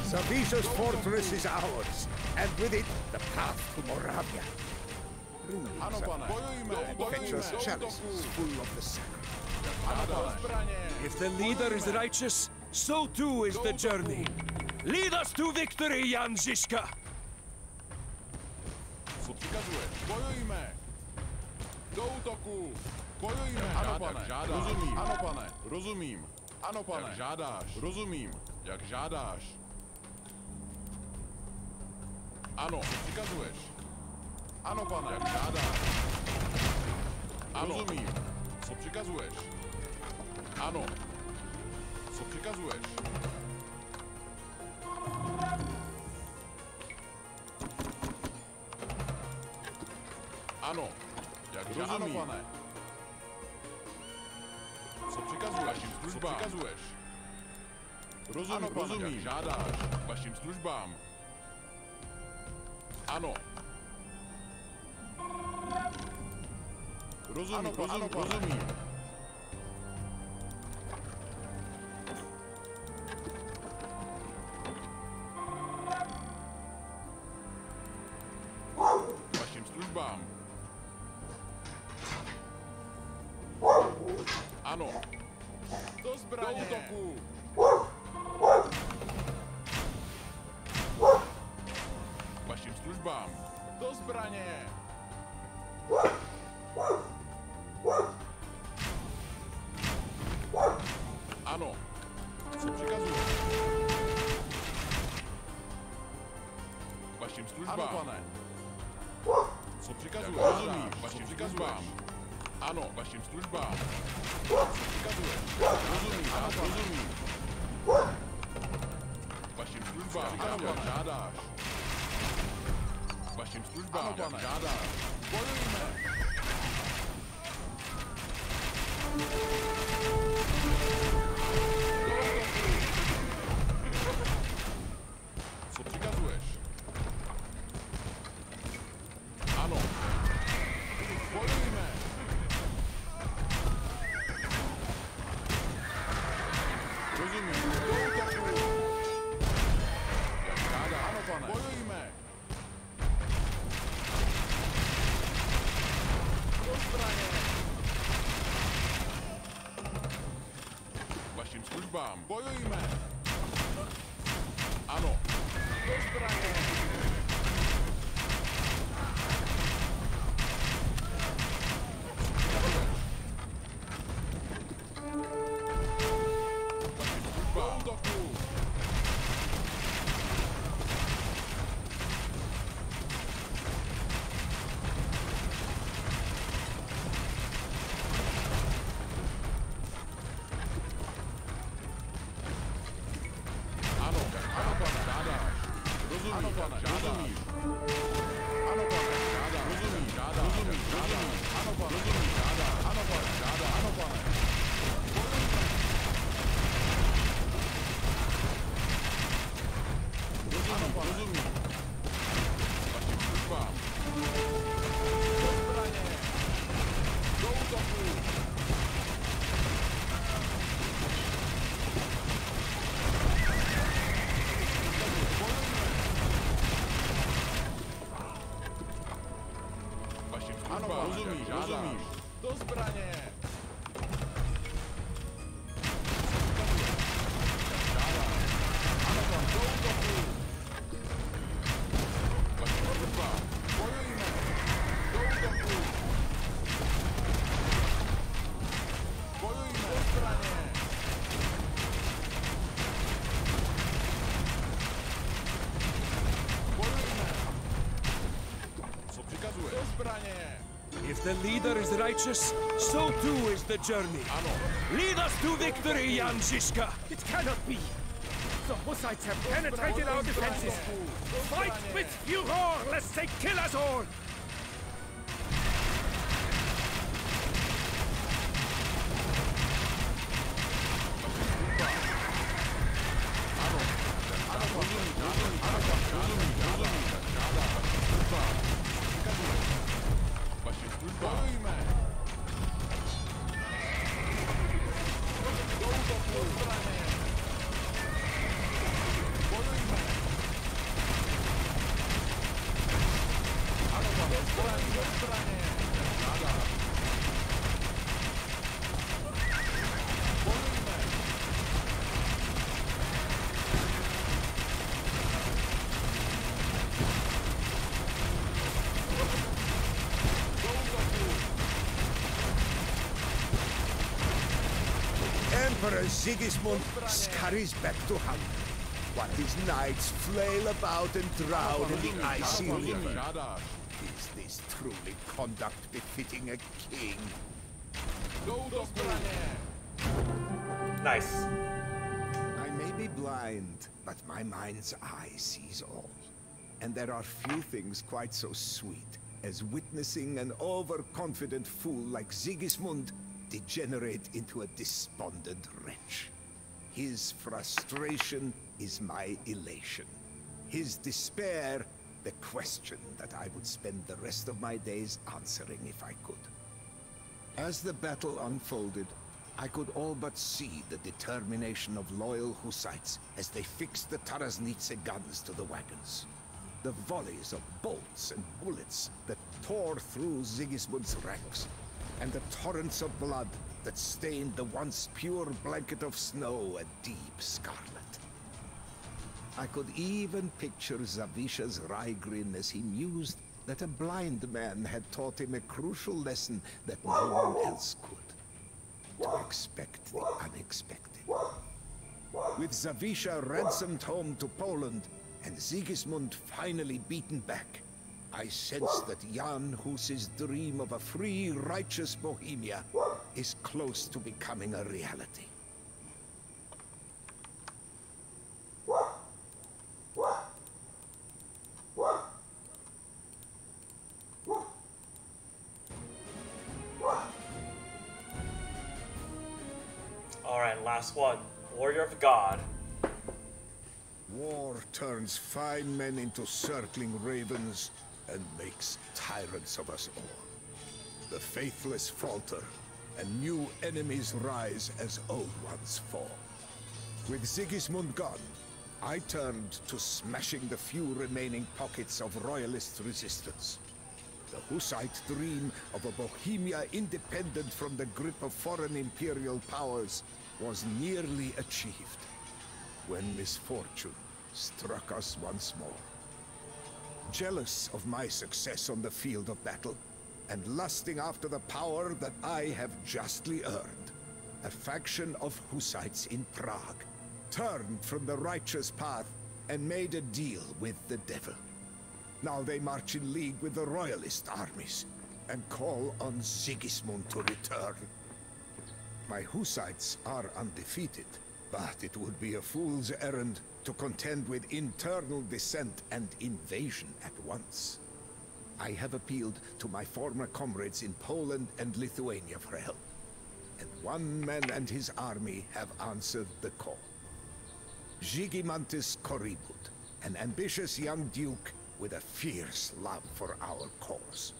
Zavissa's fortress is ours, and with it, the path to Moravia. Ano, pane. Fetcher's chalice is full of the sacred. If the leader is righteous, so too is the journey. Lead us to victory, Jan Žižka! Co přikazuješ? Bojujme! Do útoku! Bojujme! Ano, pane. Rozumím. Ano, pane. Rozumím. Ano, pane. Jak žádáš. Rozumím. Jak žádáš. Ano, co přikazuješ? Ano, pane. Jak žádáš. Ano. Rozumím. Co přikazuješ? Ano. Co přikazuješ? Ano. Jak rozumím. Ano, pane. Co přikazuješ? Vašim službám. Co přikazuješ? Rozumím, ano, pane, rozumím. Jak žádáš. Vašim službám. Ano. Rozumím, ano, rozumím, ano, rozumím. Vašim službám. Ano. Do zbraně. Do útoku. Vašim službám. Do zbraně. Ano. Co přikazuješ? Vašim službám. Ano, pane. Co přikazuješ? Rozumím. Vašim službám. Ano, vašim službám. Co přikazuješ? Rozumím. Ano, rozumím. Vašim službám. Ano, jak žádáš. Vašim službám. Ano, pane. Žádáš. Bojujme. Vašim službám. Bojujme! Ano. Do zbraně! Rozumím. Do zbraně! If the leader is righteous, so too is the journey. Lead us to victory, Jan Žižka! It cannot be! The Hussites have penetrated our defenses! Fight with furor, lest they kill us all! Emperor Sigismund scurries back to hunt, while his knights flail about and drown in the icy river. Is this truly conduct befitting a king? Nice. I may be blind, but my mind's eye sees all. And there are few things quite so sweet as witnessing an overconfident fool like Sigismund degenerate into a despondent wretch. His frustration is my elation. His despair, the question that I would spend the rest of my days answering if I could. As the battle unfolded, I could all but see the determination of loyal Hussites as they fixed the Taraznitse guns to the wagons. The volleys of bolts and bullets that tore through Sigismund's ranks, and the torrents of blood that stained the once pure blanket of snow a deep scarlet. I could even picture Zavisha's wry grin as he mused that a blind man had taught him a crucial lesson that no one else could. To expect the unexpected. With Zawisza ransomed home to Poland, and Sigismund finally beaten back, I sense that Jan Hus's dream of a free, righteous Bohemia is close to becoming a reality. Alright, last one. Warrior of God. War turns fine men into circling ravens and makes tyrants of us all. The faithless falter, and new enemies rise as old ones fall. With Sigismund gone, I turned to smashing the few remaining pockets of royalist resistance. The Hussite dream of a Bohemia independent from the grip of foreign imperial powers was nearly achieved when misfortune struck us once more. Jealous of my success on the field of battle, and lusting after the power that I have justly earned, a faction of Hussites in Prague turned from the righteous path and made a deal with the devil. Now they march in league with the royalist armies and call on Sigismund to return. My Hussites are undefeated, but it would be a fool's errand to contend with internal dissent and invasion at once. I have appealed to my former comrades in Poland and Lithuania for help, and one man and his army have answered the call. Zygmantas Korybut, an ambitious young duke with a fierce love for our cause.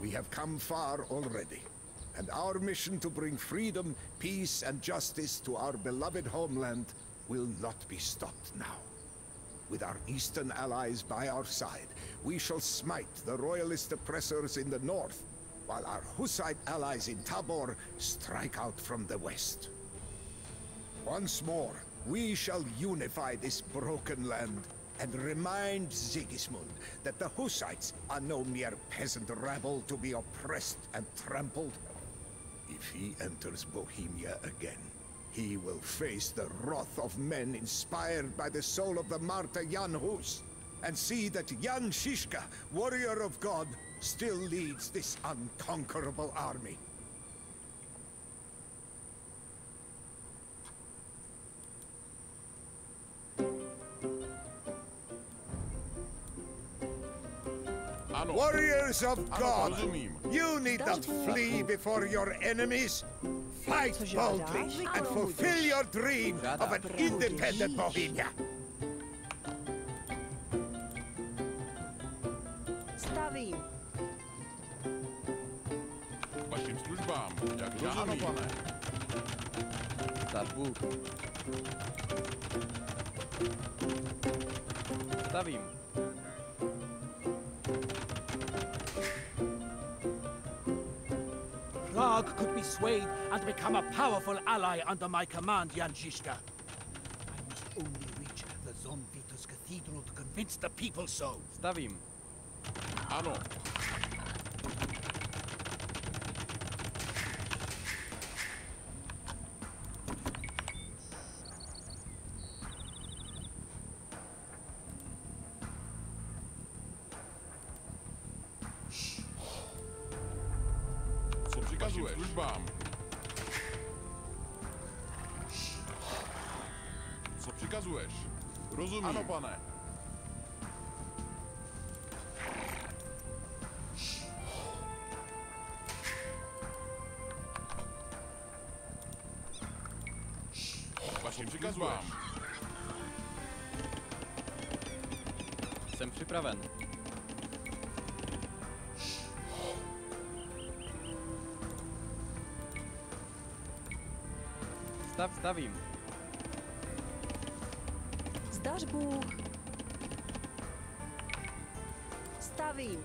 We have come far already, and our mission to bring freedom, peace, and justice to our beloved homeland will not be stopped now. With our eastern allies by our side, we shall smite the royalist oppressors in the north, while our Hussite allies in Tabor strike out from the west. Once more, we shall unify this broken land and remind Sigismund that the Hussites are no mere peasant rabble to be oppressed and trampled. If he enters Bohemia again, he will face the wrath of men inspired by the soul of the martyr Jan Hus, and see that Jan Žižka, warrior of God, still leads this unconquerable army. Warriors of God, you need not flee before your enemies. Fight boldly and fulfill your dream of an independent Bohemia. Stavím. Vašim službám, jak já, ano, pane. Stavbu. Stavím. Prague could be swayed and become a powerful ally under my command, Jan Žižka. I must only reach the Zomvitus Cathedral to convince the people so. Stavím. Ano. Co přikazuješ? Službám. Co přikazuješ? Rozumím. Ano, pane. Vašim přikazuješ. Jsem připraven. Stavím. Zdař Bůh. Stavím.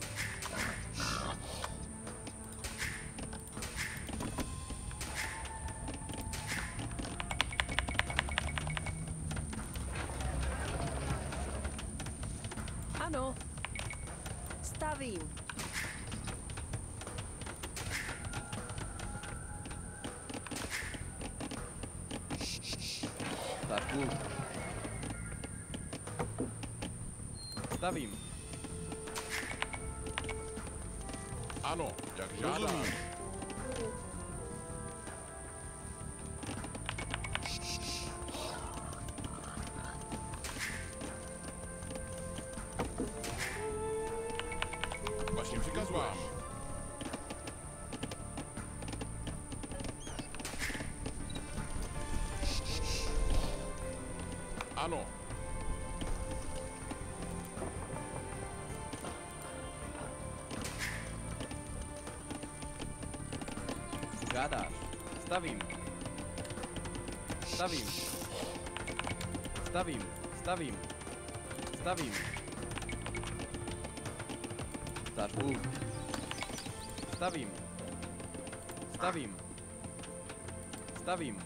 Ano. Stavím. Stavbu. Stavím. Ano, jak žádáš. Vašim přikazuješ. Ano. Žádáš. Stavím. Stavím. Stavím. Stavím. Stavím. Stavbu. Stavím. Stavím. Stavím.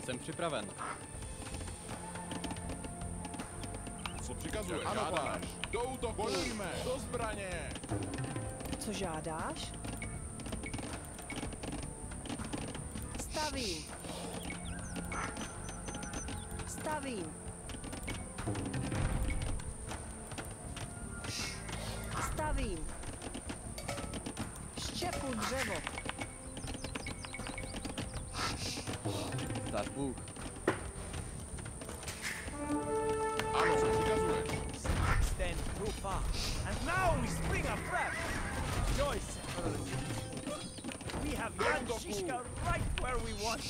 Jsem připraven. Co přikazuješ? Ano, pane. Do útoku. Bojujme. Do zbraně. Co žádáš? Stavím. Stavím. Stavím. Štěpu dřevo. Dáš Bůh. Ano, co přikazuješ? Stand too far. And now we spring afresh. Joyce. We have Jan Žižka right where we want.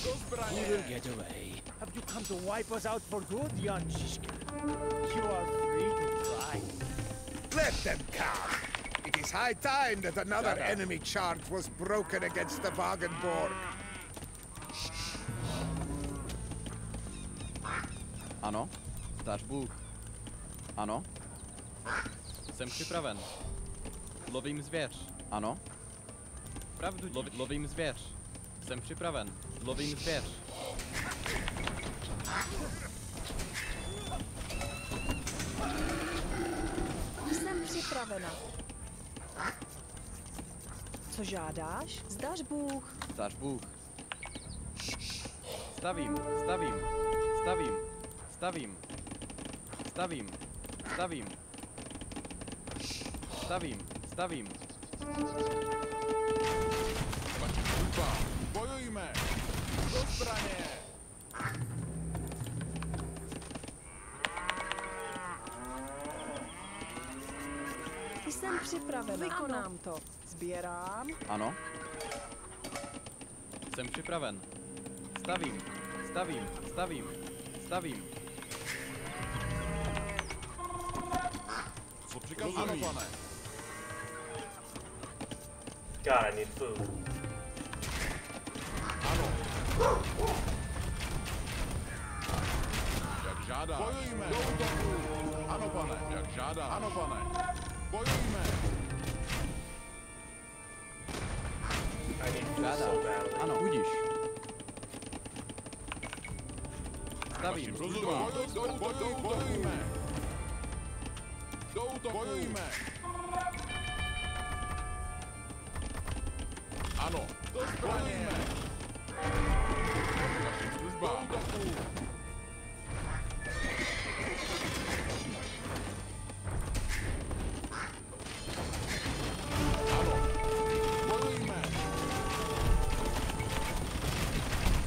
We will get away. Have you come to wipe us out for good, Jan Žižka? You are free to try. Let them come! It is high time that another enemy charge was broken against the Wagenburg. Ano. Dáš Bůh. Ano. Jsem připraven. Lovím zvěř. Ano. Pravdu lovím zvěř. Jsem připraven. Lovím zvěř. Jsem připravena. Co žádáš? Zdaš Bůh. Dáš Bůh. Stavím, stavím, stavím, stavím, stavím, stavím, stavím, stavím. Bojujme. Do zbraně. Jsem připravena. Vykonám to. Sbírám. Ano. Jsem připraven. Stavím, stavím, stavím, stavím. Co přikazuješ, pane? God, I need food. Ano. Jak žádá. Bojujme. Do útoku. Ano, pane. Jak žádá. Ano, pane. Bojujme. I need food so badly. Ano, budíš. Stavím. Rozumím. Bojujme. Do útoku. Bojujme. Ano. Do zbraně. Vašim službám. Do útoku. Ano. Bojujme.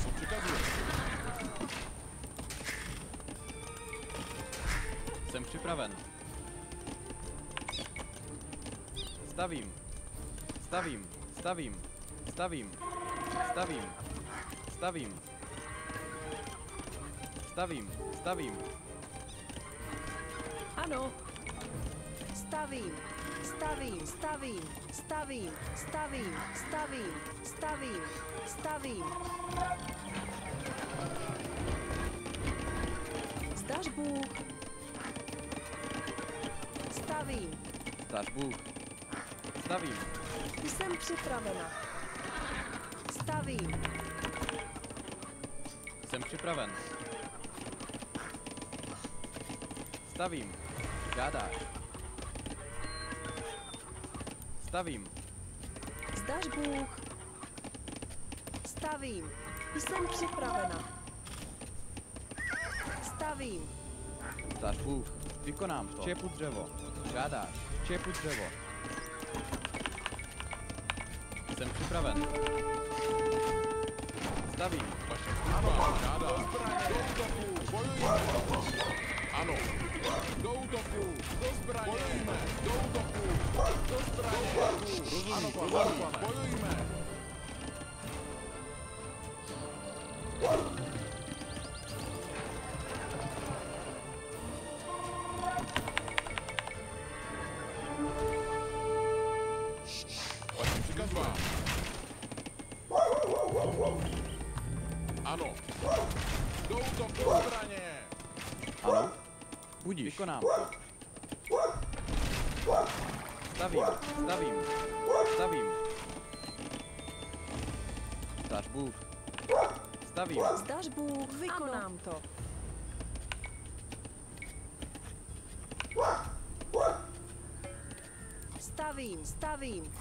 Co přikazuješ? Jsem připraven. Stavím. Stavím. Stavím. Stavím. Stavím. Stavím. Stavím. Stavím. Ano. Stavím. Stavím. Stavím. Stavím. Stavím. Stavím. Stavím. Stavím. Zdaš Bůh. Stavím. Dáš Bůh. Stavím. Jsem připravena. Stavím. Jsem připraven. Stavím. Žádáš. Stavím. Zdaš Bůh. Stavím. Jsem připravena. Stavím. Dáš Bůh. Vykonám to. Čepu dřevo. Žádáš. Čepu dřevo. Jsem připraven. Stavím. Ano, žádá. Do zbraně. Do útoku. Bojujme. Ano. Do útoku. Do zbraně. Bojujme. Do útoku. Do zbraně. Rozumím. Ano, pane. Bojujme. Vašim přikazovám. Ano. Do útoku. Do zbraně. Ano. Budíš. Vykonám to. Stavím. Stavím. Stavím. Dáš Bůh. Stavím. Zdař Bůh, vykonám to. Stavím. Stavím.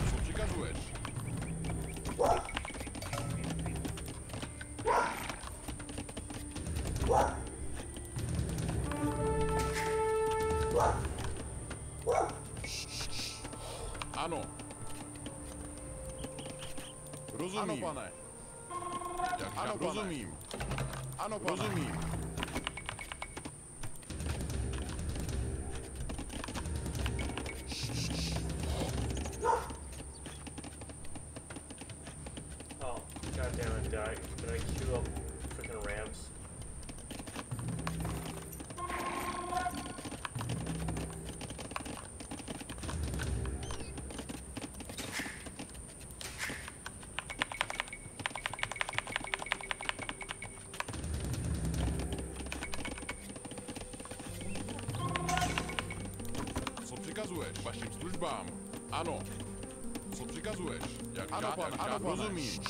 Co přikazuješ? Ano. Rozumím. Ano, pane. Ano, rozumím. Ano, pane. Rozumím. Oh, god damn it, did I queue up freaking Rams? Co přikazuješ? Vašim službám. Ano. Co přikazuješ? Jak ano, pane, ano, pane. Rozumím.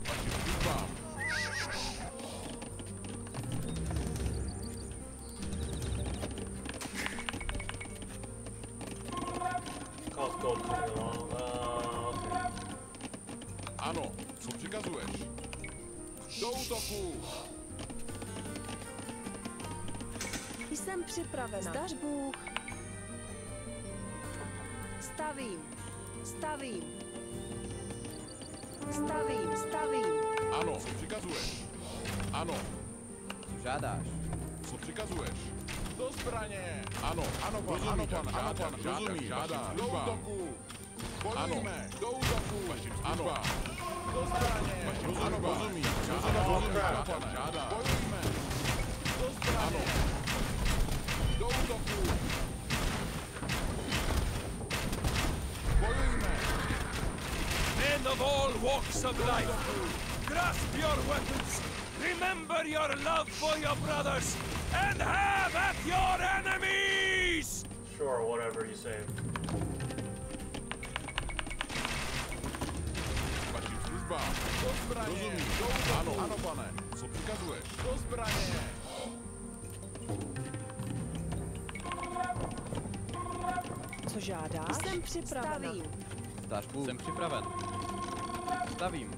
Vašim službám. Call's gold coming along. Okay. Ano. Co přikazuješ? Do útoku. Jsem připravena. Zdař Bůh. Stavím. Ano. Co přikazuješ? Ano. Co žádáš? Co přikazuješ? Do zbraně! Ano, ano, pan, ano, pan, ano, pan, rozumím, žádá. Do útoku! Bojujme! Do útoku! Vašim službám! Do zbraně! Vašim službám! Rozumím, ano, pan, žádá. Bojujme! Do zbraně! Do útoku! Bojujme! Men of all walks of life, grasp your weapons, remember your love for your brothers, and have at your enemies! Sure, whatever you say. Vašim službám! Do zbraně! Rozumím, do útoku! Ano, ano, pane. Co přikazuješ? Do zbraně! Co žádáš? Jsem připravena. Zdař Bůh. Jsem připraven. Stavím.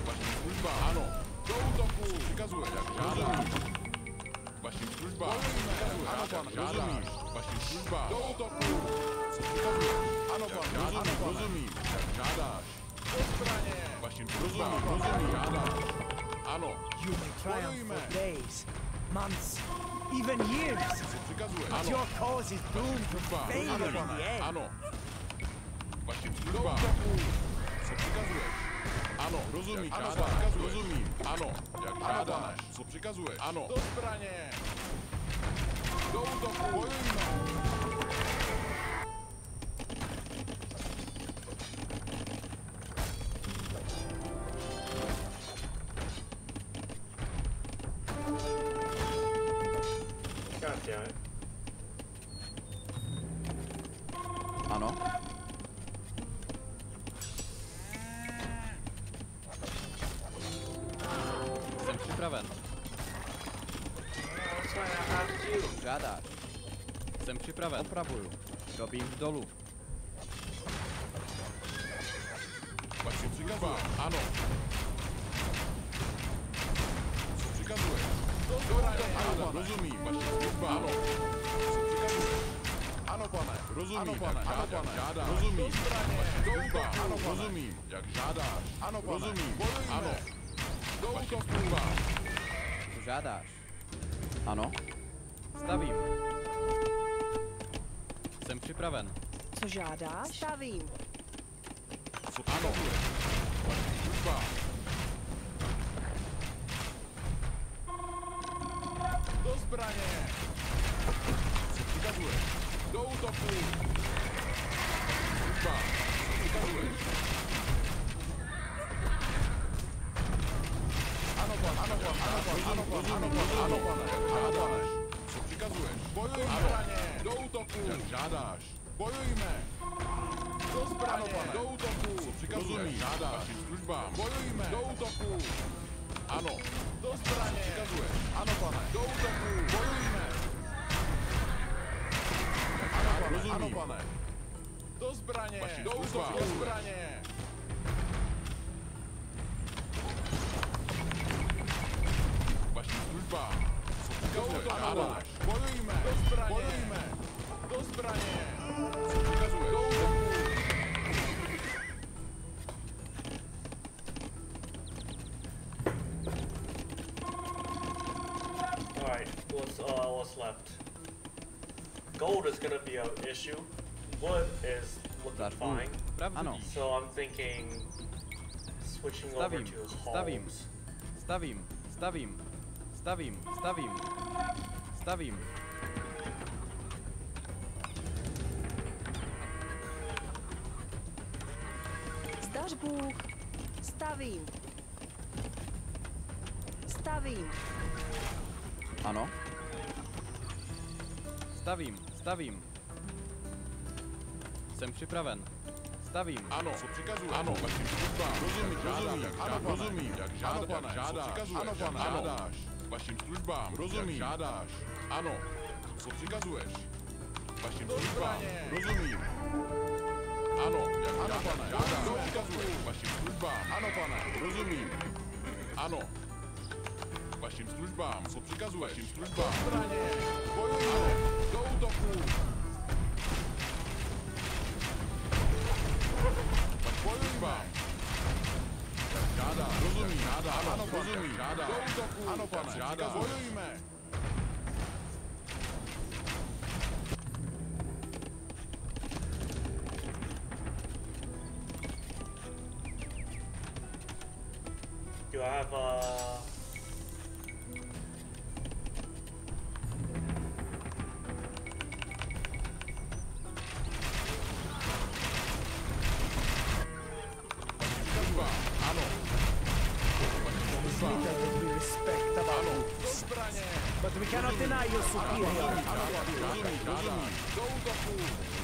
Vašim službám! Ano. Do útoku! Co přikazuješ? Jak žádáš? Vašim službám! Ano, pan, rozumím. Vašim službám! Do útoku! Co přikazuješ? Ano, pan, rozumím. Jak žádáš? Do zbraně! Vašim službám! Rozumím, žádáš. Ano. You may triumph for days, months, even years, Co přikazuješ? but Ano. your cause is doomed to Službám! failure Ano, in the pane. end. Ano. Vašim službám! Co přikazuješ? Ano, rozumím, žádáš. Rozumím. Ano. Jak žádáš? Co přikazuješ? Ano. Do zbraně! Do útoku! Bojujme! God damn it. Ano. Jsem připraven. That's why I asked you. Žádáš. Jsem připraven. Opravuju. Robím dolů. Vašim službám! Ano. Co přikazuješ? Do zbraně! Ano, pane. Rozumím. Vašim službám! Ano. Co přikazuješ? Ano, pane. Rozumím. Ano, pane. Ano, pane. Žádáš. Rozumím. Do zbraně! Do útoku! Ano, pane. Rozumím. Jak žádáš? Ano, pane. Rozumím. Bojujme! Ano. Do útoku! Co žádáš? Ano. Stavím. Jsem připraven. Co žádáš? Stavím. Co přikazuješ? Vašim službám. Do zbraně! Co přikazuješ? Do útoku! Služba! Co přikazuješ? Ano, pane, ano, pane, ano, pane, ano, pane, ano, pane, žádáš. Co přikazuješ? Bojujme! Zbraně! Do útoku! Jak žádáš? Bojujme! Do zbraně! Do útoku! Co přikazuješ? Žádáš. Vašim službám. Bojujme! Do útoku! Ano. Do zbraně! Přikazuješ? Ano, pane. Do útoku! Bojujme! Ano, pane. Ano, pane. Do zbraně! Do útoku! Do zbraně! Vašim službám. Co přikazuješ? Ano, pane. Bojujme! Do zbraně! Bojujme! Do zbraně! Co přikazuješ? Do útoku! Alright, what's left? Gold is gonna be an issue. Wood is looking fine. Ano. So I'm thinking switching over to homes. Stavím. Zdař Bůh. Stavím. Ano. Stavím. Jsem připraven. Stavím. Ano, co přikazuješ? Ano, vašim službám. Rozumím, ano, rozumím, jak žádáš. Ano, pane, žádáš. Vašim službám. Rozumím, žádáš. Ano, co přikazuješ? Vašim službám. Rozumím. Ano, jak žádáš. Co přikazuješ? Vašim službám. Ano, pane, rozumím. Ano. Vašim službám. Co přikazuješ? Vašim službám. Zbraně. Bojujme. Do útoku. Bojujme! Žádá, rozumím, žádá, ano, rozumím, žádá. Do útoku, ano, pane, žádá, bojujme! Do I have But we cannot deny your superiority. Rozumím, do útoku,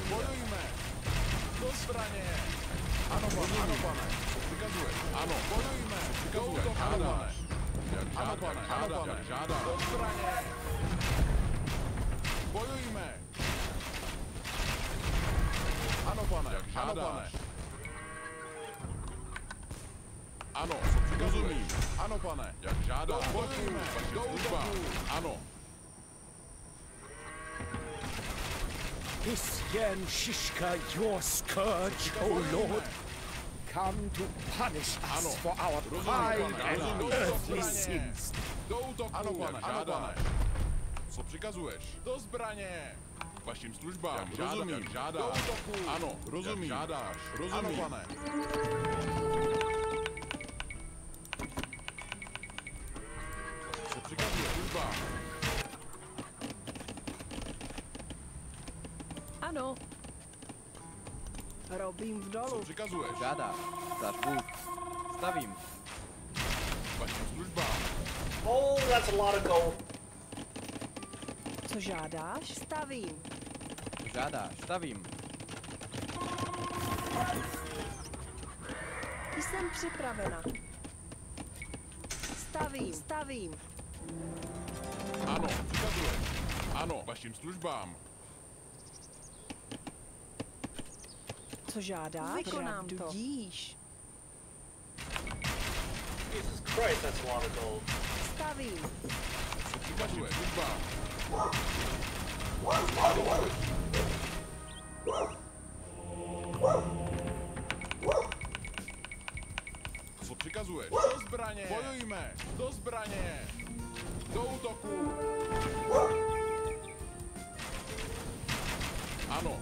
bojujme! Do zbraně! Ano, pane, přikazuješ, ano, bojujme! Do útoku, žádáš! Ano, pane, jak žádáš! Do zbraně! Bojujme! Ano, pane, jak žádáš! Ano, co přikazuješ? Ano, pane, jak žádáš! Bojujme! Do útoku! Ano! Is Yen Shishka your scourge, O Lord? Come to punish us for our pride and earthly sins. Do útoku! Ano, pane, žádáš! Co přikazuješ? Do zbraně! Vašim službám, rozumím, jak žádáš. Do útoku! Ano, rozumím, jak žádáš. Rozumím. Ano, pane. Co přikazuješ službám? Ano. Robím v Co dolu. přikazuješ? Žádáš. Zdař Bůh. Stavím. Vašim službám. Oh, that's a lot of gold. Co žádáš? Stavím. Žádáš. Stavím. Jsem připravena. Stavím. Ano, přikazuješ. Ano, vašim službám. Co žádáš? Vykonám to. Dudíš. Jesus Christ, that's a lot of gold. Stavím. Co přikazuješ službám? Co přikazuješ? Do zbraně! Bojujme! Do zbraně! Do útoku! Ano.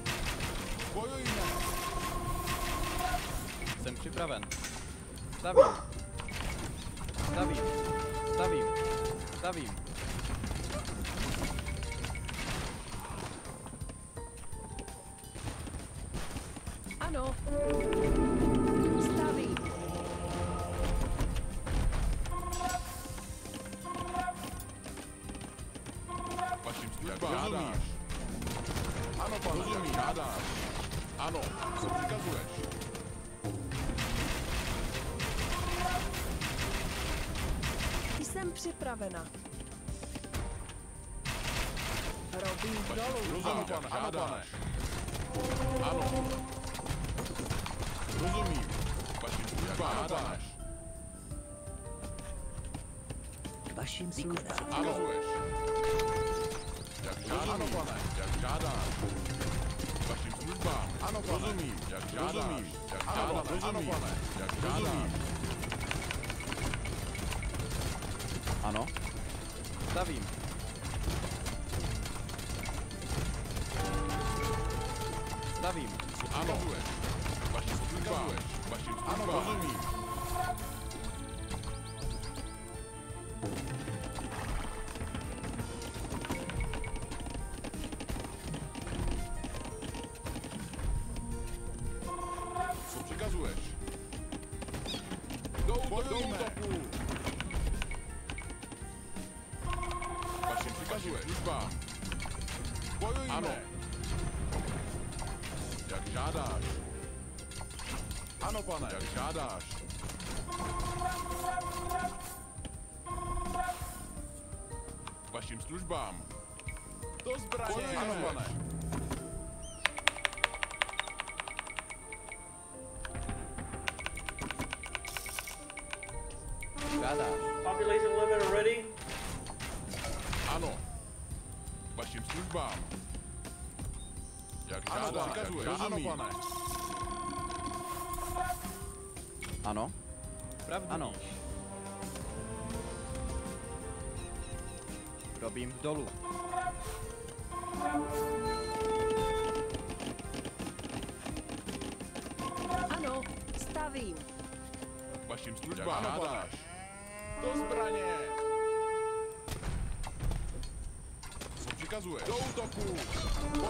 Bojujme! Jsem připraven. Stavím. Stavím. Stavím. Stavím. Ano. Stavím. Vašim službám žádáš. Ano, pane, rozumím, žádáš. Ano, co přikazuješ? Jsem připravena. Robím dolů. Ano, pane, žádáš. Ano. Rozumím. Vašim službám žádáš. Vašim službám. Ano. Jak žádáš. Ano, pane, jak žádáš. Vašim službám. Ano, pane. Rozumím, jak žádáš. Jak žádáš. Ano, pane, jak žádáš. Ano. Stavím. Stavím. Ano. Vašim službám. Vašim službám. Ano, rozumím. Co přikazuješ? Do útoku! Vašim přikazuješ. Službám. Bojujme. Ano. Jak žádáš. Ano, pane, jak žádáš. Vašim službám. Do zbraně. Ano, pane. Žádáš. Population limit already? Ano. Vašim službám. Jak žádáš. Přikazuješ. Ano, pane. Ano. Pravdu Ano. víš. Robím dolů. Ano. Stavím. Vašim službám. Jak žádáš. Do zbraně. Co přikazuješ? Do útoku.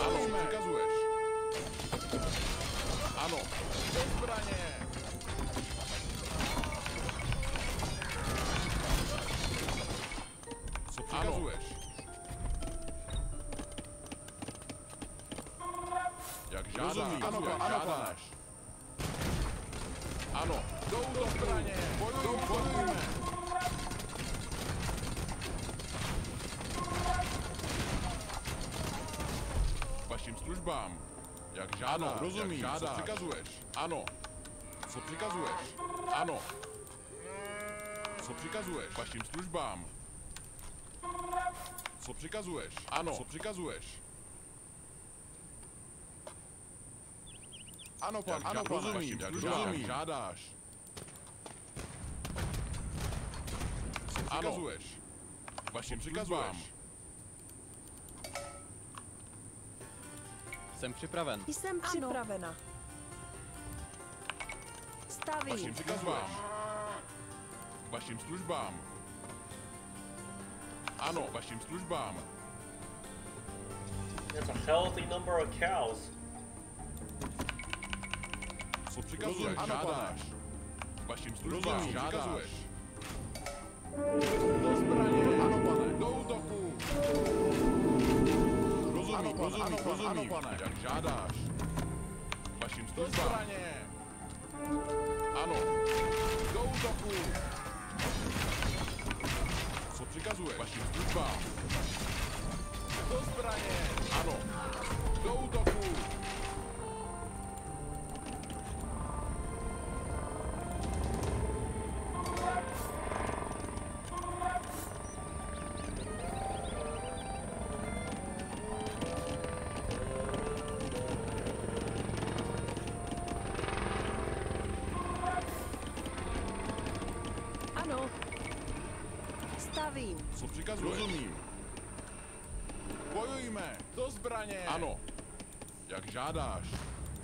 Ano, co přikazuješ. Ano. Do zbraně. Co přikazuješ? Jak žádáš. Ano, jak žádáš. Ano. Do zbraně. Bojujme. Vašim službám. Jak žádáš. Ano, rozumím. Co přikazuješ? Ano. Co přikazuješ? Ano. Co přikazuješ? Vašim službám. Co přikazuješ? Ano. Co přikazuješ? Ano, pan, ano, rozumím, jak rozumím. Žádáš. Co přikazuješ? Vašim přikazuješ. Jsem připraven. Jsem připravena. Vašim Stavím. přikazuješ. Vašim službám. Ano, vašim službám. There's a healthy number of cows. Co přikazuješ? Žádáš. Vašim službám. Žádáš. Do zbraně. Ano, pane. Do útoku. Rozumím, pane. Jak žádáš. Vašim službám. Do zbraně. Ano. Do útoku. Co přikazuješ? Vašim službám. Do zbraně. Ano. Do útoku. Ano. Stavím. Co přikazuješ? Rozumím. Bojujme. Do zbraně. Ano. Jak žádáš.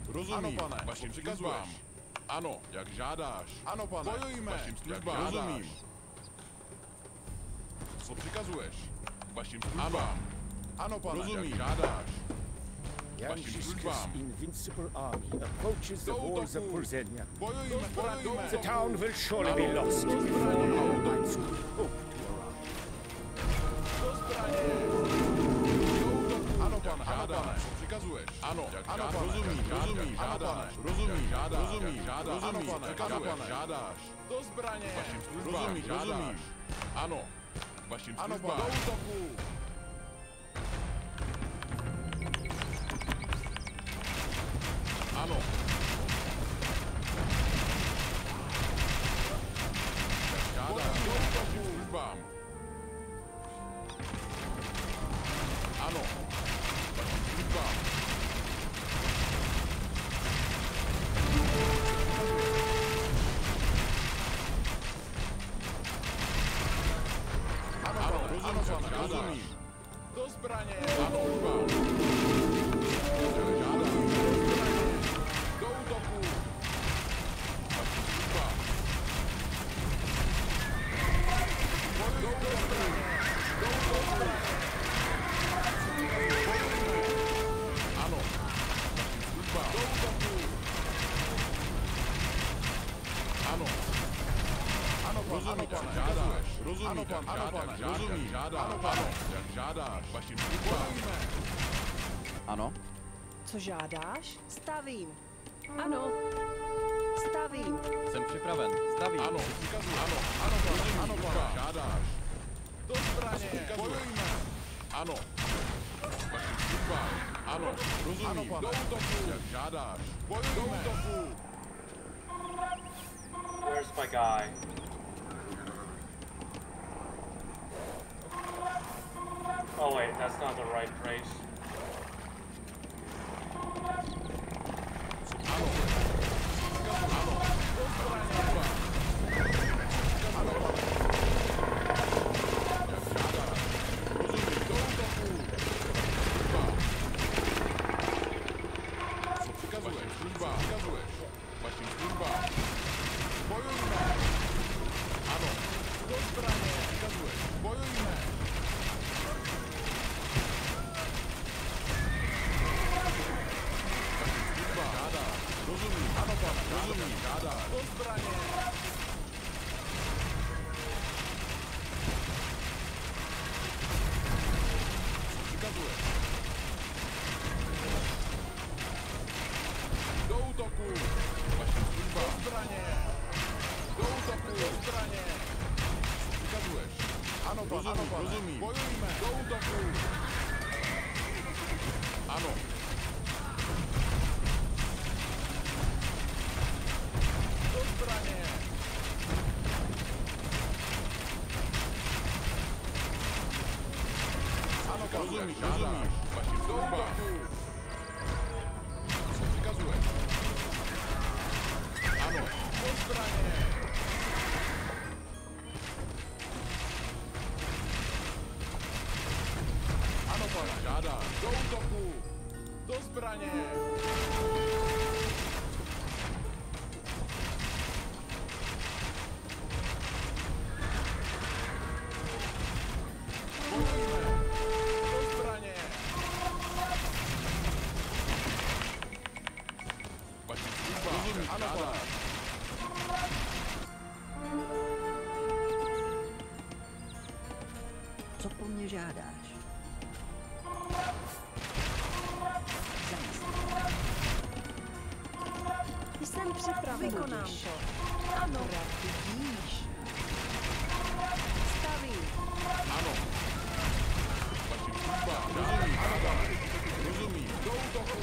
Rozumím, vašim přikazuješ. Ano, jak žádáš. Ano, pane, bojujme, vašim službám. Rozumím. Co přikazuješ? Vašim službám. Ano, pane, rozumím, jak žádáš. Vašim službám. Invincible army approaches the walls of Pulzenia. Bojujme, bojujme. The town will surely be lost if our knights could hope to arrive. Ano, pane, žádáme. Co přikazuješ? Ano, jak žádáš. Rozumím, rozumím, žádáš. Rozumím, žádáš. Rozumím, žádáš. Ano, pane, přikazuješ, žádáš. Do zbraně. Vašim službám, rozumím. Ano, vašim službám. Do útoku. Ano. Žádáš. Do útoku. Službám. Ano. Vašim službám. Ano, rozumím. Do zbraně. Ano, službám. Žádám. Do útoku. Vašim službám. Do zbraně. Do útoku. Ano. Vašim službám. Do útoku. Ano. Ano, rozumím, jak žádáš. Rozumím, jak žádáš. Rozumím, žádáš. Ano, jak žádáš. Vašim službám. Ano. Co žádáš? Stavím. Ano. Stavím. Jsem připraven. Stavím. Ano, přikazuji. Ano, ano, rozumím, ano, pane, žádáš. Do zbraně. Bojujme. Ano. Vašim službám. Ano, rozumím. Ano, pane. Do útoku. Jak žádáš. Bojujme. Do útoku. Where's my guy? Oh wait, that's not the right place. Ano. Ano. Do zbraně. Ano, pane. Jak žádáš. Rozumím. Do útoku. Služba. Co přikazuješ? Služba. Přikazuješ. Vašim službám. Bojujme. Ano. Do zbraně. Přikazuješ. Bojujme. Vašim službám. Žádáš. Rozumím. Ano, pane. Rozumím. Žádáš. Do zbraně. Co přikazuješ? Do útoku. Vašim službám. Do zbraně. Do útoku. Do zbraně. Co přikazuješ? Ano, pane. Ano, pane. Rozumím. Bojujme. Do útoku. Ano. Do zbraně. Ano, pane. Rozumím. Žádáš. Vašim službám. Co přikazuješ? Ano. Do zbraně. Ano, pane. Žádáš. Do útoku. Do zbraně. Bojujme. Do zbraně. Vašim službám. Rozumím. Ano, pane. Co po mně žádáš? Jsem připraven. Vykonám to. Ano. Vidíš. Stavím. Ano. Vašim službám. Rozumím. Ano, pane. Rozumím. Do útoku.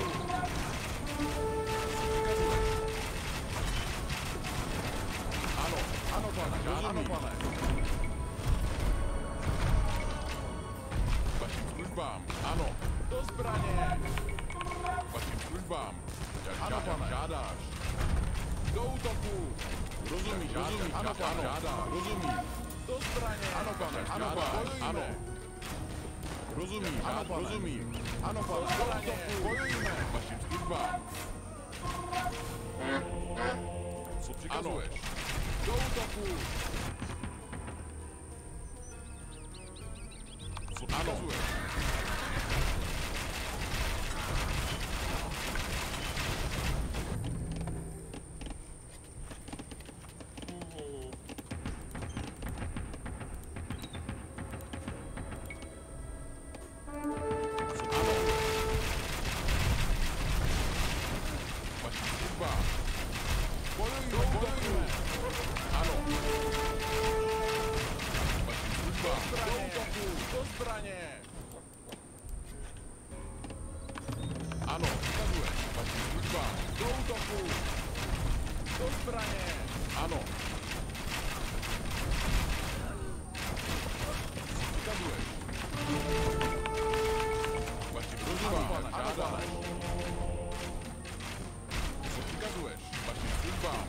Ano. Ano, pane. Rozumím. Ano, pane. Vašim službám. Ano. Do zbraně. Vašim službám. Ano, pane. Žádáš. Do útoku. Rozumím. Rozumím. Ano, pane. Žádá. Rozumím. Do zbraně. Ano, pane. Ano, pane. Ano. Rozumím. Ano, pane. Rozumím. Ano, pane. Do útoku. Bojujme. Vašim službám. Co přikazuješ? Do útoku! Co přikazuješ? Ano, přikazuješ. Vašim službám. Do útoku. Do zbraně. Ano. Co přikazuješ? Vašim službám. Žádáš. Co přikazuješ? Vašim službám.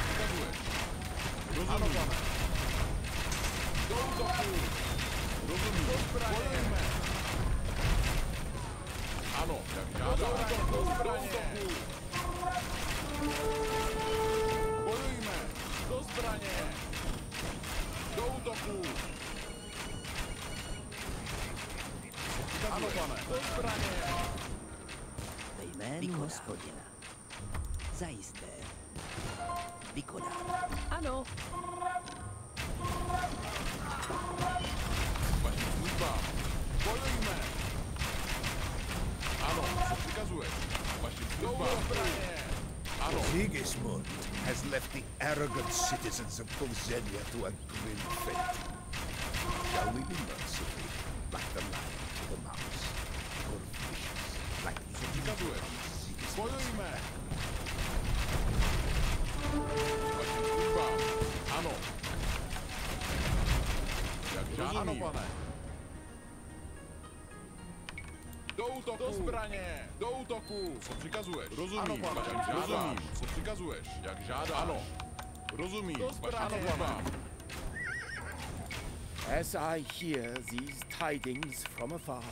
Přikazuješ. Rozumím. Do útoku. Rozumím. Do zbraně. Ano, jak žádáš. Do zbraně. Bojujme. Do zbraně. Do útoku. Ano, pane. Do zbraně. Ve jménu Hospodina. Zajisté. Vykonám. Ano. Vašim službám. Bojujme. Ano, co přikazuješ? Vašim službám. Ano. Sigismund has left the arrogant citizens of Bohemia to a grim fate. Shall we be merciful, like the lion to the mouse, or vicious, like the Přikazuješ? Bojujme. Vašim službám. Ano. Jak žádám. Ano, pane. Do útoku. Do zbraně. Do útoku. Co přikazuješ? Rozumím. Ano, pane. Jak žádám. Co přikazuješ? Jak žádám. Ano. Rozumím. Do zbraně. As I hear these tidings from afar,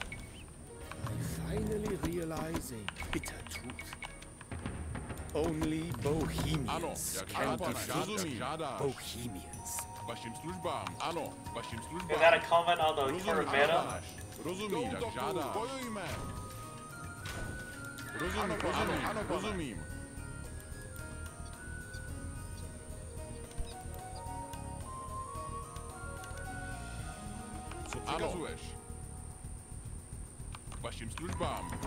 I finally realize a bitter truth. Only Bohemians can defeat Bohemians. Vašim službám. Ano. Vašim službám. Is that a comment on the current meta? Rozumím, jak žádáš. Bojujme. Rozumím, ano, rozumím. Co přikazuješ? Vašim službám.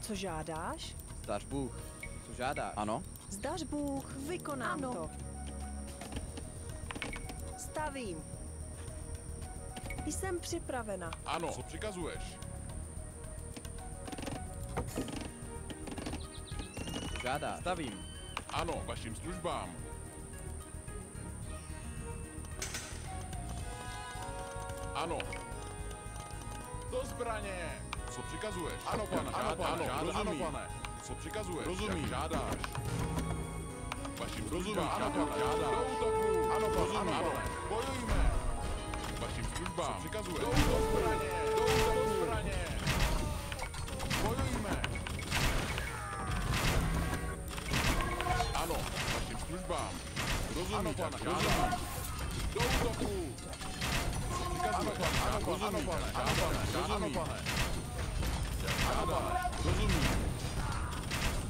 Co žádáš? Zdař Bůh. Co žádáš? Ano. Zdař Bůh, vykonám to. Stavím. Jsem připravena. Ano. Co přikazuješ? Co žádáš? Stavím. Ano, vašim službám. Ano. Do zbraně. Co přikazuješ? Ano, pane. Ano, pane. Ano, pane. Co přikazuješ? Rozumím. Žádáš. Vašim službám. Ano, pane. Žádáš. Do útoku. Ano, pane. Ano, pane. Bojujme. Vašim službám. Co přikazuješ? Do zbraně. Do útoku. Zbraně. Bojujme. Ano, vašim službám. Rozumím. Ano, pane. Žádám. Do útoku. Ano, pane. Ano, pane. Ano, pane. Žádám. Rozumím.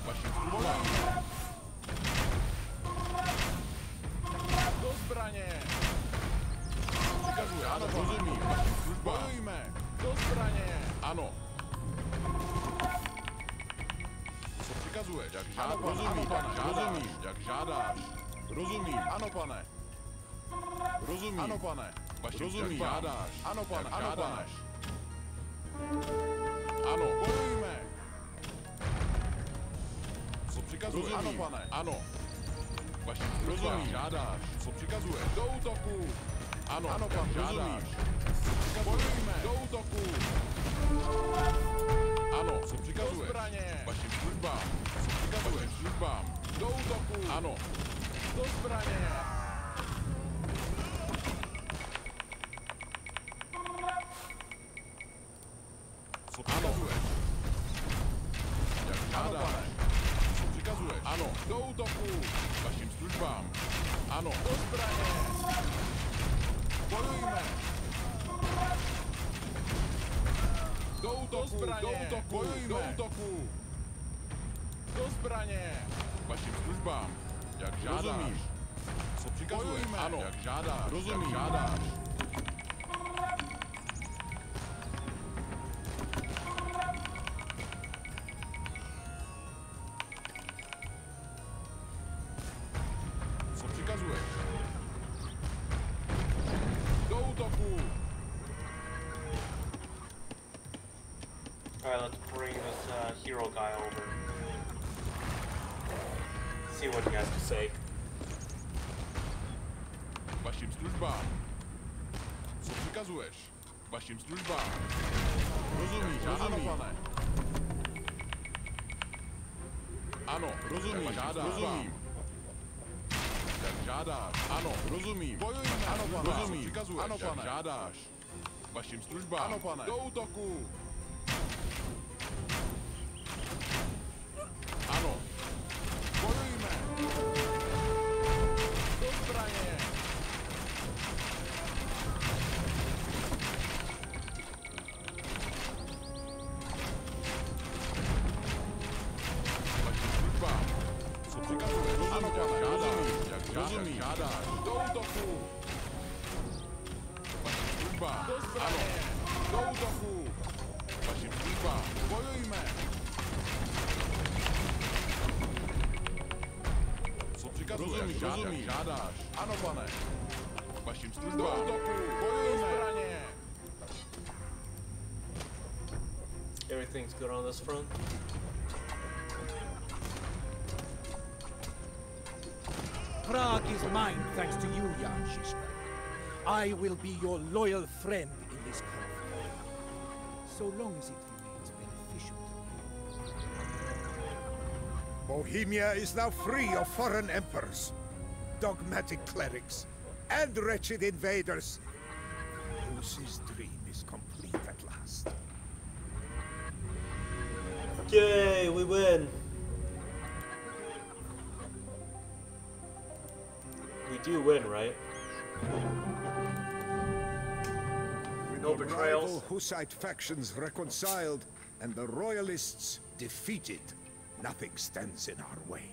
Vašim službám. Do zbraně. Přikazuje, ano, rozumím. Vašim službám. Bojujme. Do zbraně. Ano. Co přikazuje? Jak žádáš? Rozumím, pane. Rozumím. Jak žádáš? Rozumím. Ano, pane. Rozumím. Ano, pane. Vašim rozumím. Žádáš. Ano, pane. Ano, žádáš. Ano. Bojujme. Co přikazuje? Ano, pane. Ano. Vašim rozumím. Žádáš. Co přikazuje? Do útoku. Ano, ano, pane. Žádáš. Bojujme. Do útoku. Ano. Co přikazuje? Do zbraně. Vašim službám. Co přikazuje? Vašim službám. Do útoku. Ano. Do zbraně. Co přikazuje? žádáš? Co přikazuješ? Ano, do útoku! Vašim službám! Ano, do zbraně! Bojujme! Do útoku! Do útoku! Bojujme! Do útoku! Do zbraně! Vašim službám! Jak žádáš? Co přikazuješ? Ano, jak žádáš? Rozumím. Jak žádáš? Co přikazuješ? Do útoku! Alright, let's bring this hero guy over. See what he has to say. Vašim službám. Co přikazuješ? Vašim službám. Rozumíš, ano, pane. Ano, rozumím, žádáš. Rozumím. Jak žádáš. Ano, rozumím. Bojujeme, ano, pane. Rozumím, přikazuješ, ano, pane. Jak žádáš. Vašim službám. Ano, pane. Do útoku. Ano. Bojujme. Do zbraně. Vašim službám. Co přikazuješ? Ano, pane. Rozumím, žádáš. Do útoku. Vašim službám. Do zbraně. Do útoku. Vašim službám. Bojujme. Co přikazuješ? Rozumíš, žádáš. Ano, pane. Vašim službám. Do útoku. Bojujme. Zbraně. Everything's good on this front. Prague is mine thanks to you, Jan Žižka. I will be your loyal friend in this conflict, so long as it remains beneficial to me. Bohemia is now free of foreign emperors, dogmatic clerics, and wretched invaders. Lucy's dream is complete at last. Yay, we win! We do win, right? No betrayals. Rival Hussite factions reconciled and the royalists defeated. Nothing stands in our way.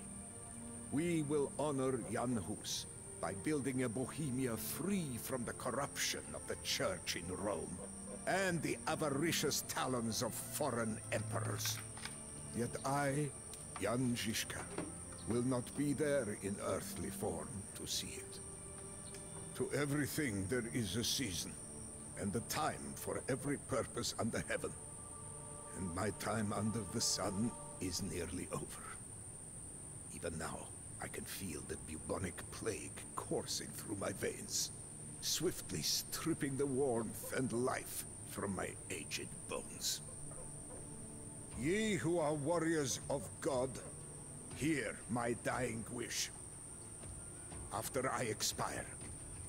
We will honor Jan Hus by building a Bohemia free from the corruption of the church in Rome and the avaricious talons of foreign emperors. Yet I, Jan Žižka, will not be there in earthly form to see it. To everything there is a season, and a time for every purpose under heaven. And my time under the sun is nearly over. Even now, I can feel the bubonic plague coursing through my veins, swiftly stripping the warmth and life from my aged bones. Ye who are warriors of God, hear my dying wish. After I expire,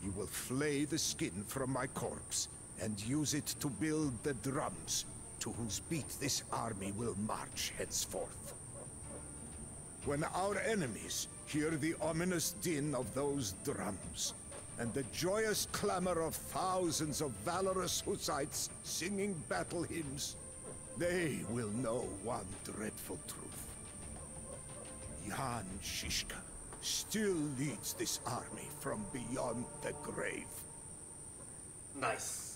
you will flay the skin from my corpse and use it to build the drums to whose beat this army will march henceforth. When our enemies hear the ominous din of those drums and the joyous clamor of thousands of valorous Hussites singing battle hymns, they will know one dreadful truth. Jan Žižka still leads this army from beyond the grave. Nice.